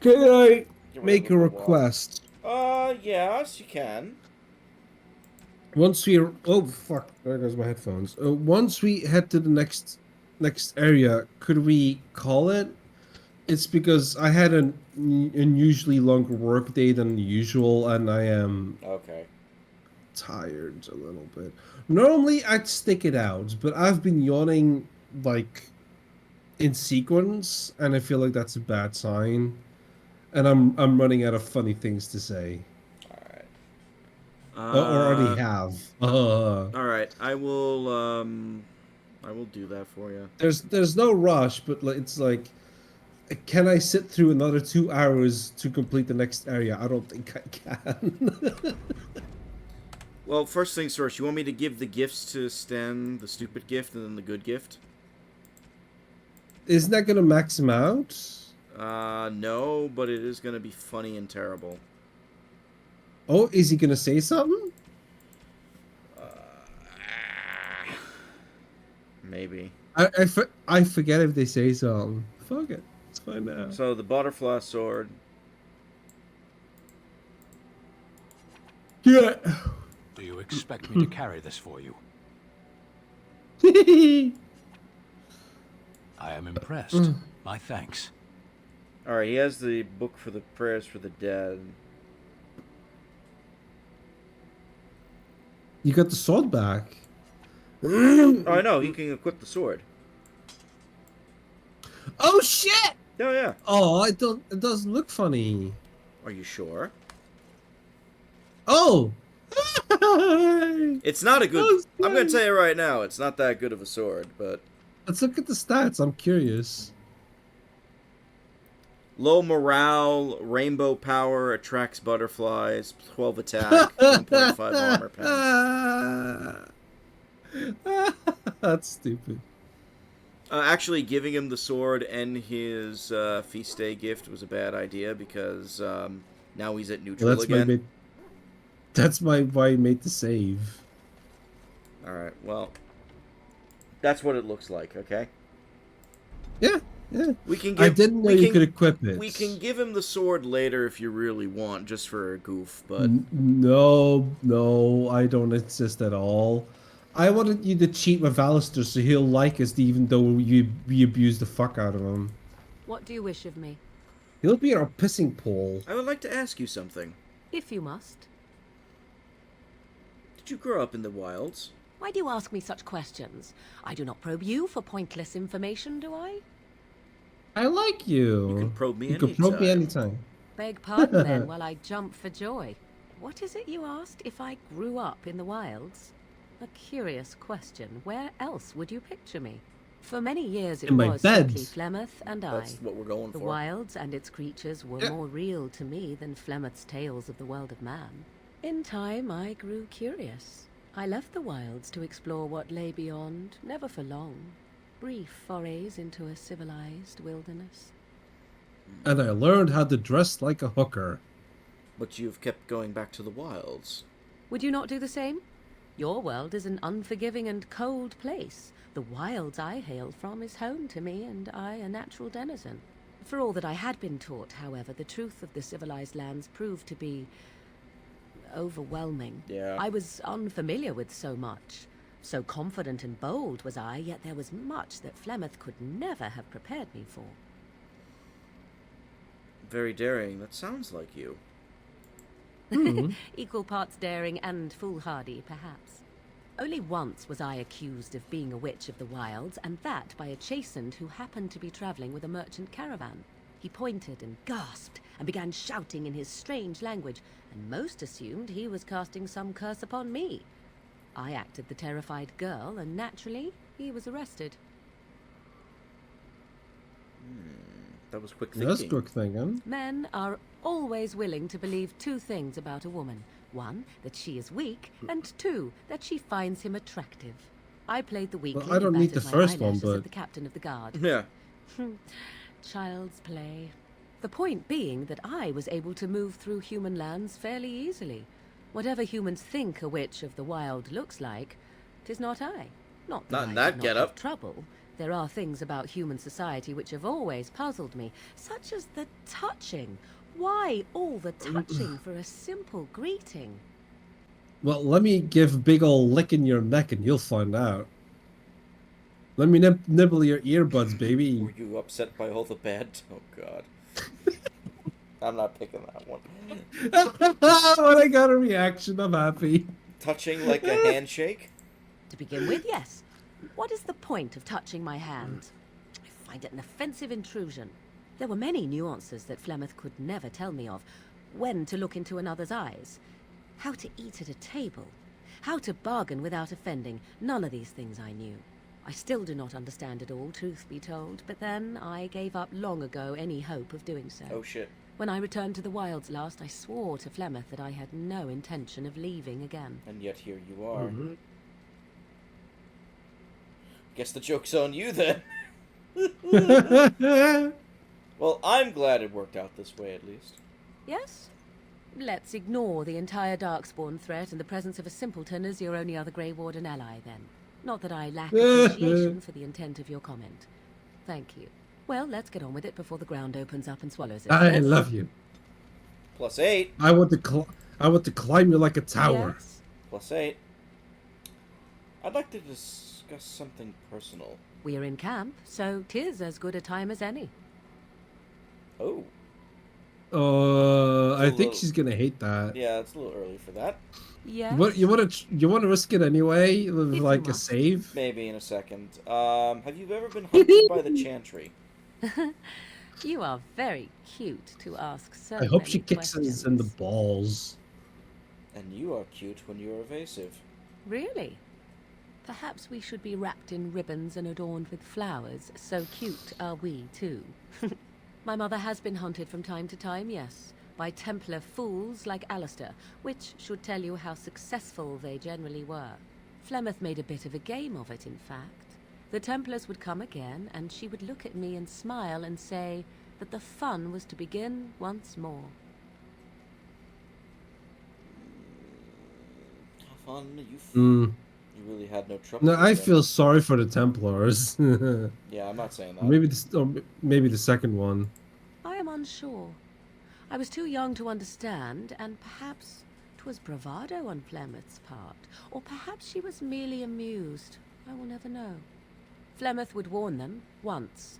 I Get rid make of a the wall. request? Yes, you can. Once we fuck, there goes my headphones. Once we head to the next area, could we call it? It's because I had an unusually longer work day than usual, and I am Okay. tired a little bit. Normally I'd stick it out, but I've been yawning like in sequence, and I feel like that's a bad sign. And I'm running out of funny things to say. Or already have. All right, I will do that for you. There's no rush, but it's like, can I sit through another 2 hours to complete the next area? I don't think I can. Well, first things first, you want me to give the gifts to Sten, the stupid gift, and then the good gift? Isn't that gonna max him out? No, but it is gonna be funny and terrible. Oh, is he gonna say something? Maybe. I forget if they say something. Fuck it. Let's find out. So, the butterfly sword. Yeah. Do you expect me to carry this for you? I am impressed. My thanks. Alright, he has the book for the prayers for the dead. You got the sword back. Oh, I know, he can equip the sword. Oh shit! Oh, yeah. Oh, it doesn't look funny. Are you sure? Oh! It's not a good... I'm gonna tell you right now, it's not that good of a sword, but... Let's look at the stats. I'm curious. Low morale, rainbow power, attracts butterflies, 12 attack, 1.5 armor pen. That's stupid. Actually, giving him the sword and his feast day gift was a bad idea because now he's at neutral Well, again. That's why I made the save. Alright, well, that's what it looks like, okay? Yeah, yeah. We can I didn't know you could equip it. We can give him the sword later if you really want, just for a goof, but... No, I don't insist at all. I wanted you to cheat with Alistair so he'll like us even though we abuse the fuck out of him. What do you wish of me? He'll be our pissing pole. I would like to ask you something. If you must. Did you grow up in the wilds? Why do you ask me such questions? I do not probe you for pointless information, do I? I like you. You can probe me You can probe me anytime. Beg pardon then while I jump for joy. What is it you asked? If I grew up in the wilds? A curious question. Where else would you picture me? For many years it In my was bed. simply Flemeth and That's I. what we're going The for. wilds and its creatures were more real to me than Flemeth's tales of the world of man. In time, I grew curious. I left the wilds to explore what lay beyond, never for long. Brief forays into a civilized wilderness. And I learned how to dress like a hooker. But you've kept going back to the wilds. Would you not do the same? Your world is an unforgiving and cold place. The wilds I hail from is home to me, and I a natural denizen. For all that I had been taught, however, the truth of the civilized lands proved to be overwhelming. Yeah. I was unfamiliar with so much. So confident and bold was I, yet there was much that Flemeth could never have prepared me for. Very daring. That sounds like you. Equal parts daring and foolhardy, perhaps. Only once was I accused of being a witch of the wilds, and that by a chastened who happened to be travelling with a merchant caravan. He pointed and gasped, and began shouting in his strange language, and most assumed he was casting some curse upon me. I acted the terrified girl, and naturally, he was arrested. That was quick thinking. That's quick thinking. Men are always willing to believe two things about a woman. One, that she is weak, and two, that she finds him attractive. I played the weakling. Well, I don't and need the batted my first one, eyelashes but... at the captain of the guard. Yeah. Child's play. The point being that I was able to move through human lands fairly easily. Whatever humans think a witch of the wild looks like, 'tis not I. Not that Not I in that should not getup. have trouble. There are things about human society which have always puzzled me, such as the touching. Why all the touching for a simple greeting? Well, let me give a big ol' lick in your neck and you'll find out. Let me nibble your earbuds, baby. Were you upset by all the bad? Oh, God. I'm not picking that one. When I got a reaction, I'm happy. Touching like a handshake? To begin with, yes. What is the point of touching my hand? I find it an offensive intrusion. There were many nuances that Flemeth could never tell me of. When to look into another's eyes. How to eat at a table. How to bargain without offending. None of these things I knew. I still do not understand it all, truth be told, but then I gave up long ago any hope of doing so. Oh, shit. When I returned to the wilds last, I swore to Flemeth that I had no intention of leaving again. And yet here you are. Guess the joke's on you, then. Well, I'm glad it worked out this way, at least. Yes? Let's ignore the entire Darkspawn threat and the presence of a simpleton as your only other Grey Warden ally, then. Not that I lack appreciation for the intent of your comment. Thank you. Well, let's get on with it before the ground opens up and swallows it. I love you. +8. I want to climb you like a tower. Yes. +8. I'd like to discuss something personal. We're in camp, so 'tis as good a time as any. Oh. I think she's gonna hate that. Yeah, it's a little early for that. Yes. What you want to risk it anyway, with like a save? Maybe in a second. Have you ever been hunted by the Chantry? You are very cute to ask so I hope many she kicks us in the balls. And you are cute when you're evasive. Really? Perhaps we should be wrapped in ribbons and adorned with flowers. So cute are we, too. My mother has been hunted from time to time, yes, by Templar fools like Alistair, which should tell you how successful they generally were. Flemeth made a bit of a game of it, in fact. The Templars would come again, and she would look at me and smile and say that the fun was to begin once more. Fun? Mm. You really had no trouble. No, with I them. feel sorry for the Templars. Yeah, I'm not saying that. Maybe the second one. I am unsure. I was too young to understand, and perhaps 'twas bravado on Flemeth's part, or perhaps she was merely amused. I will never know. Flemeth would warn them, once.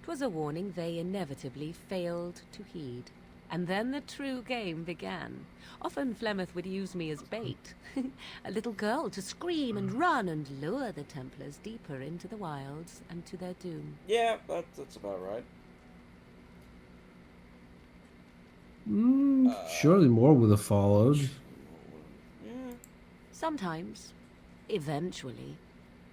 'Twas a warning they inevitably failed to heed. And then the true game began. Often Flemeth would use me as bait. A little girl to scream and run and lure the Templars deeper into the wilds and to their doom. Yeah, that's about right. Surely more would have followed. Sometimes. Eventually.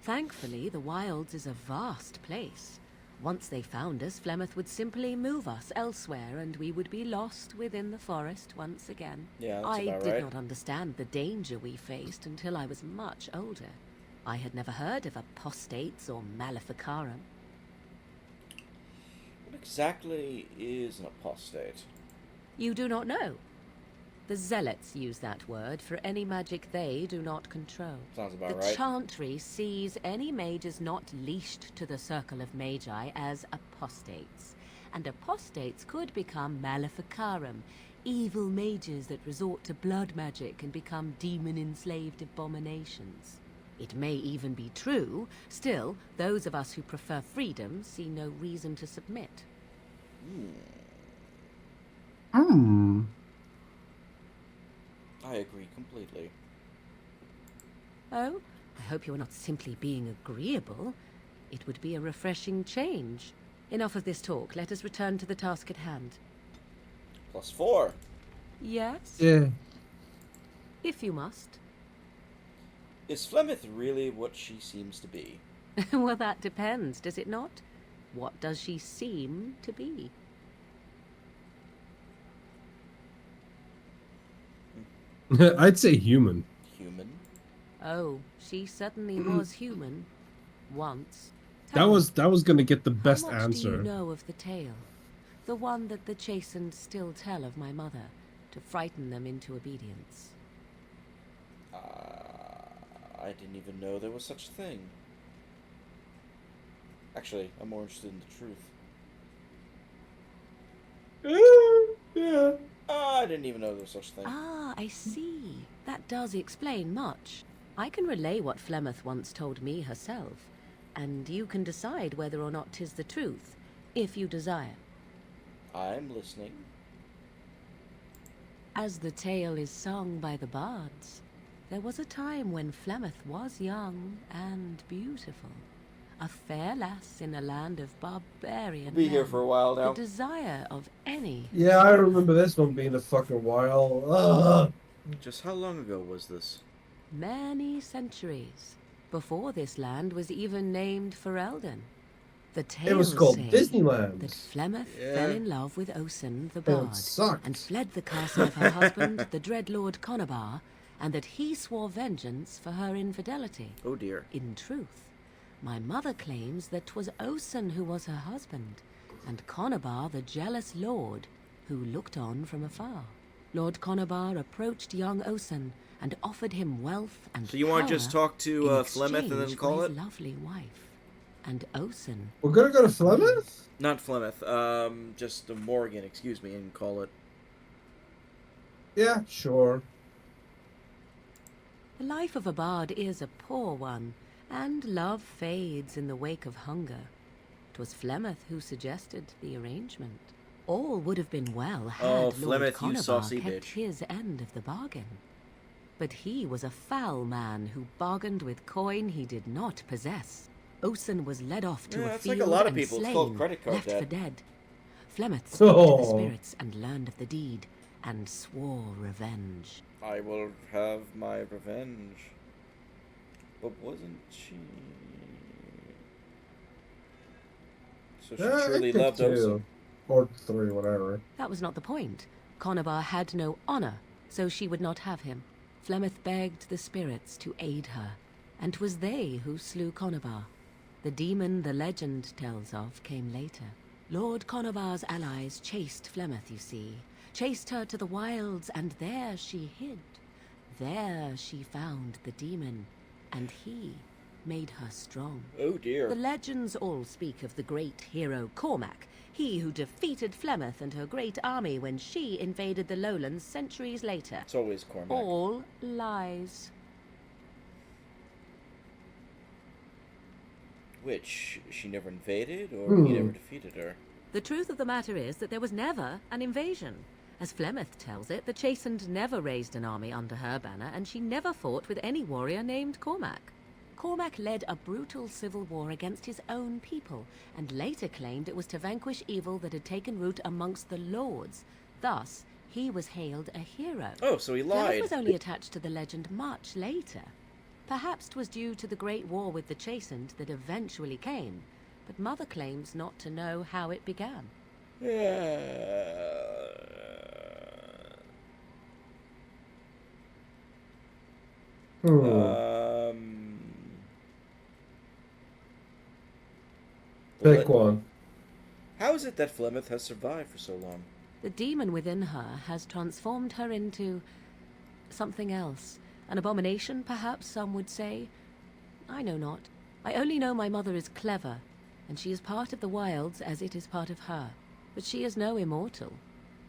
Thankfully, the wilds is a vast place. Once they found us, Flemeth would simply move us elsewhere, and we would be lost within the forest once again. Yeah, that's I about did right. not understand the danger we faced until I was much older. I had never heard of apostates or maleficarum. What exactly is an apostate? You do not know? The zealots use that word for any magic they do not control. Sounds about the right. Chantry sees any mages not leashed to the circle of magi as apostates. And apostates could become maleficarum, evil mages that resort to blood magic and become demon-enslaved abominations. It may even be true. Still, those of us who prefer freedom see no reason to submit. I agree completely. Oh, I hope you are not simply being agreeable. It would be a refreshing change. Enough of this talk. Let us return to the task at hand. +4. Yes? Yeah. If you must. Is Flemeth really what she seems to be? Well, that depends, does it not? What does she seem to be? I'd say human. Human? Oh, she certainly was human. Once. That was gonna get the best How much answer. do you know of the tale? The one that the chastened still tell of my mother, to frighten them into obedience. I didn't even know there was such a thing. Actually, I'm more interested in the truth. Yeah. I didn't even know there was such a thing. Ah, I see. That does explain much. I can relay what Flemeth once told me herself, and you can decide whether or not 'tis the truth, if you desire. I'm listening. As the tale is sung by the bards, there was a time when Flemeth was young and beautiful. A fair lass in a land of barbarian Be here men, for a while now. The desire of any. Yeah, I remember this one being a fucking while. Ugh. Just how long ago was this? Many centuries. Before this land was even named Ferelden. The tales It was called say Disneyland. that Flemeth Yeah. fell in love with Osen the It bard sucked. and fled the castle of her husband, the dreadlord Conabar, and that he swore vengeance for her infidelity. Oh dear. In truth, my mother claims that 'twas Osen who was her husband, and Conabar the jealous lord who looked on from afar. Lord Conabar approached young Osen and offered him wealth and So you want to just power talk to in Flemeth and then exchange call for it? his lovely wife. And Osen. We're gonna go to Flemeth? Not Flemeth. Just Morgan, excuse me, and call it. Yeah, sure. The life of a bard is a poor one, and love fades in the wake of hunger. 'Twas Flemeth who suggested the arrangement. All would have been well had Oh, Lord Flemeth, you Conabar saucy kept bitch. his end of the bargain. But he was a foul man who bargained with coin he did not possess. Osen was led off to Yeah, a that's field like a lot of and people. It's slain, called credit card left debt. for dead. Flemeth spoke to the Oh. spirits and learned of the deed, and swore revenge. I will have my revenge. But wasn't she... So she Yeah, I truly picked loved 2. Osen. Or 3, whatever. That was not the point. Conabar had no honor, so she would not have him. Flemeth begged the spirits to aid her, and 'twas they who slew Conabar. The demon the legend tells of came later. Lord Conabar's allies chased Flemeth, you see. Chased her to the wilds, and there she hid. There she found the demon, and he made her strong. Oh dear. The legends all speak of the great hero Cormac, he who defeated Flemeth and her great army when she invaded the lowlands centuries later. It's always Cormac. All lies. Which, she never invaded, or he never defeated her? The truth of the matter is that there was never an invasion. As Flemeth tells it, the Chastened never raised an army under her banner, and she never fought with any warrior named Cormac. Cormac led a brutal civil war against his own people, and later claimed it was to vanquish evil that had taken root amongst the lords. Thus, he was hailed a hero. Oh, so he lied. Flemeth was only attached to the legend much later. Perhaps 'twas due to the great war with the Chastened that eventually came, but Mother claims not to know how it began. Pick one. How is it that Flemeth has survived for so long? The demon within her has transformed her into something else. An abomination, perhaps some would say. I know not. I only know my mother is clever, and she is part of the wilds as it is part of her. But she is no immortal.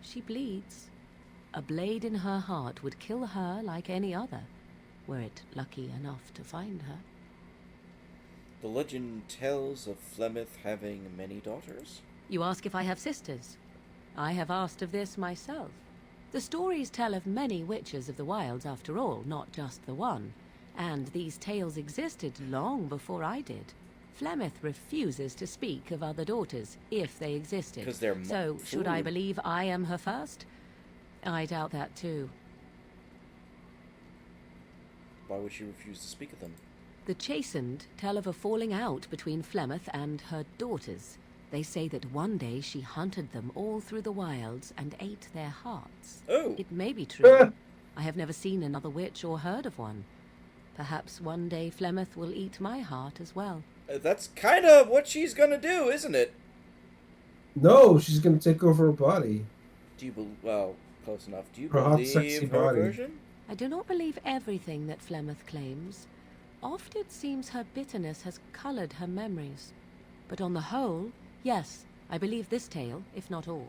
She bleeds. A blade in her heart would kill her like any other, were it lucky enough to find her. The legend tells of Flemeth having many daughters? You ask if I have sisters. I have asked of this myself. The stories tell of many witches of the wilds after all, not just the one. And these tales existed long before I did. Flemeth refuses to speak of other daughters, if they existed. 'Cause they're So, should I food. believe I am her first? I doubt that too. Why would she refuse to speak of them? The Chastened tell of a falling out between Flemeth and her daughters. They say that one day she hunted them all through the wilds and ate their hearts. Oh! It may be true. I have never seen another witch or heard of one. Perhaps one day Flemeth will eat my heart as well. That's kind of what she's gonna do, isn't it? No, she's gonna take over her body. Do you well, close enough. Do you Her hot, believe sexy her body. version? I do not believe everything that Flemeth claims. Oft it seems her bitterness has colored her memories. But on the whole, yes, I believe this tale, if not all.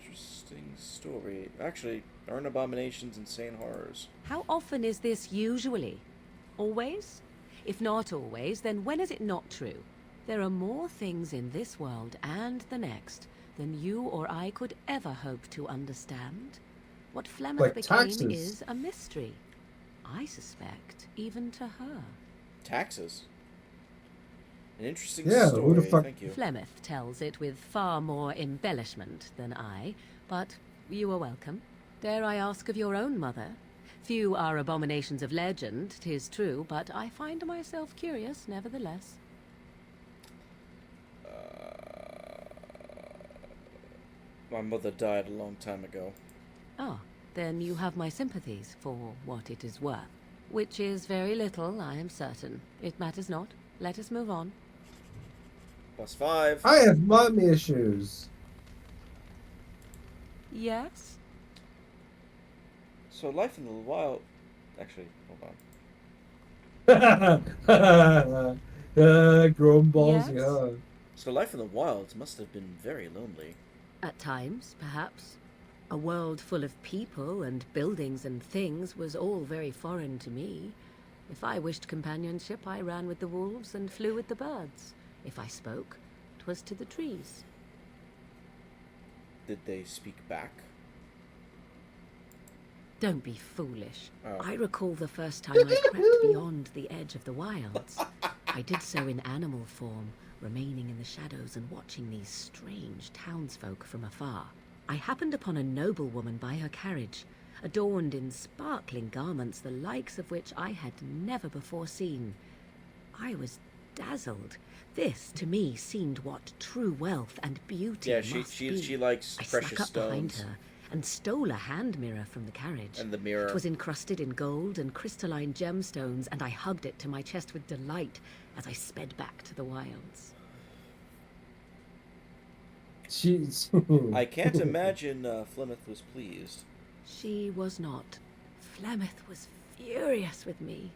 Interesting story. Actually, aren't abominations insane horrors? How often is this usually? Always? If not always, then when is it not true? There are more things in this world and the next than you or I could ever hope to understand. What Flemeth Like became taxes. is a mystery. I suspect, even to her. Taxes. An interesting Yeah, story. who the fuck- Thank you. Flemeth tells it with far more embellishment than I, but you are welcome. Dare I ask of your own mother? Few are abominations of legend, 'tis true, but I find myself curious nevertheless. My mother died a long time ago. Ah, then you have my sympathies for what it is worth. Which is very little, I am certain. It matters not. Let us move on. +5. I have mommy issues. Yes? So life in the wild... Actually, hold on. Grown balls, Yes? yeah. So life in the wilds must have been very lonely. At times, perhaps. A world full of people and buildings and things was all very foreign to me. If I wished companionship, I ran with the wolves and flew with the birds. If I spoke, 'twas to the trees. Did they speak back? Don't be foolish. Oh. I recall the first time I crept beyond the edge of the wilds. I did so in animal form, remaining in the shadows and watching these strange townsfolk from afar. I happened upon a noblewoman by her carriage, adorned in sparkling garments the likes of which I had never before seen. I was dazzled. This, to me, seemed what true wealth and beauty Yeah, must she be. likes I precious snuck up behind stones. her and stole a hand mirror from the carriage. And the mirror. It was encrusted in gold and crystalline gemstones, and I hugged it to my chest with delight as I sped back to the wilds. She's. I can't imagine Flemeth was pleased. She was not. Flemeth was furious with me.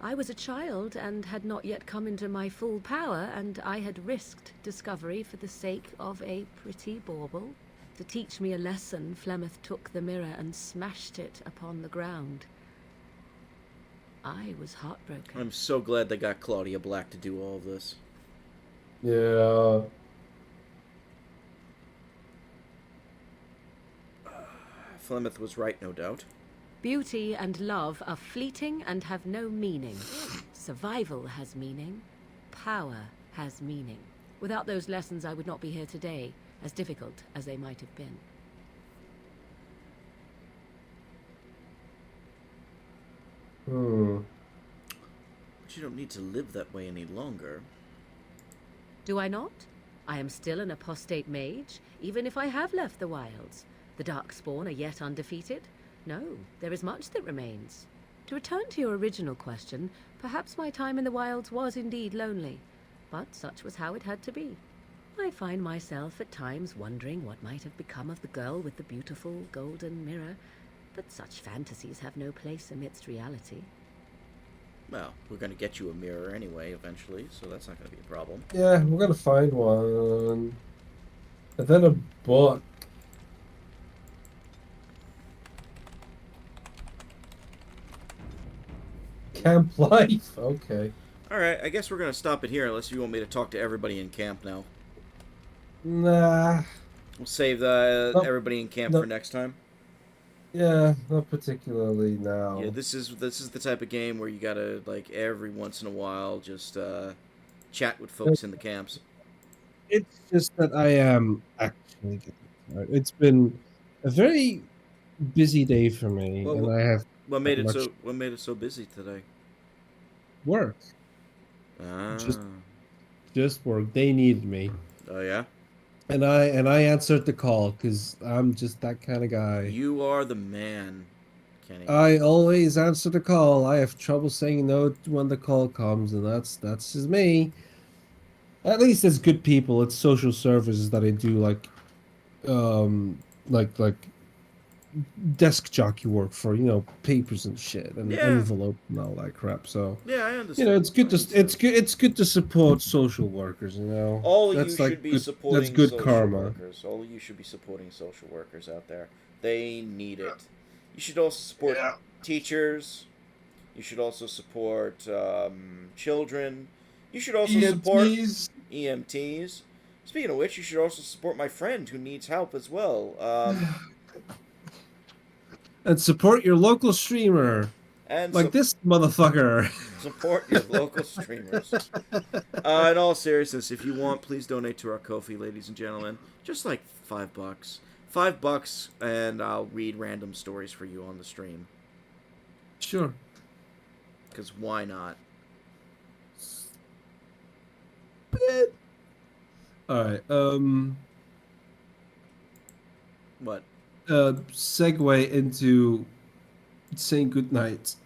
I was a child and had not yet come into my full power, and I had risked discovery for the sake of a pretty bauble. To teach me a lesson, Flemeth took the mirror and smashed it upon the ground. I was heartbroken. I'm so glad they got Claudia Black to do all of this. Yeah. Flemeth was right, no doubt. Beauty and love are fleeting and have no meaning. Survival has meaning. Power has meaning. Without those lessons, I would not be here today, as difficult as they might have been. But you don't need to live that way any longer. Do I not? I am still an apostate mage, even if I have left the wilds. The Darkspawn are yet undefeated. No, there is much that remains. To return to your original question, perhaps my time in the wilds was indeed lonely, but such was how it had to be. I find myself at times wondering what might have become of the girl with the beautiful golden mirror, but such fantasies have no place amidst reality. Well, we're going to get you a mirror anyway, eventually, so that's not going to be a problem. Yeah, we're gonna find one. And then a book. Camp life. Okay. Alright, I guess we're going to stop it here, unless you want me to talk to everybody in camp now. Nah. We'll save everybody in camp for next time. Yeah, not particularly now. Yeah, this is the type of game where you gotta, like, every once in a while just chat with folks in the camps. It's just that I am actually getting tired. It's been a very busy day for me, Well, and I have what made it much so busy today? work. Ah. Just work. They need me. Oh yeah. And I answered the call because I'm just that kind of guy. You are the man, Kenny. I always answer the call. I have trouble saying no when the call comes, and that's just me. At least it's good people. It's social services that I do, like desk jockey work for, papers and shit and Yeah. envelope and all that crap. So yeah, I understand. it's good to support social workers. All of that's you like should be good, supporting that's good social karma. workers. All of you should be supporting social workers out there. They need it. You should also support teachers. You should also support children. You should also support EMTs. Speaking of which, you should also support my friend who needs help as well. And support your local streamer. And like this motherfucker. Support your local streamers. In all seriousness, if you want, please donate to our Ko-fi, ladies and gentlemen. Just like $5. $5, and I'll read random stories for you on the stream. Sure. Because why not? Alright, What? Segue into saying goodnight.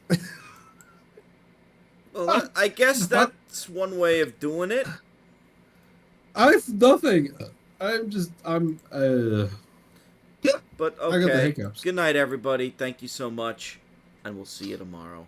Well, I guess that's one way of doing it. I've nothing. But I got the okay. hiccups. Good night, everybody. Thank you so much, and we'll see you tomorrow.